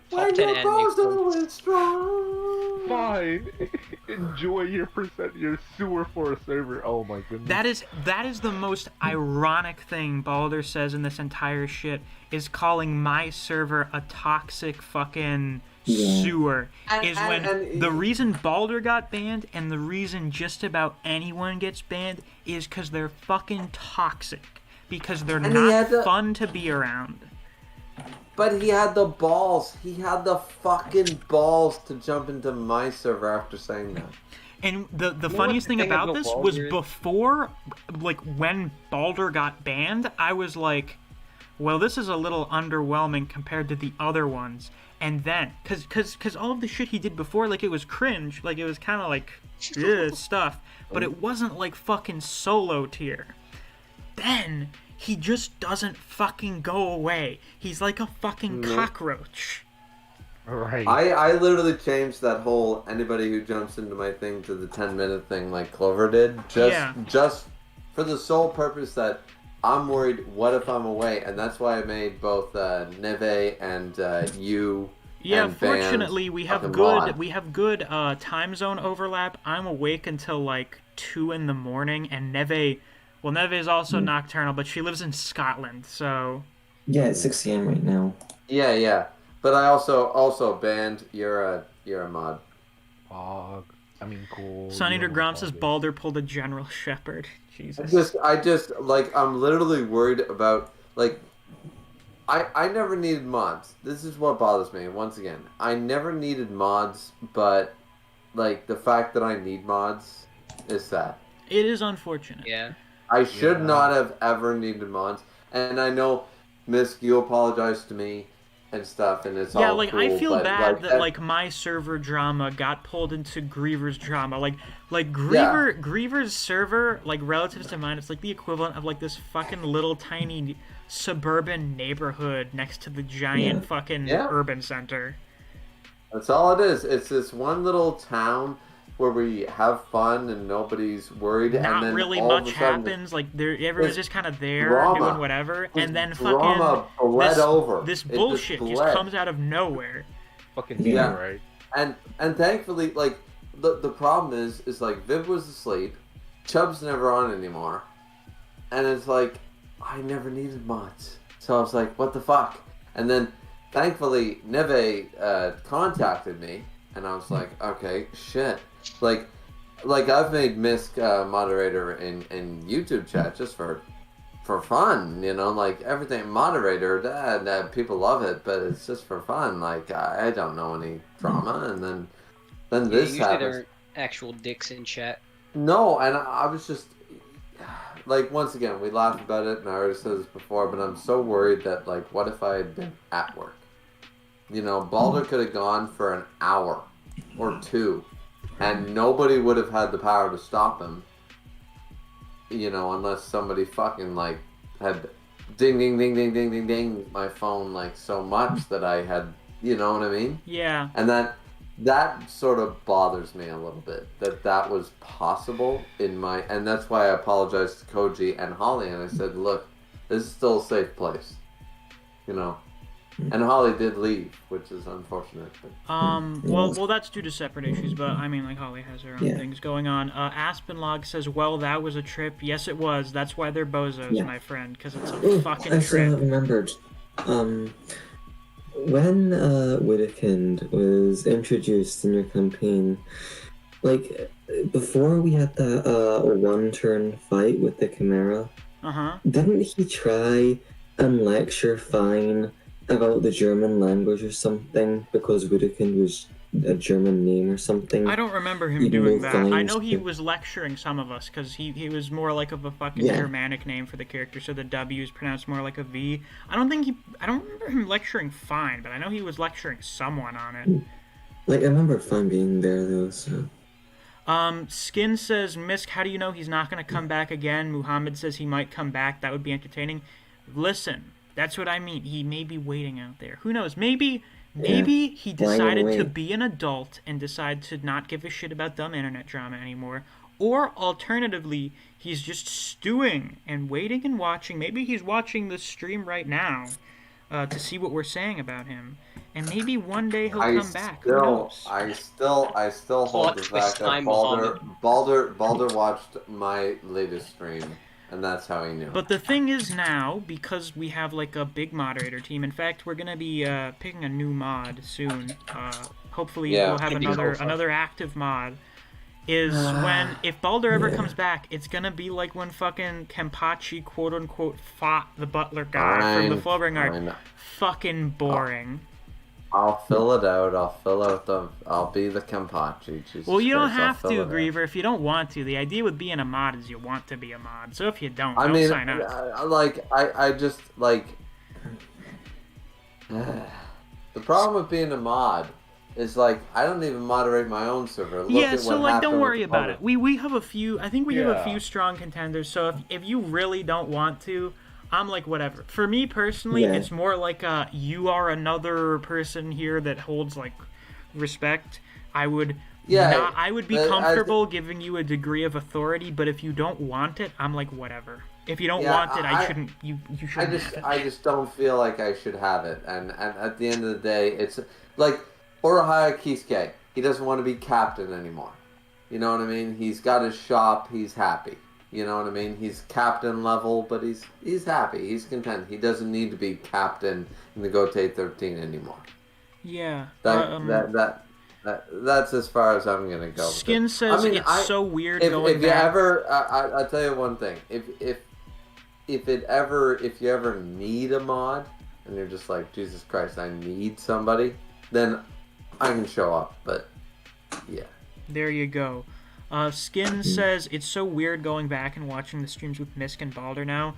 Speaker 2: When
Speaker 5: 10
Speaker 2: your
Speaker 5: anime
Speaker 2: bozo is strong.
Speaker 3: Fine. Enjoy your sewer for a server. Oh my goodness.
Speaker 1: That is the most ironic thing Baldur says in this entire shit is calling my server a toxic fucking
Speaker 4: Yeah.
Speaker 1: sewer. Is when
Speaker 2: and-
Speaker 1: the reason Baldur got banned and the reason just about anyone gets banned is because they're fucking toxic. Because they're
Speaker 2: And he
Speaker 1: not
Speaker 2: had to-
Speaker 1: fun to be around.
Speaker 2: But he had the balls. He had the fucking balls to jump into my server after saying that.
Speaker 1: And the
Speaker 5: know
Speaker 1: funniest
Speaker 5: what the
Speaker 1: thing
Speaker 5: thing
Speaker 1: about
Speaker 5: about
Speaker 1: this
Speaker 5: Baldur
Speaker 1: was
Speaker 5: is?
Speaker 1: before, like, when Baldur got banned, I was like, well, this is a little underwhelming compared to the other ones. And then, cause all of the shit he did before, like, it was cringe. Like, it was kind of like, ugh, stuff. But it wasn't, like, fucking Solo tier. then he just doesn't fucking go away. He's like a fucking cockroach.
Speaker 3: Right.
Speaker 2: I literally changed that whole anybody who jumps into my thing to the 10-minute thing like Clover did. Just for the sole purpose that I'm worried, what if I'm away? And that's why I made both Neve and you.
Speaker 1: Yeah,
Speaker 2: and
Speaker 1: fortunately we have good time zone overlap. I'm awake until like 2 in the morning, and Neve is also nocturnal, but she lives in Scotland, so
Speaker 4: Yeah, it's 6 a.m. right now.
Speaker 2: Yeah. But I also banned you're a mod.
Speaker 3: I mean, cool.
Speaker 1: Sun Eater Grom says Balder pulled a General Shepherd. Jesus.
Speaker 2: I just like I'm literally worried about like I never needed mods. This is what bothers me. Once again, I never needed mods, but like the fact that I need mods is sad.
Speaker 1: It is unfortunate.
Speaker 5: Yeah.
Speaker 2: I should not have ever needed mods. And I know, Misc, you apologized to me and stuff, and it's all
Speaker 1: like
Speaker 2: cool,
Speaker 1: I feel
Speaker 2: but,
Speaker 1: bad
Speaker 2: like,
Speaker 1: that like my server drama got pulled into Griever's drama. Like Griever's server, like relative to mine, it's like the equivalent of like this fucking little tiny suburban neighborhood next to the giant fucking urban center.
Speaker 2: That's all it is. It's this one little town where we have fun and nobody's worried.
Speaker 1: Not
Speaker 2: and then
Speaker 1: really
Speaker 2: all
Speaker 1: much
Speaker 2: of a sudden,
Speaker 1: happens. Like everyone's just kind of there doing whatever, and then this bullshit just comes out of nowhere.
Speaker 3: Fucking right.
Speaker 2: And thankfully, like the problem is like Viv was asleep, Chubb's never on anymore, and it's like I never needed mods, so I was like, what the fuck? And then thankfully Neve contacted me, and I was like, okay, shit. Like I've made Misc moderator in YouTube chat just for fun, you know, like everything moderator, people love it, but it's just for fun. Like I don't know any drama, and then this
Speaker 5: usually
Speaker 2: happens.
Speaker 5: there are actual dicks in chat.
Speaker 2: No, and I was just like, once again, we laughed about it, and I already said this before, but I'm so worried that like, what if I had been at work? You know, Balder could have gone for an hour or two, and nobody would have had the power to stop him. You know, unless somebody fucking like had ding ding ding ding ding ding ding my phone like so much that I had, you know what I mean?
Speaker 1: Yeah.
Speaker 2: And that sort of bothers me a little bit, that was possible and that's why I apologized to Koji and Holly, and I said, look, this is still a safe place, you know. And Holly did leave, which is unfortunate. But...
Speaker 1: Well, that's due to separate issues, but I mean, like, Holly has her own things going on. Aspenlog says, well, that was a trip. Yes, it was. That's why they're Bozos, my friend, because it's a fucking trip.
Speaker 4: I remembered. When Widekind was introduced in your campaign, like, before we had that one-turn fight with the Chimera, didn't he try and lecture Fine about the German language or something, because Widekind was a German name or something?
Speaker 1: I don't remember him doing that. I know he was lecturing some of us, because he was more like of a fucking Germanic name for the character, so the W is pronounced more like a V. I don't remember him lecturing Fine, but I know he was lecturing someone on it.
Speaker 4: Like, I remember Fine being there, though, so...
Speaker 1: Skin says, Misc, how do you know he's not going to come back again? Muhammad says he might come back. That would be entertaining. Listen, that's what I mean. He may be waiting out there. Who knows? Maybe he decided to be an adult and decide to not give a shit about dumb internet drama anymore. Or alternatively, he's just stewing and waiting and watching. Maybe he's watching the stream right now to see what we're saying about him. And maybe one day he'll come back. Who knows?
Speaker 2: I still hold the fact that Balder watched my latest stream. And that's how he knew.
Speaker 1: But the thing is now, because we have like a big moderator team, in fact, we're going to be picking a new mod soon. Hopefully we'll have another active mod. If Balder ever comes back, it's going to be like when fucking Kenpachi, quote-unquote, fought the butler guy from the Fullbring arc. Fucking boring.
Speaker 2: I'll fill it out. I'll be the Kenpachi.
Speaker 1: Well, you don't have to, Griever, if you don't want to. The idea with being a mod is you want to be a mod. So if you don't sign up.
Speaker 2: I just, like... the problem with being a mod is like I don't even moderate my own server. Look
Speaker 1: Yeah,
Speaker 2: at
Speaker 1: so
Speaker 2: what
Speaker 1: like,
Speaker 2: happened
Speaker 1: don't
Speaker 2: with
Speaker 1: worry
Speaker 2: the
Speaker 1: about
Speaker 2: public.
Speaker 1: it. We have a few. I think we have a
Speaker 3: Yeah.
Speaker 1: few strong contenders. So if you really don't want to, I'm like whatever. For me personally,
Speaker 4: Yeah.
Speaker 1: it's more like you are another person here that holds like respect. I would
Speaker 2: Yeah,
Speaker 1: I would be
Speaker 2: I
Speaker 1: comfortable giving you a degree of authority, but if you don't want it, I'm like whatever. If you don't
Speaker 2: Yeah,
Speaker 1: want it, I
Speaker 2: I-
Speaker 1: shouldn't. You
Speaker 2: I
Speaker 1: shouldn't
Speaker 2: just
Speaker 1: have it.
Speaker 2: I just don't feel like I should have it. And at the end of the day, it's like Orahaya Kisuke. He doesn't want to be captain anymore. You know what I mean? He's got his shop. He's happy. You know what I mean? He's captain level, but he's happy. He's content. He doesn't need to be captain in the Gote 13 anymore.
Speaker 1: Yeah.
Speaker 2: That's as far as I'm gonna go.
Speaker 1: Skin
Speaker 2: with it.
Speaker 1: says it's so weird
Speaker 2: if,
Speaker 1: going
Speaker 2: if you
Speaker 1: back.
Speaker 2: ever, I'll tell you one thing. If you ever need a mod and you're just like, Jesus Christ, I need somebody, then I can show up. But yeah.
Speaker 1: There you go. Skin says it's so weird going back and watching the streams with Misc and Balder now.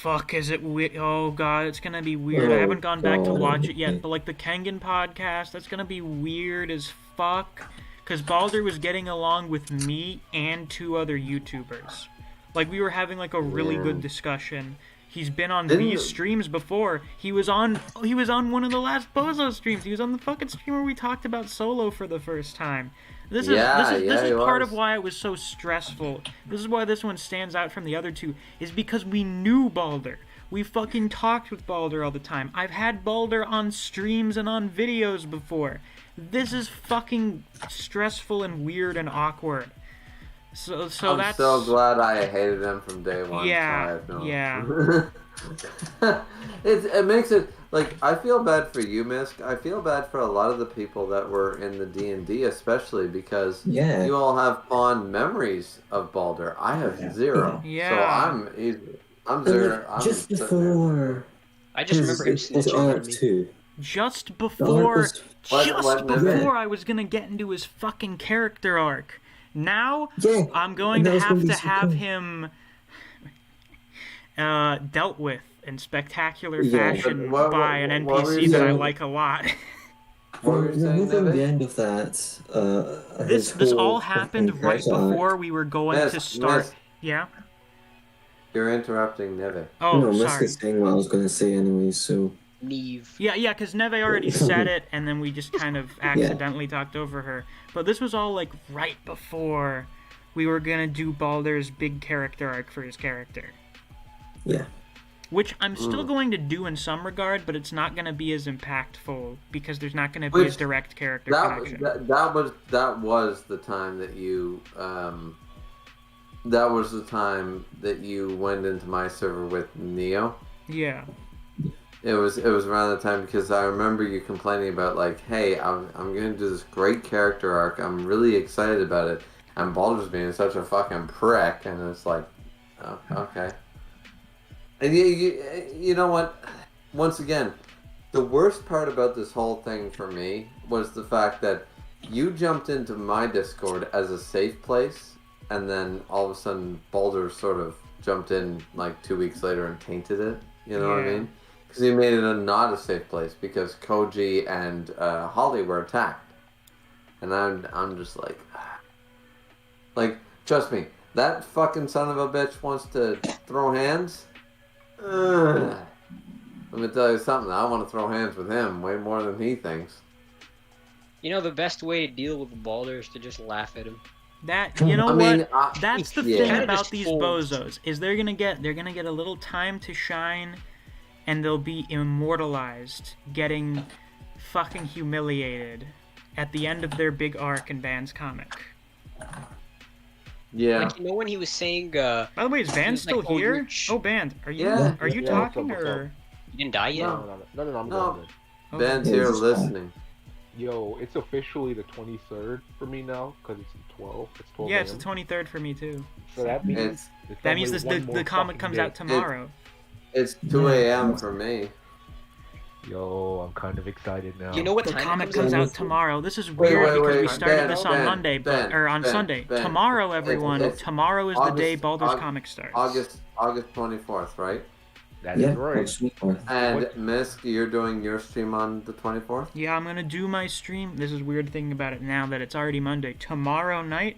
Speaker 1: Fuck, is it weird? Oh god, it's gonna be weird. I
Speaker 4: Oh,
Speaker 1: haven't gone back to
Speaker 4: God.
Speaker 1: watch it yet, but like the Kengan podcast, that's gonna be weird as fuck. Cause Balder was getting along with me and 2 other YouTubers. Like we were having like a really good discussion. He's been on these streams before. He was on one of the last Bozos streams. He was on the fucking stream where we talked about Solo for the first time. This is part of why it was so stressful. This is why this one stands out from the other 2, is because we knew Balder. We fucking talked with Balder all the time. I've had Balder on streams and on videos before. This is fucking stressful and weird and awkward. So
Speaker 2: I'm
Speaker 1: that's
Speaker 2: so glad I hated him from day one.
Speaker 1: Yeah,
Speaker 2: so
Speaker 1: yeah.
Speaker 2: it makes it like I feel bad for you, Misc. I feel bad for a lot of the people that were in the D&D, especially because
Speaker 4: Yeah.
Speaker 2: you all have fond memories of Balder. I have zero.
Speaker 1: Yeah.
Speaker 2: So I'm
Speaker 4: And,
Speaker 2: zero.
Speaker 4: like, just before
Speaker 5: I just remember him
Speaker 4: his
Speaker 5: snitching
Speaker 4: arc
Speaker 5: on me.
Speaker 4: too.
Speaker 1: Just
Speaker 4: The arc
Speaker 1: before
Speaker 4: was
Speaker 2: What,
Speaker 1: before I was gonna get into his fucking character arc. Now
Speaker 4: Yeah,
Speaker 1: I'm going
Speaker 4: and that
Speaker 1: to
Speaker 4: was gonna
Speaker 1: have
Speaker 4: be
Speaker 1: to
Speaker 4: so
Speaker 1: have
Speaker 4: cool.
Speaker 1: him dealt with in spectacular
Speaker 4: Yeah.
Speaker 1: fashion
Speaker 2: What-
Speaker 1: by an
Speaker 2: what were
Speaker 1: NPC
Speaker 2: you
Speaker 1: that I
Speaker 2: saying?
Speaker 1: like a lot.
Speaker 2: What were you saying,
Speaker 4: Within
Speaker 2: David?
Speaker 4: the end of that,
Speaker 1: This all happened right before we were going to
Speaker 2: Miss,
Speaker 1: start.
Speaker 2: Miss.
Speaker 1: Yeah.
Speaker 2: You're interrupting Neve.
Speaker 1: Oh,
Speaker 4: no, Misk
Speaker 1: sorry.
Speaker 4: is saying what I was gonna say anyway, so
Speaker 5: Neve.
Speaker 1: Yeah, because Neve already said it, and then we just kind of accidentally talked over her. But this was all like right before we were gonna do Baldur's big character arc for his character.
Speaker 4: yeah.
Speaker 1: Which I'm still going to do in some regard, but it's not going to be as impactful because there's not going to be as direct character connection.
Speaker 2: That was the time that you that was the time that you went into my server with Neo.
Speaker 1: Yeah.
Speaker 2: It was around the time because I remember you complaining about like, hey, I'm going to do this great character arc. I'm really excited about it, and Baldur's being such a fucking prick, and it's like, oh, okay. And you know what? Once again, the worst part about this whole thing for me was the fact that you jumped into my Discord as a safe place, and then all of a sudden Baldur sort of jumped in like 2 weeks later and tainted it. You know what I
Speaker 1: Yeah.
Speaker 2: mean? Because he made it not a safe place because Koji and Holly were attacked, and I'm just like, trust me, that fucking son of a bitch wants to throw hands. Let me tell you something. I want to throw hands with him way more than he thinks.
Speaker 5: You know, the best way to deal with Balder is to just laugh at him.
Speaker 1: That you know
Speaker 2: I mean,
Speaker 1: what? That's the
Speaker 2: yeah.
Speaker 1: thing
Speaker 5: Kinda
Speaker 1: about
Speaker 5: just
Speaker 1: these
Speaker 5: folds.
Speaker 1: bozos is they're gonna get a little time to shine, and they'll be immortalized, getting fucking humiliated at the end of their big arc in Van's comic.
Speaker 2: Yeah.
Speaker 5: Like, you know when he was saying,
Speaker 1: By the way, is Van
Speaker 5: He's
Speaker 1: still
Speaker 5: like, oh,
Speaker 1: here?
Speaker 5: you're
Speaker 1: Oh, Van, are you
Speaker 2: Yeah.
Speaker 1: are you
Speaker 3: Yeah,
Speaker 1: talking
Speaker 3: what's up,
Speaker 1: or?
Speaker 5: you didn't die yet?
Speaker 2: No.
Speaker 3: No, I'm
Speaker 2: No.
Speaker 3: good.
Speaker 1: Oh,
Speaker 2: Ben's
Speaker 4: Yeah,
Speaker 2: here
Speaker 4: it's fine.
Speaker 2: listening.
Speaker 3: Yo, it's officially the 23rd for me now because it's 12. It's 12
Speaker 1: yeah, it's the
Speaker 3: a.m.
Speaker 1: 23rd for me too.
Speaker 3: So that means
Speaker 2: It's
Speaker 3: it's
Speaker 1: That
Speaker 3: only
Speaker 1: means
Speaker 3: one
Speaker 1: the
Speaker 3: more
Speaker 1: comic
Speaker 3: fucking
Speaker 1: comes
Speaker 3: day.
Speaker 1: out tomorrow.
Speaker 2: it's 2 a.m. for me.
Speaker 3: Yo, I'm kind of excited now.
Speaker 5: You know what
Speaker 1: The
Speaker 5: time
Speaker 1: comic
Speaker 5: it
Speaker 1: comes
Speaker 5: out?
Speaker 1: out tomorrow. This is
Speaker 2: Wait,
Speaker 1: weird
Speaker 2: wait,
Speaker 1: because we
Speaker 2: wait,
Speaker 1: started
Speaker 2: Ben,
Speaker 1: this on
Speaker 2: Ben,
Speaker 1: Monday,
Speaker 2: Ben,
Speaker 1: or on
Speaker 2: Ben,
Speaker 1: Sunday.
Speaker 2: Ben.
Speaker 1: Tomorrow, everyone.
Speaker 2: It's
Speaker 1: Tomorrow is the day
Speaker 2: August-
Speaker 1: Baldur's
Speaker 2: August-
Speaker 1: comic starts.
Speaker 2: August 24th, right?
Speaker 3: That
Speaker 4: Yeah,
Speaker 3: is right.
Speaker 4: watch me more.
Speaker 2: And
Speaker 3: What-
Speaker 2: Misc, you're doing your stream on the 24th?
Speaker 1: Yeah, I'm gonna do my stream. This is weird thing about it now that it's already Monday. Tomorrow night,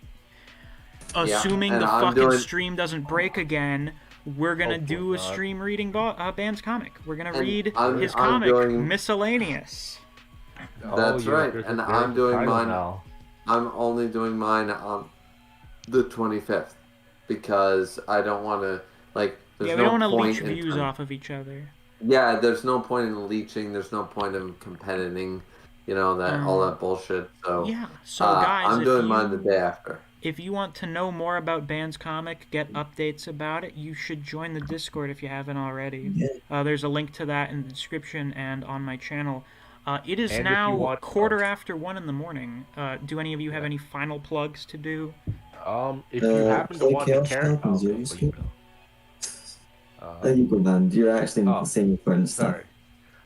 Speaker 1: assuming
Speaker 2: and
Speaker 1: the
Speaker 2: I'm
Speaker 1: fucking
Speaker 2: doing-
Speaker 1: stream doesn't break again, we're gonna
Speaker 3: Hopefully
Speaker 1: do a
Speaker 3: not.
Speaker 1: stream reading Band's comic. We're gonna
Speaker 2: And
Speaker 1: read
Speaker 2: I'm
Speaker 1: his
Speaker 2: doing-
Speaker 1: comic, Miscellaneous.
Speaker 2: That's right,
Speaker 3: there's a-
Speaker 2: and
Speaker 3: there's
Speaker 2: I'm
Speaker 3: a
Speaker 2: doing
Speaker 3: title
Speaker 2: mine.
Speaker 3: now.
Speaker 2: I'm only doing mine on the 25th because I don't want to There's
Speaker 1: Yeah, we
Speaker 2: no
Speaker 1: don't want to
Speaker 2: point
Speaker 1: leech
Speaker 2: in
Speaker 1: views
Speaker 2: trying-
Speaker 1: off of each other.
Speaker 2: Yeah, there's no point in leeching. There's no point in competing. All that bullshit. So
Speaker 1: Yeah, so guys,
Speaker 2: I'm
Speaker 1: if
Speaker 2: doing
Speaker 1: you,
Speaker 2: mine the day after.
Speaker 1: if you want to know more about Band's comic, get updates about it, you should join the Discord if you haven't already.
Speaker 4: Yeah.
Speaker 1: There's a link to that in the description and on my channel. It is
Speaker 3: And if you
Speaker 1: now
Speaker 3: want-
Speaker 1: quarter after 1 in the morning. Do any of you have any final plugs to do?
Speaker 3: If you happen to
Speaker 4: play
Speaker 3: want the
Speaker 4: Chaos
Speaker 3: character,
Speaker 4: Happens,
Speaker 3: okay,
Speaker 4: you
Speaker 3: well, you
Speaker 4: see?
Speaker 3: go.
Speaker 4: There you go, man. You're actually
Speaker 3: Oh,
Speaker 4: saying important stuff.
Speaker 3: Sorry.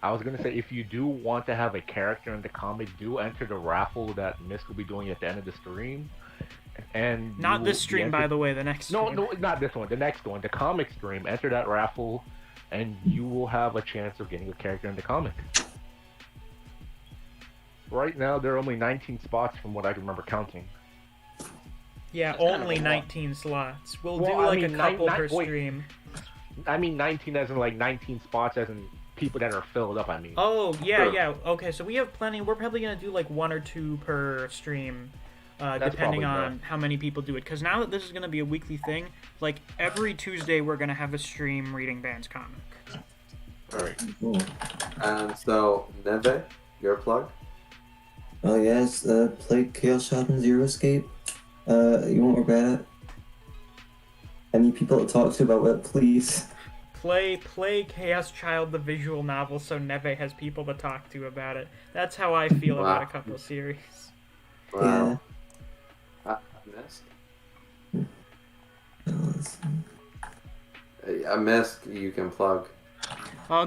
Speaker 3: I was gonna say if you do want to have a character in the comic, do enter the raffle that Misc will be doing at the end of the stream. And
Speaker 1: Not this stream, by the way, the next
Speaker 3: No,
Speaker 1: stream.
Speaker 3: no, not this one. The next one, the comic stream. Enter that raffle, and you will have a chance of getting a character in the comic. Right now, there are only 19 spots from what I remember counting.
Speaker 1: Yeah,
Speaker 5: That's kind of
Speaker 1: only
Speaker 5: a lot.
Speaker 1: 19 slots. We'll
Speaker 3: Well,
Speaker 1: do
Speaker 3: I
Speaker 1: like
Speaker 3: mean,
Speaker 1: a couple per
Speaker 3: wait.
Speaker 1: stream.
Speaker 3: I mean 19 as in like 19 spots as in people that are filled up, I mean.
Speaker 1: Oh, yeah,
Speaker 2: Sure.
Speaker 1: yeah. Okay, so we have plenty. We're probably going to do like 1 or 2 per stream, depending
Speaker 3: probably
Speaker 1: on how many people do it. Because now that this is going to be a weekly thing, like every Tuesday we're going to have a stream reading Band's comic.
Speaker 3: Alright.
Speaker 4: Cool.
Speaker 2: And so, Neve, your plug?
Speaker 4: Oh yes, play Chaos Shadow Zero Escape. You won't regret it. I need people to talk to about it, please.
Speaker 1: Play Chaos Child, the visual novel, so Neve has people to talk to about it. That's how I feel about a
Speaker 2: Wow.
Speaker 1: couple series.
Speaker 2: Wow. Misc? Misc, you can plug.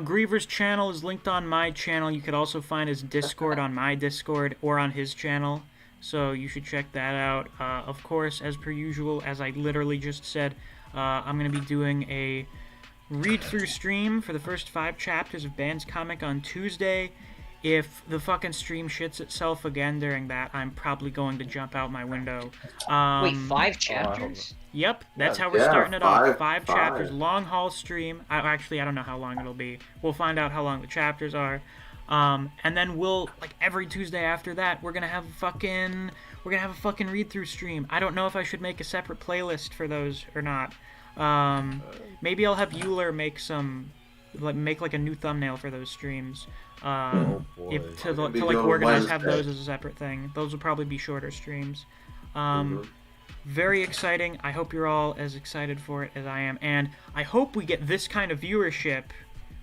Speaker 1: Griever's channel is linked on my channel. You could also find his Discord on my Discord or on his channel. So you should check that out. Of course, as per usual, as I literally just said, I'm going to be doing a read-through stream for the first 5 chapters of Band's comic on Tuesday. If the fucking stream shits itself again during that, I'm probably going to jump out my window.
Speaker 5: Wait, 5 chapters?
Speaker 1: Yep, that's how we're
Speaker 2: Yeah,
Speaker 1: starting it off. 5
Speaker 2: five.
Speaker 1: chapters, long haul stream. I don't know how long it'll be. We'll find out how long the chapters are. And then we'll, like, every Tuesday after that, we're gonna have a fucking read-through stream. I don't know if I should make a separate playlist for those or not. Maybe I'll have Euler make make a new thumbnail for those streams.
Speaker 3: Oh boy.
Speaker 1: If to
Speaker 2: I'm gonna be
Speaker 1: like
Speaker 2: doing
Speaker 1: organize, have
Speaker 2: Wednesday.
Speaker 1: those as a separate thing. Those will probably be shorter streams.
Speaker 2: Mhm.
Speaker 1: Very exciting. I hope you're all as excited for it as I am, and I hope we get this kind of viewership.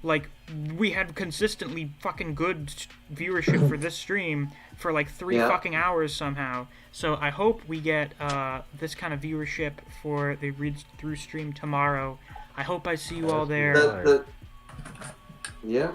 Speaker 1: Like, we had consistently fucking good viewership for this stream for like 3
Speaker 2: Yeah.
Speaker 1: fucking hours somehow. So I hope we get this kind of viewership for the read-through stream tomorrow. I hope I see you all there.
Speaker 2: Yeah,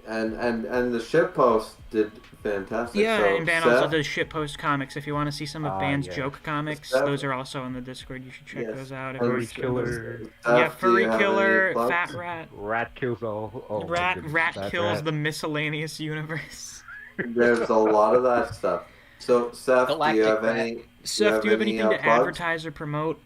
Speaker 2: and the ship post did fantastic.
Speaker 1: Yeah,
Speaker 2: so,
Speaker 1: and Van also
Speaker 2: Seth,
Speaker 1: does shitpost comics. If you want to see some of Van's
Speaker 3: yeah.
Speaker 1: joke comics,
Speaker 2: Seth-
Speaker 1: those are also on the Discord. You should check
Speaker 2: Yes.
Speaker 1: those out. If
Speaker 2: and
Speaker 1: you're
Speaker 3: Furry Killer.
Speaker 2: Seth,
Speaker 1: yeah,
Speaker 2: do
Speaker 1: Furry
Speaker 2: you have any
Speaker 1: Killer,
Speaker 2: plugs?
Speaker 1: Fat Rat.
Speaker 3: Rat kills all. Oh, my
Speaker 1: Rat
Speaker 3: goodness, that
Speaker 1: kills
Speaker 3: rat.
Speaker 1: the miscellaneous universe.
Speaker 2: There's a lot of that stuff. So, Seth, do you
Speaker 5: Galactic
Speaker 2: have
Speaker 5: Rat.
Speaker 2: any?
Speaker 1: Seth, do you have
Speaker 2: any,
Speaker 1: anything to
Speaker 2: plugs?
Speaker 1: advertise or promote?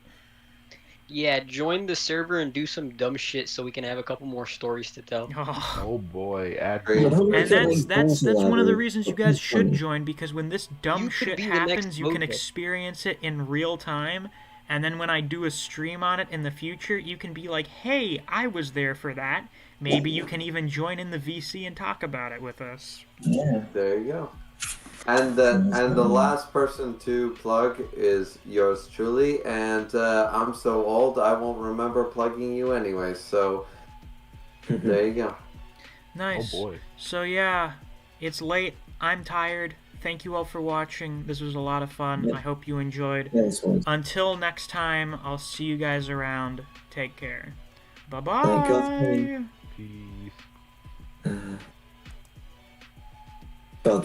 Speaker 5: Yeah, join the server and do some dumb shit so we can have a couple more stories to tell.
Speaker 1: Oh.
Speaker 3: Oh boy, ad.
Speaker 2: Great.
Speaker 4: Yeah, don't
Speaker 1: And
Speaker 4: make it
Speaker 1: that's
Speaker 4: like Bozo
Speaker 1: one of the
Speaker 4: Ladder.
Speaker 1: reasons you
Speaker 4: That'd
Speaker 1: guys
Speaker 4: be
Speaker 1: should
Speaker 4: funny.
Speaker 1: join, because when this dumb
Speaker 5: You could
Speaker 1: shit
Speaker 5: be the next
Speaker 1: happens, you can
Speaker 5: Bozos.
Speaker 1: experience it in real time. And then when I do a stream on it in the future, you can be like, hey, I was there for that. Maybe you can even join in the VC and talk about it with us.
Speaker 4: Yeah.
Speaker 2: There you go. And the last person to plug is yours truly, and I'm so old I won't remember plugging you anyway. So there you go.
Speaker 1: Nice.
Speaker 3: Oh boy.
Speaker 1: So yeah, it's late. I'm tired. Thank you all for watching. This was a lot of fun.
Speaker 4: Yeah.
Speaker 1: I hope you enjoyed.
Speaker 4: Yeah, this was.
Speaker 1: Until next time, I'll see you guys around. Take care.
Speaker 4: Thank you all for
Speaker 1: Bye-bye.
Speaker 4: coming.
Speaker 3: Peace.
Speaker 4: Well, that